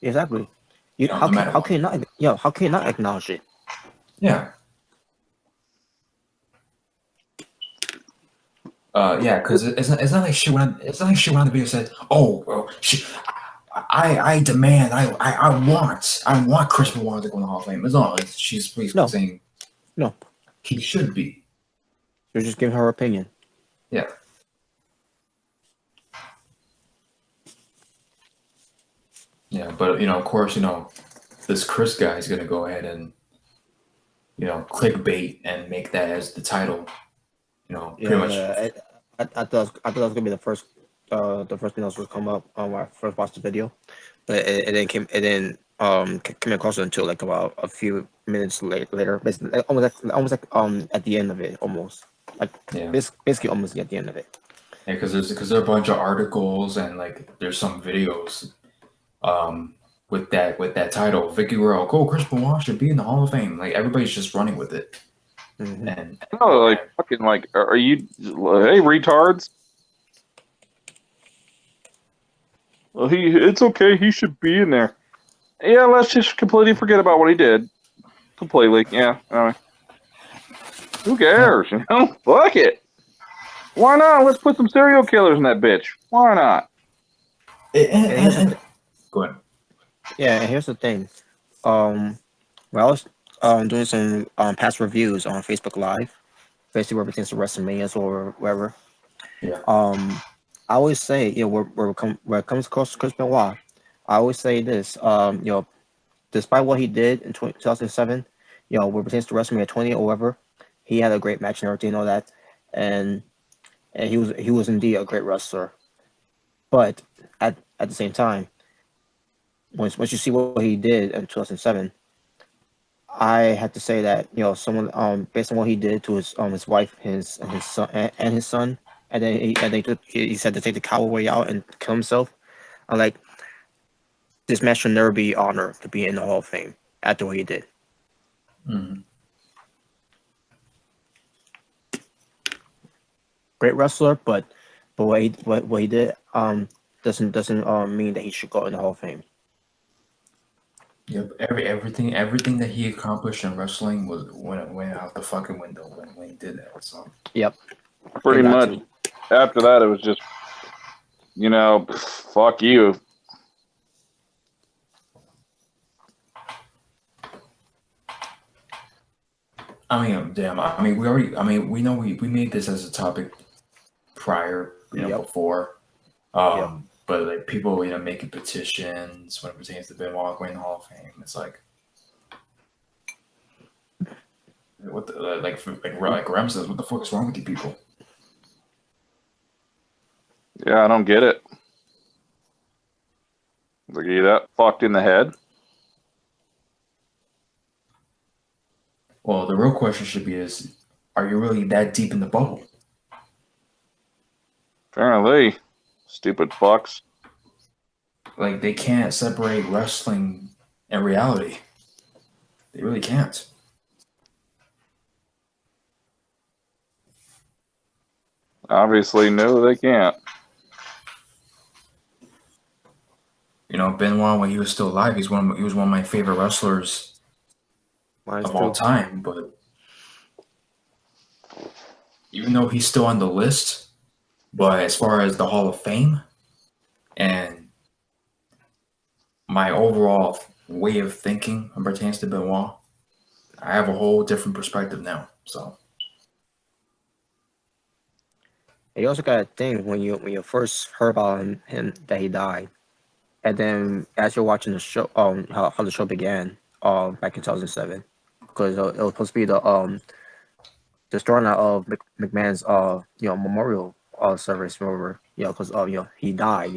Exactly. No matter How what. can you not acknowledge it? Yeah. Yeah, because it's not like she went. It's not like she went on the video and said, "Oh, well, I demand, I want Chris Benoit to go in the Hall of Fame." It's not. She's basically saying, no, he should be. She's just giving her opinion. Yeah. Yeah, but of course, this Chris guy is gonna go ahead and clickbait and make that as the title. Pretty much. I thought it was gonna be the first thing that was gonna come up when I first watched the video, but it didn't came across until like about a few minutes later, basically almost like at the end of it, almost like basically almost at the end of it. Yeah, because there are a bunch of articles and like there's some videos, with that title, Vickie Guerrero, Chris Benoit should be in the Hall of Fame. Like everybody's just running with it. Mm-hmm. And are you? Hey, retards! Well, it's okay. He should be in there. Yeah, let's just completely forget about what he did. Completely, yeah. Who cares? Fuck it. Why not? Let's put some serial killers in that bitch. Why not? Go ahead. Yeah, and here's the thing. When I was doing some past reviews on Facebook Live, basically where everything's to WrestleMania or wherever. Yeah. I always say, where it comes across to Chris Benoit, I always say this, despite what he did in 2007, where it pertains to WrestleMania 20 or whatever, he had a great match and everything, all that, and he was indeed a great wrestler. But at the same time, once you see what he did in 2007, I had to say that someone based on what he did to his wife, his son, and his son, and then he said to take the cowboy out and kill himself. I'm like, this man should never be honored to be in the Hall of Fame after what he did. Mm-hmm. Great wrestler, but what he did doesn't mean that he should go in the Hall of Fame. Yep, everything that he accomplished in wrestling went out the fucking window when he did that. So yep, pretty much. After that, it was just, fuck you. I mean, damn. I mean, we know we made this as a topic prior, before. But like people, making petitions when it pertains to Benoit going in the Hall of Fame. It's like, what the, like Rem says, what the fuck is wrong with you people? Yeah, I don't get it. Like, are you that fucked in the head? Well, the real question should be are you really that deep in the bubble? Apparently. Stupid fucks. Like, they can't separate wrestling and reality. They really can't. Obviously, no, they can't. Benoit, when he was still alive, he was one of my favorite wrestlers of all time. But even though he's still on the list, but as far as the Hall of Fame and my overall way of thinking pertains to Benoit, I have a whole different perspective now. So you also got to think when you first heard about him that he died, and then as you're watching the show, how the show began, back in 2007, because it was supposed to be the starting out of McMahon's memorial service, remember, because he died,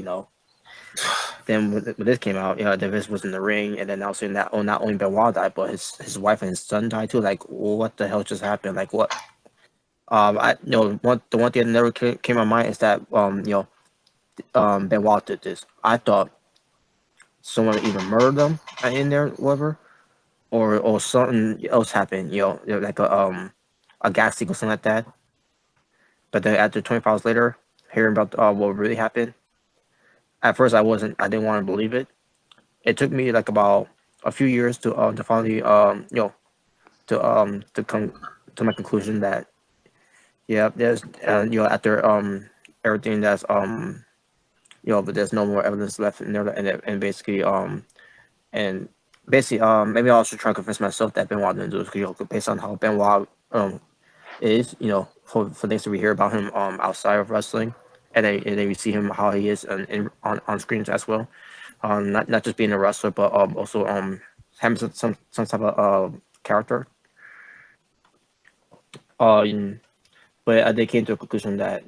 Then when this came out, Davis was in the ring, and then now saying that not only Benoit died, but his wife and his son died too. Like, what the hell just happened? Like, what? The one thing that never came to my mind is that Benoit did this. I thought someone either murdered them in there, whatever, or something else happened. Like a gas leak or something like that. But then after 24 hours later, hearing about what really happened, at first I didn't want to believe it. It took me like about a few years to finally to come to my conclusion that there's after everything that's but there's no more evidence left in there, and basically maybe I was just trying to convince myself that Benoit didn't do it, based on how Benoit is, for things that we hear about him outside of wrestling, and then we see him how he is on screens as well, not just being a wrestler, but also having some type of character. But they came to a conclusion that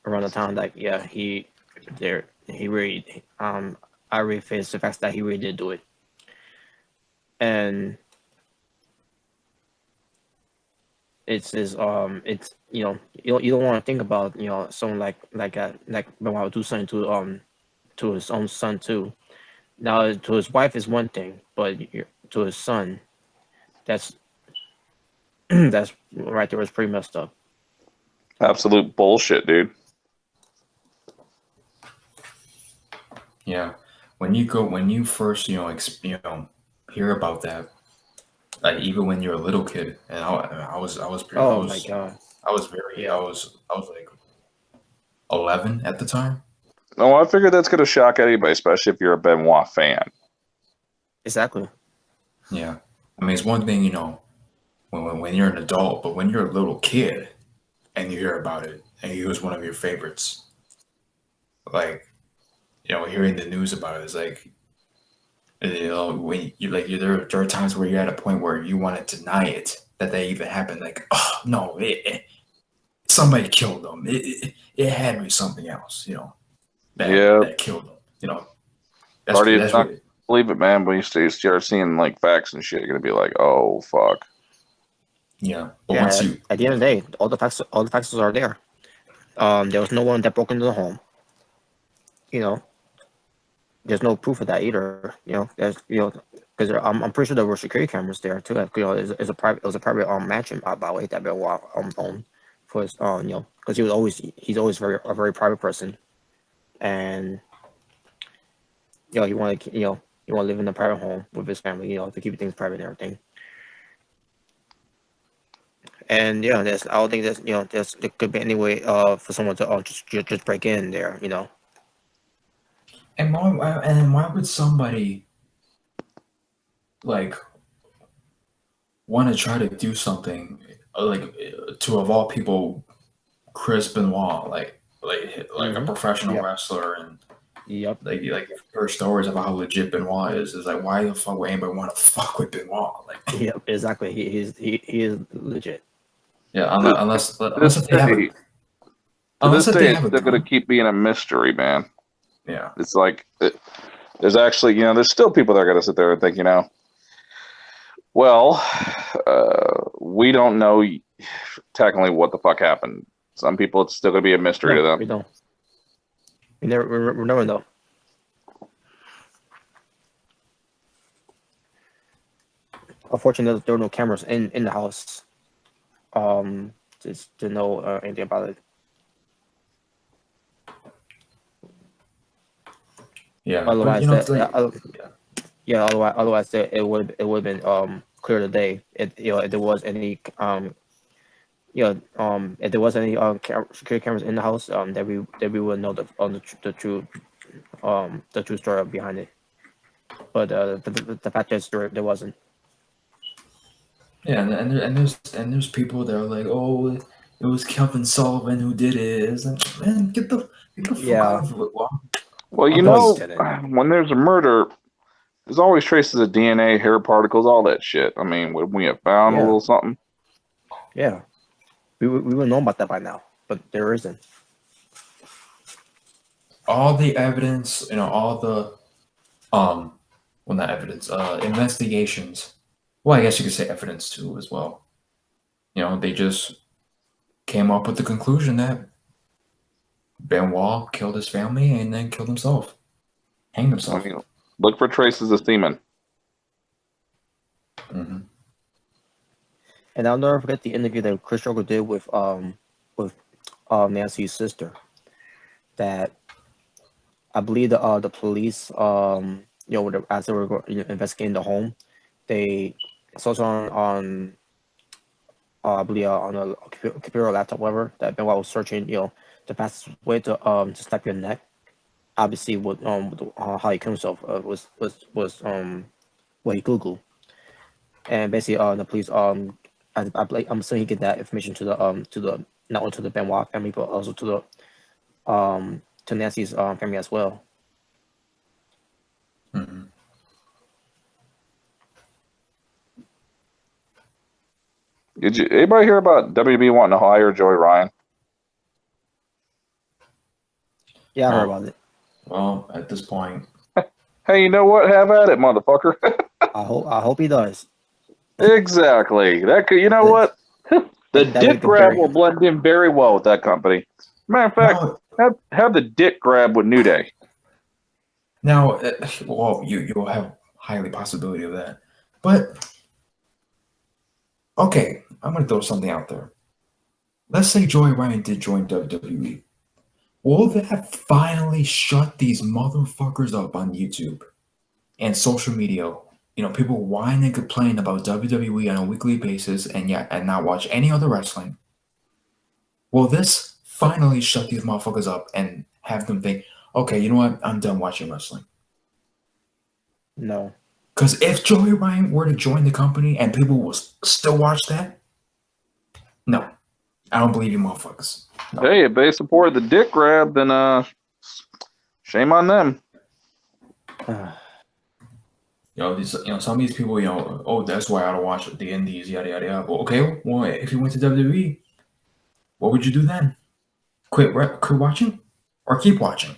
around the time that he really I really faced the fact that he really did do it, and it's you don't want to think about someone like Benoit would do something to his own son too. Now to his wife is one thing, but to his son, that's that's right there was pretty messed up. Absolute bullshit, dude. Yeah, when you first hear about that, like even when you're a little kid, and I was my god, I was like 11 at the time. No, I figured that's gonna shock anybody, especially if you're a Benoit fan. Exactly. Yeah, I mean it's one thing when you're an adult, but when you're a little kid and you hear about it and he was one of your favorites, like hearing the news about it is like, when there are times where you're at a point where you want to deny it that they even happened. Like, oh no, somebody killed them. It had to be something else, that killed them. That's not believe it, man. When you start seeing like facts and shit, you're gonna be like, oh fuck. Yeah, but at the end of the day, all the facts are there. There was no one that broke into the home. There's no proof of that either. There's because I'm pretty sure there were security cameras there too. It was a private mansion, by the way, that Benoit owned for his because he's always a very private person, and he wanted to live in a private home with his family, to keep things private and everything. And I don't think there could be any way for someone to just break in there, And why would somebody like want to try to do something like to, of all people, Chris Benoit, like a professional wrestler, and like you hear stories about how legit Benoit is like, why the fuck would anybody want to fuck with Benoit? Like, exactly. He is legit. Yeah, unless if they have they're gonna keep being a mystery, man. Yeah, it's like there's actually there's still people that are gonna sit there and think we don't know technically what the fuck happened. Some people, it's still gonna be a mystery to them. We don't. We never know. Unfortunately, there were no cameras in the house. Just to know anything about it. Yeah. Otherwise, otherwise it would have been clear today. If there was any if there was any security cameras in the house, that we would know the true story behind it. But the fact is there wasn't. Yeah, and there's people that are like, oh, it was Kevin Sullivan who did it. It's like, man, get the fuck out of it. Well, when there's a murder, there's always traces of DNA, hair particles, all that shit. I mean, would we have found a little something? Yeah, we would know about that by now, but there isn't. All the evidence, all the not evidence, investigations. Well, I guess you could say evidence too as well. They just came up with the conclusion that Benoit killed his family and then killed himself. hang themselves. Look for traces of semen. Mm-hmm. And I'll never forget the interview that Chris Jericho did with Nancy's sister. That I believe the police as they were investigating the home, they saw on I believe on a computer or laptop, whatever, that Benoit was searching, the fastest way to snap your neck. Obviously, how he killed himself was what he Googled, and basically the police I'm assuming he get that information to the not only to the Benoit family but also to Nancy's family as well. Mm-hmm. Did anybody hear about WB wanting to hire Joey Ryan? Yeah, I heard about it. Well, at this point, hey, you know what? Have at it, motherfucker. I hope he does. Exactly. That could. You know what? The dick grab will blend in very well with that company. Matter of fact, have the dick grab with New Day. Now, well, you'll have highly possibility of that, but okay, I'm gonna throw something out there. Let's say Joey Ryan did join WWE. Will that finally shut these motherfuckers up on YouTube and social media? People whine and complain about WWE on a weekly basis and not watch any other wrestling. Will this finally shut these motherfuckers up and have them think, okay, you know what? I'm done watching wrestling. No. Because if Joey Ryan were to join the company and people will still watch that, no. I don't believe you motherfuckers. No. Hey, if they support the dick grab, then shame on them. Some of these people, oh, that's why I don't watch the indies, yada yada yada. Well, okay, well, if you went to WWE, what would you do then? Quit watching, or keep watching?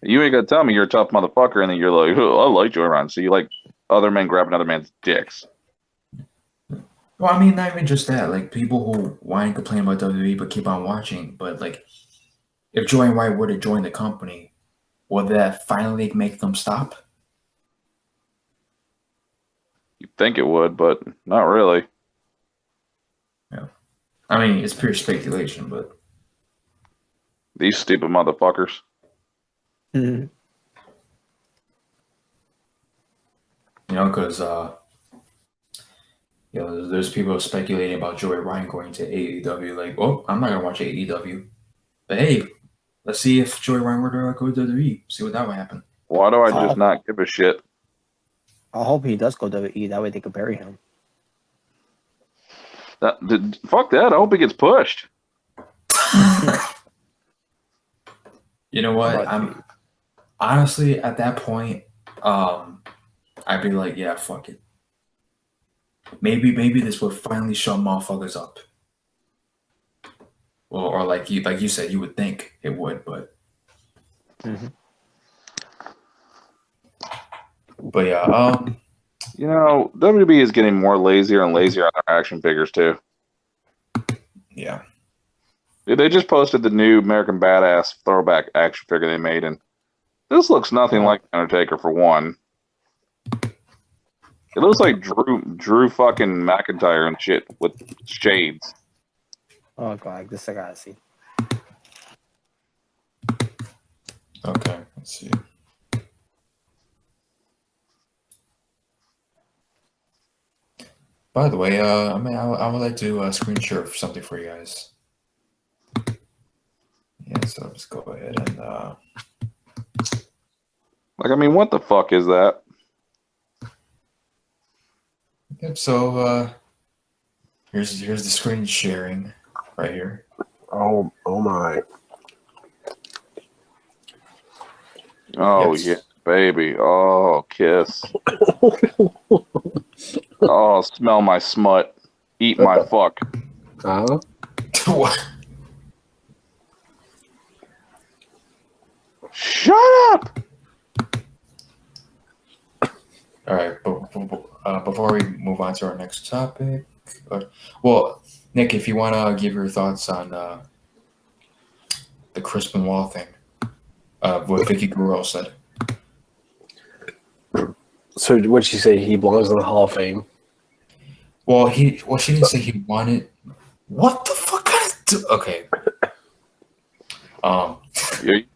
You ain't gonna tell me you're a tough motherfucker, and then you're like, oh, I like Joey Ryan. So you like other men grabbing other men's dicks. Well, I mean, not even just that. Like, people who whine and complain about WWE but keep on watching. But, like, if Joey Ryan were to join the company, would that finally make them stop? You'd think it would, but not really. Yeah. I mean, it's pure speculation, but... These stupid motherfuckers. Mm-hmm. Because... there's people speculating about Joey Ryan going to AEW. Like, oh, I'm not gonna watch AEW, but hey, let's see if Joey Ryan were to go to WWE. See what that would happen. Why do I just not give a shit? I hope he does go to WWE. That way they can bury him. Fuck that. I hope he gets pushed. You know what? I'm honestly at that point. I'd be like, yeah, fuck it. Maybe this would finally shut motherfuckers up. Well, or like you said, you would think it would, but. Mm-hmm. But yeah, WB is getting more lazier and lazier on their action figures too. Yeah. They just posted the new American Badass throwback action figure they made, and this looks nothing like Undertaker for one. It looks like Drew fucking McIntyre and shit with shades. Oh god, this I gotta see. Okay, let's see. By the way, I would like to screen share something for you guys. Yeah, so let's go ahead and what the fuck is that? Yep. So here's the screen sharing right here. Oh my. Oh yes. Yeah, baby. Oh, kiss. Oh, smell my smut. Eat my fuck. What? Shut up! All right, before we move on to our next topic, well, Nick, if you want to give your thoughts on the Chris Benoit thing, what Vickie Guerrero said. So what'd she say? He belongs in the Hall of Fame. Well, she didn't say he wanted. What the fuck kind of? Okay.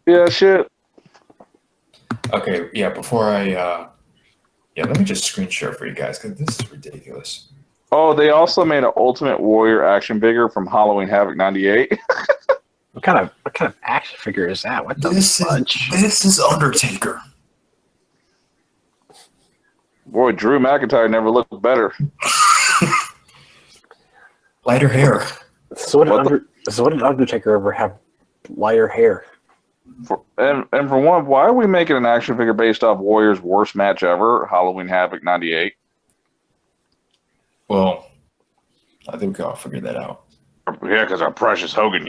Yeah, shit. Okay, yeah. Before I, let me just screen share for you guys because this is ridiculous. Oh, they also made an Ultimate Warrior action figure from Halloween Havoc '98. What kind of action figure is that? What the fudge? This is Undertaker. Boy, Drew McIntyre never looked better. Lighter hair. So what did Undertaker ever have lighter hair? And for one, why are we making an action figure based off Warrior's worst match ever, Halloween Havoc '98? Well, I think we can all figure that out. Yeah, because our precious Hogan,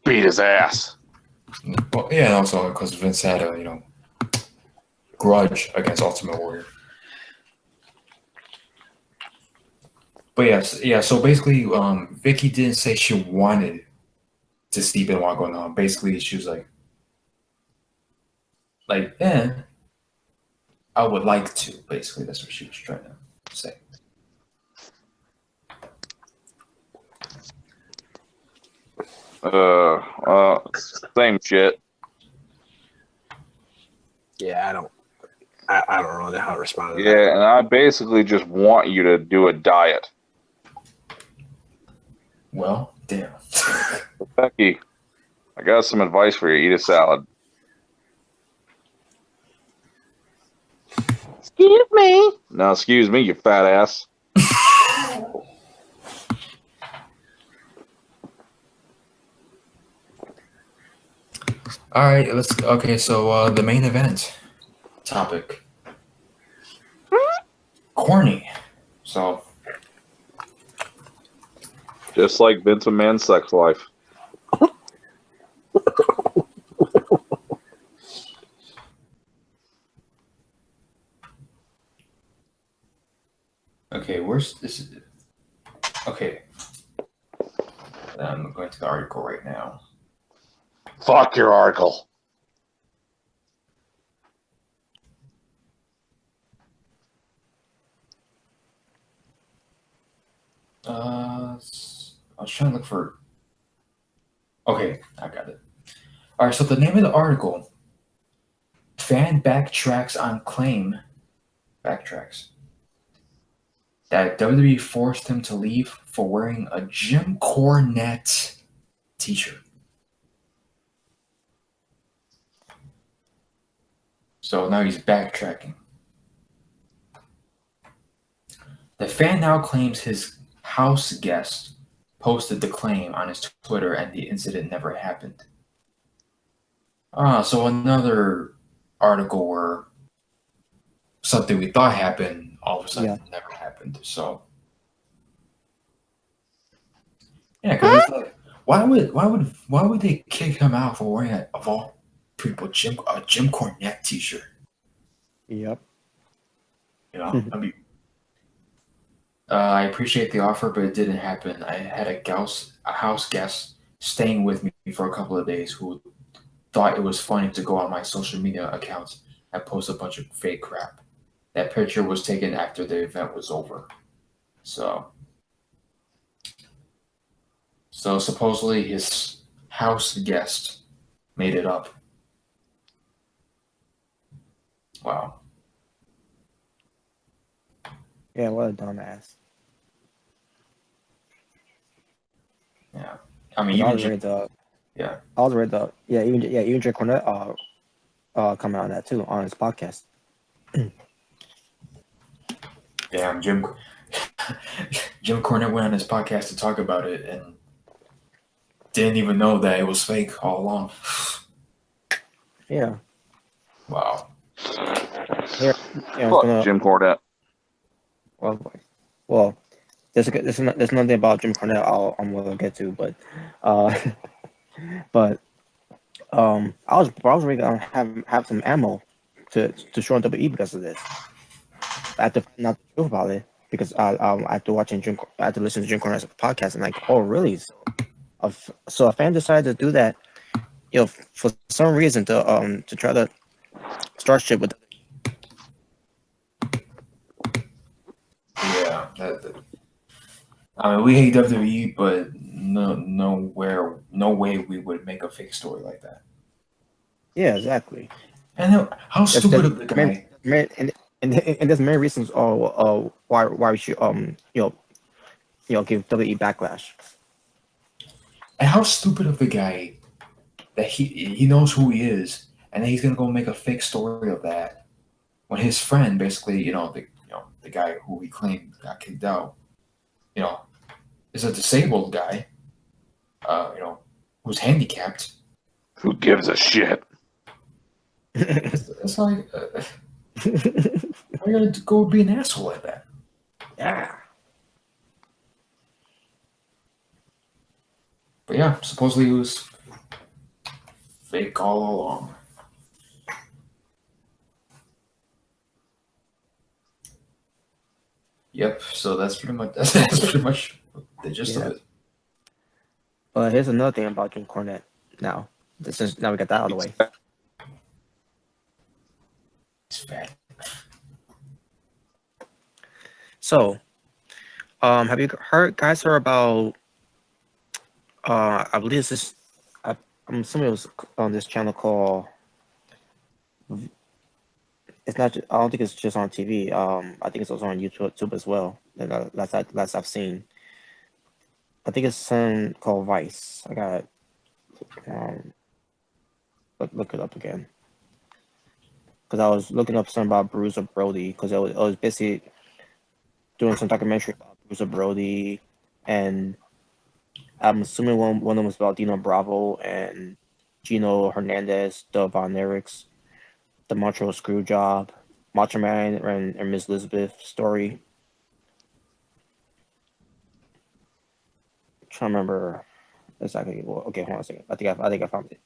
beat his ass. Well, yeah, and also because Vince had a grudge against Ultimate Warrior. But yeah. So basically, Vickie didn't say she wanted to see Benoit going on. Basically, she was like, I would like to. Basically, that's what she was trying to say. Same shit. Yeah, I don't really know how to respond to that. Yeah, and I basically just want you to do a diet. Well, damn. Becky, I got some advice for you. Eat a salad. Excuse me. No, excuse me, you fat ass. All right, okay, so the main event topic. Corny. So. Just like Vince McMahon's sex life. Okay, where's this? Okay. I'm going to the article right now. Fuck your article. I was trying to look for. Okay, I got it. All right, so the name of the article: fan backtracks on claim. Backtracks that WWE forced him to leave for wearing a Jim Cornette t-shirt. So now he's backtracking. The fan now claims his house guest posted the claim on his Twitter and the incident never happened. So another article where something we thought happened all of a sudden never happened. So yeah, because it's like, why would they kick him out for wearing of all people Jim Cornette t-shirt? Yep. I mean, I appreciate the offer, but it didn't happen. I had a house guest staying with me for a couple of days who thought it was funny to go on my social media accounts and post a bunch of fake crap. That picture was taken after the event was over. So supposedly his house guest made it up. Wow. Yeah, what a dumbass. Yeah. I mean, even Jim Cornette coming on that too on his podcast. Damn, Jim Cornette went on his podcast to talk about it and didn't even know that it was fake all along. Yeah. Wow. Jim Cornette. Well, there's nothing about Jim Cornette I'm going to get to, but I was ready to have some ammo to show on WWE because of this. I had to find out the truth about it because after listening to Jim Cornette's podcast, and like, oh really? So a fan decided to do that for some reason to try to start shit with. Yeah, I mean, we hate WWE, but no way we would make a fake story like that. Yeah, exactly. And how stupid of the guy. And there's many reasons why we should give WWE backlash. And how stupid of the guy that he knows who he is, and then he's gonna go make a fake story of that when his friend, basically, the guy who he claimed got kicked out, is a disabled guy, who's handicapped. Who gives a shit? It's like, how are you gonna go be an asshole like that? Yeah. But yeah, supposedly it was fake all along. Yep. So that's pretty much the gist of it. But here's another thing about Jim Cornette. Now we got that out of the way. It's fat. So, have you guys heard about? I believe this is. I'm assuming it was on this channel called. It's not. I don't think it's just on TV. I think it's also on YouTube as well. Last I've seen. I think it's something called Vice. I got. Look it up again. Because I was looking up something about Bruiser Brody, because I was basically doing some documentary about Bruiser Brody, and I'm assuming one of them was about Dino Bravo and Gino Hernandez, the Von Erichs, the Montreal Screwjob, Macho Man and Miss Elizabeth story. I'm trying to remember exactly. Well, okay, hold on a second. I think I found it.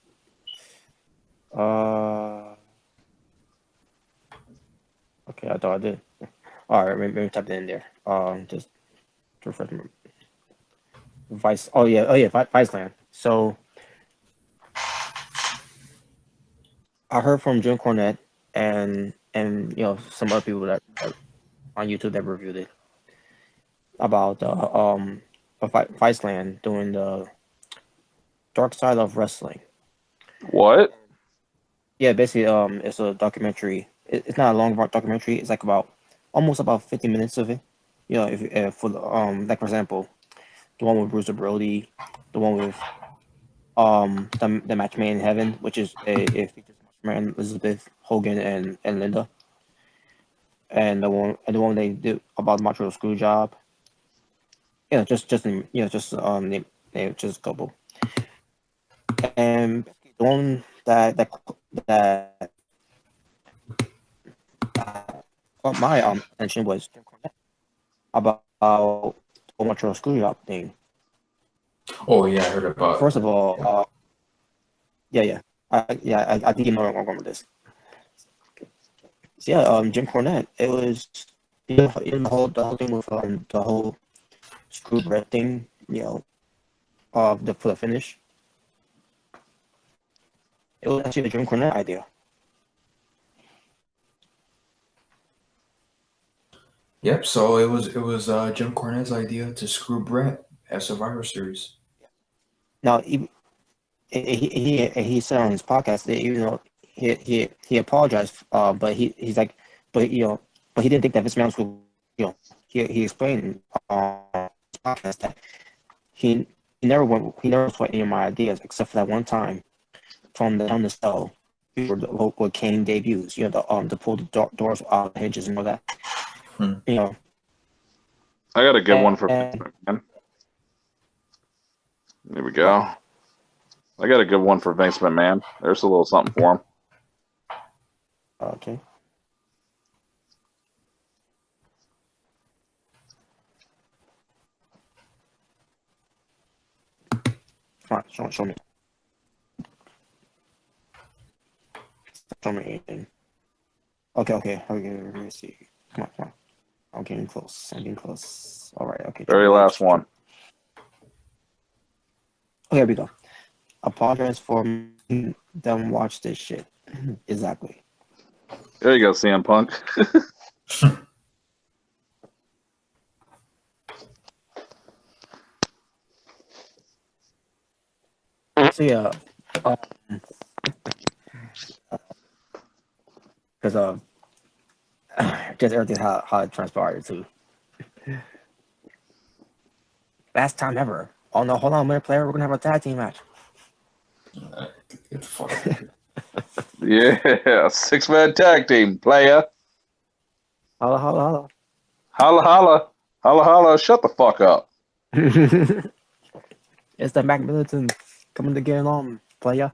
Okay, I thought I did. All right, maybe type it in there. Just to refresh my Vice. Oh yeah, Viceland. So I heard from Jim Cornette and some other people that on YouTube that reviewed it about Viceland doing the Dark Side of Wrestling. What? Yeah, basically, it's a documentary. It's not a long documentary. It's like almost about 50 minutes of it. If for the like for example, the one with Bruiser Brody, the one with the match made in heaven, which is it features Elizabeth, Hogan, and Linda, and the one they did about the Montreal Screwjob. Just name just a couple. And the one that caught my attention was about the Montreal Screwjob thing. Oh yeah, I heard about. First of all, I think you know where I'm going with this. So Jim Cornette. It was the whole thing with the whole screw bread thing. For the finish. It was actually the Jim Cornette idea. Yep. So it was Jim Cornette's idea to screw Brett at Survivor Series. Now he said on his podcast that he apologized, but he's like, but he didn't think that Vince McMahon would, he explained on his podcast that he never sweat any of my ideas except for that one time from the cell where Kane debuts, to pull the doors out of the hinges and all that. I got a good one for Vince McMahon. There we go. I got a good one for Vince McMahon. There's a little something for him. Okay. Come on, show me. Show me anything. Okay. Let me see. Come on. I'm getting close. All right. Okay. Very last one. Okay, here we go. apologize for making them watch this shit. Exactly. There you go, CM Punk. So yeah, because just everything how it transpired too. Last time ever. Oh no, hold on, minute player. We're gonna have a tag team match. Get the fuck out of here. Yeah, 6-man tag team, player. Holla, holla, holla. Holla, holla. Holla, holla. Shut the fuck up. It's the Mac Militant coming to get on, player.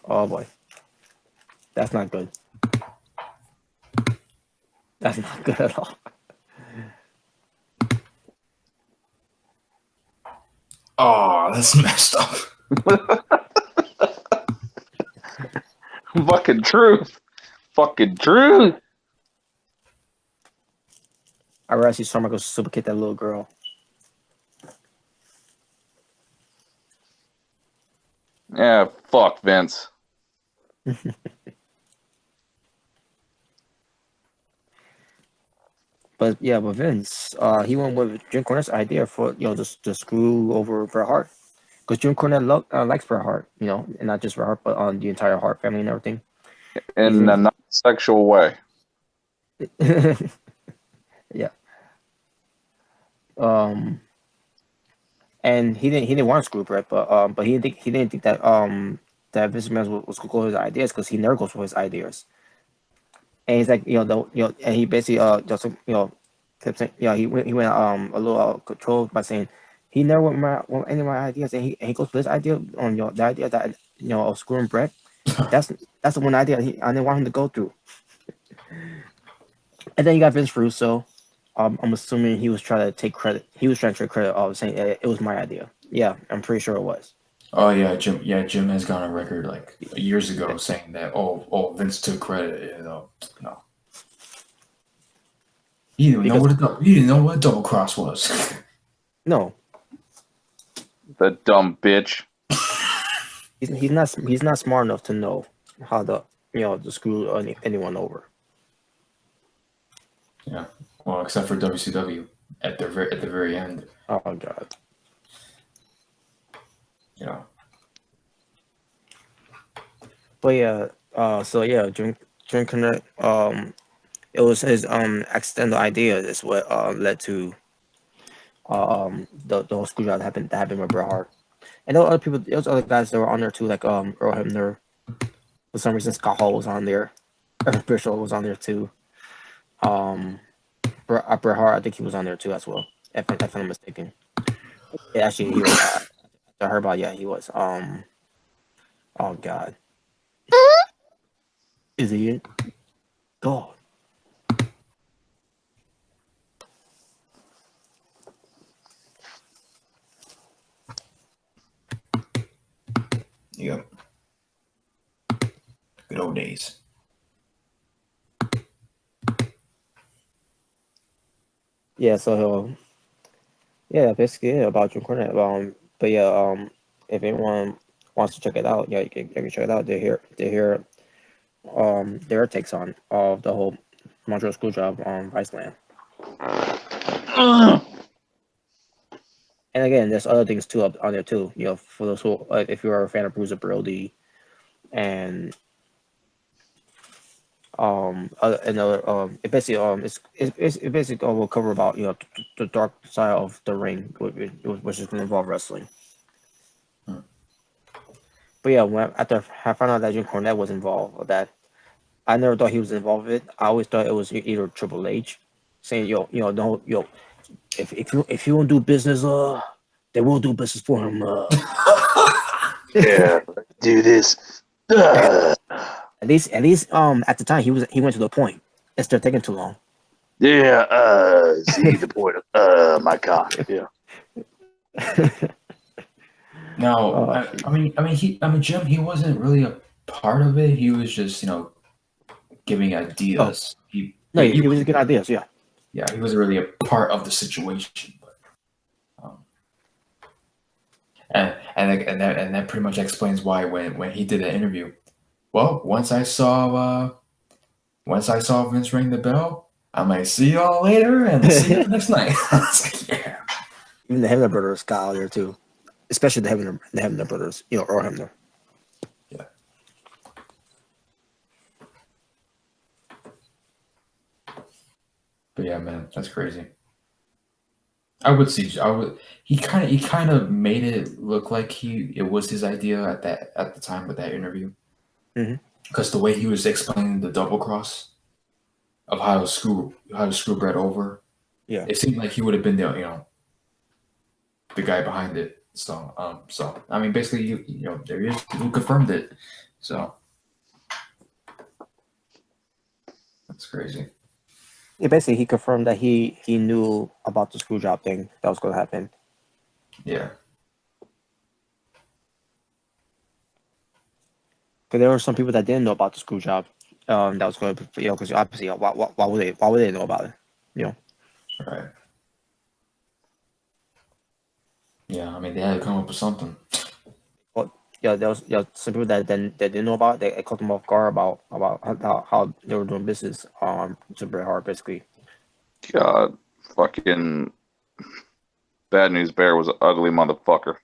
Oh boy. That's not good. That's not good at all. Oh, that's messed up. Fucking truth. Fucking truth. I rather see Storm go super kick that little girl. Yeah, fuck Vince. But Vince, he went with Jim Cornette's idea for just to screw over Bret Hart, because Jim Cornette likes Bret Hart, and not just Bret Hart, but on the entire Hart family and everything. In a non-sexual way. Yeah. And he didn't want to screw Bret, but he didn't think that that Vince McMahon was going to go with his ideas, because he never goes for his ideas. And he's like, and he basically just kept saying, he went a little out of control by saying he never want any of my ideas, and he goes for this idea on the idea that of screwing Bret. That's the one idea I didn't want him to go through. And then you got Vince Russo. I'm assuming he was trying to take credit. He was trying to take credit of saying it was my idea. Yeah, I'm pretty sure it was. Oh yeah, Jim. Yeah, Jim has gone on record like years ago saying that. Oh, Vince took credit. No. He didn't know what a double cross was. No. The dumb bitch. He's not smart enough to know how to screw anyone over. Yeah. Well, except for WCW at the very end. Oh god. Yeah. But Jim Cornette, it was his accidental idea that's what led to the whole screw job that happened with Bret Hart. And there were other guys that were on there too, like Earl Hebner. For some reason, Scott Hall was on there. Bret Hart was on there too. Bret Hart, I think he was on there too as well, if I'm not mistaken. Yeah, actually, he was. I heard about, he was. Oh god. Is he it? God. Yep. Good old days. Yeah, so basically about Jim Cornette. But if anyone wants to check it out, you can check it out. They hear their takes on of the whole Montreal Screwjob on Viceland. And again, there's other things too up on there too. For those who, if you're a fan of Bruiser Brody, and it basically will cover about the dark side of the ring, which is going to involve wrestling. But yeah, after I found out that Jim Cornette was involved with that, I never thought he was involved with it. I always thought it was either Triple H saying, if you won't do business, they will do business for him. Yeah, do this. At least, at the time, he went to the point. Instead of taking too long. Yeah, see the point of my cock. Yeah. No, Jim, he wasn't really a part of it. He was just, giving ideas. He was giving ideas, yeah. Yeah, he wasn't really a part of the situation. But And that pretty much explains why when he did that interview. Well, once I saw Vince ring the bell, I'm like, see y'all later and see you next night. I was like, yeah. Even the Hebner brothers got out there too, especially the Hebner brothers, Earl Hebner. Yeah. But yeah, man, that's crazy. He kind of made it look like it was his idea at the time with that interview. Because the way he was explaining the double cross of how to screw Brett over, yeah, it seemed like he would have been the guy behind it. So I mean, basically, there is who confirmed it. So that's crazy. Yeah, basically, he confirmed that he knew about the screw job thing that was going to happen. Yeah. Because there were some people that didn't know about the screw job. That was going to, because obviously, why would they know about it? Right. Yeah, I mean, they had to come up with something. Well, there was some people that didn't know about it. They caught them off guard about how they were doing business to Bret Hart, basically. God, fucking Bad News Bear was an ugly motherfucker.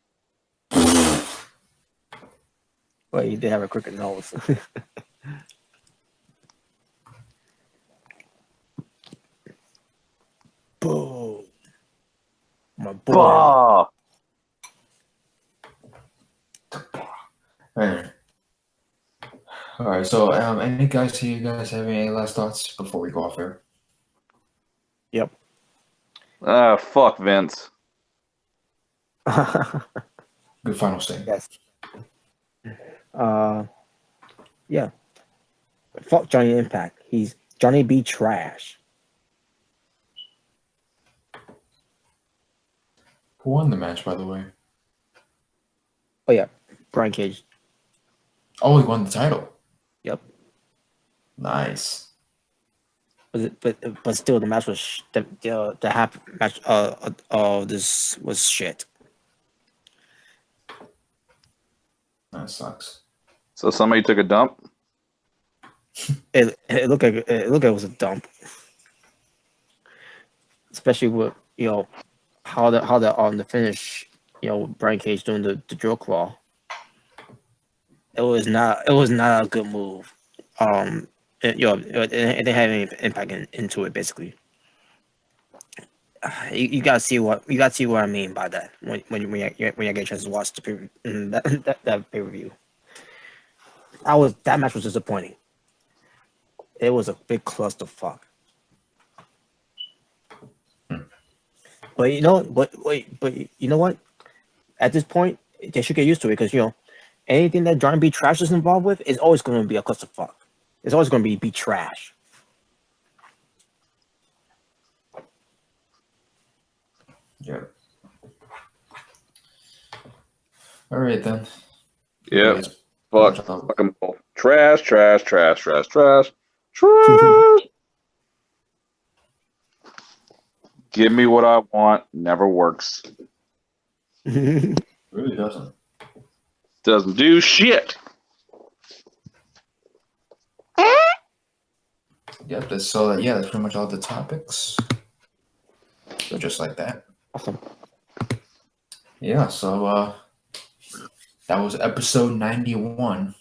Well, he did have a crooked nose. Boom. My boy. Bah! All right. So, any guys here? You guys have any last thoughts before we go off here? Yep. Fuck Vince. Good final statement. Yes. Yeah. Fuck Johnny Impact. He's Johnny B. Trash. Who won the match, by the way? Oh yeah, Brian Cage. Oh, he won the title. Yep. Nice. But still, the match was the half match of this was shit. That sucks. So somebody took a dump? It looked like it was a dump, especially with how the finish, Brian Cage doing the drill claw. It was not a good move. It didn't have any impact into it, basically. You gotta see what I mean by that when you get a chance to watch the that pay per view. That match was disappointing. It was a big clusterfuck. But you know what? At this point, they should get used to it because anything that John B. Trash is involved with is always going to be a clusterfuck. It's always going to be trash. Yeah. All right then. Yeah. Fuck them both. Trash. Give me what I want. Never works. Really doesn't. Doesn't do shit. Yep. That's pretty much all the topics. So just like that. Awesome. Yeah. So that was episode 91.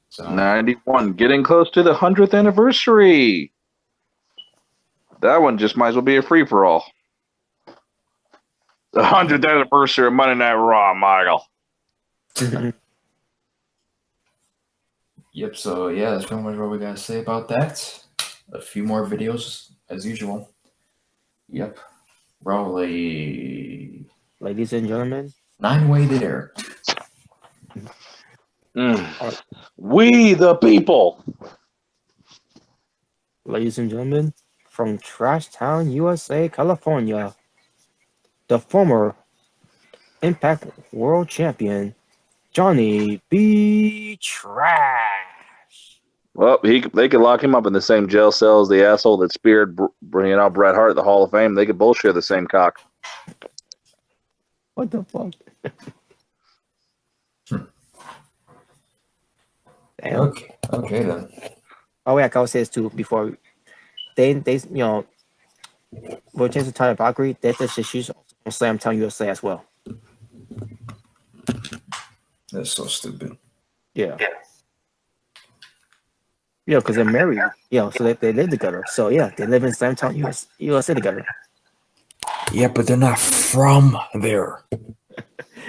So 91, getting close to the 100th anniversary. That one just might as well be a free for all. The 100th anniversary of Monday Night Raw, Michael. Yep. So yeah, that's pretty much what we gotta say about that. A few more videos as usual. Yep. Probably. Ladies and gentlemen, 9-way there. We the people. Ladies and gentlemen, from Trash Town, USA, California, the former Impact World Champion, Johnny B. Trash. Well, they could lock him up in the same jail cell as the asshole that speared Bret Hart at the Hall of Fame. They could both share the same cock. What the fuck? Damn. Okay then. Oh yeah, I gotta say this too before they will change the title of Valkyrie. That's the she's on SlamTown USA as well. That's so stupid. Yeah. Yeah, because they're married. Yeah, so they live together. So yeah, they live in SlamTown USA together. Yeah, but they're not from there.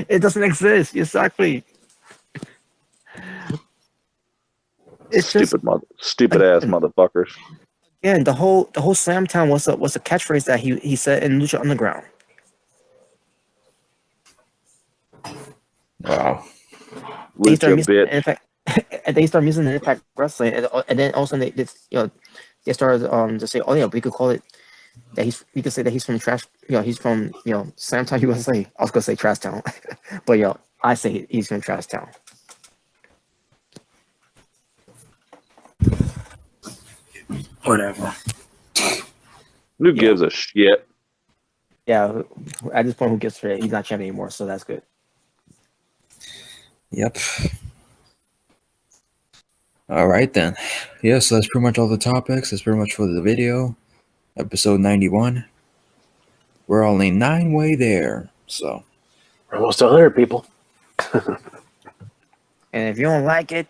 It doesn't exist. Exactly. It's just Stupid ass motherfuckers. the whole SlamTown was a catchphrase that he said in Lucha Underground. Wow. They start Lucha using bitch. Impact, and they start using Impact Wrestling, and then also they started to say, oh yeah, we could call it that we could say that he's from Trash, he's from SlamTown USA. I was gonna say Trash Town, but I say he's from Trash Town. Whatever. Who gives a shit? Yeah, at this point, who gives a he's not champion anymore, so that's good. Yep. All right then. Yes, that's pretty much all the topics. That's pretty much for the video. Episode 91. We're only 9 way there. So We're almost 100 people. And if you don't like it,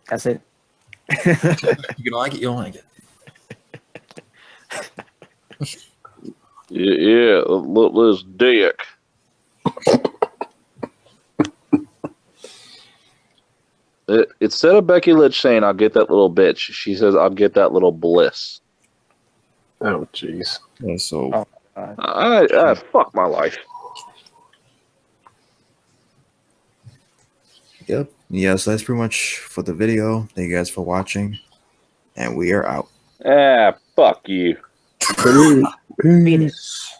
that's it. you don't like it, you don't like it. Yeah, look this dick. Instead of Becky Lynch saying, "I'll get that little bitch," she says, "I'll get that little bliss." Oh, jeez. Yeah, so I fuck my life. yep. Yeah, so that's pretty much for the video. Thank you guys for watching. And we are out. Fuck you. Penis.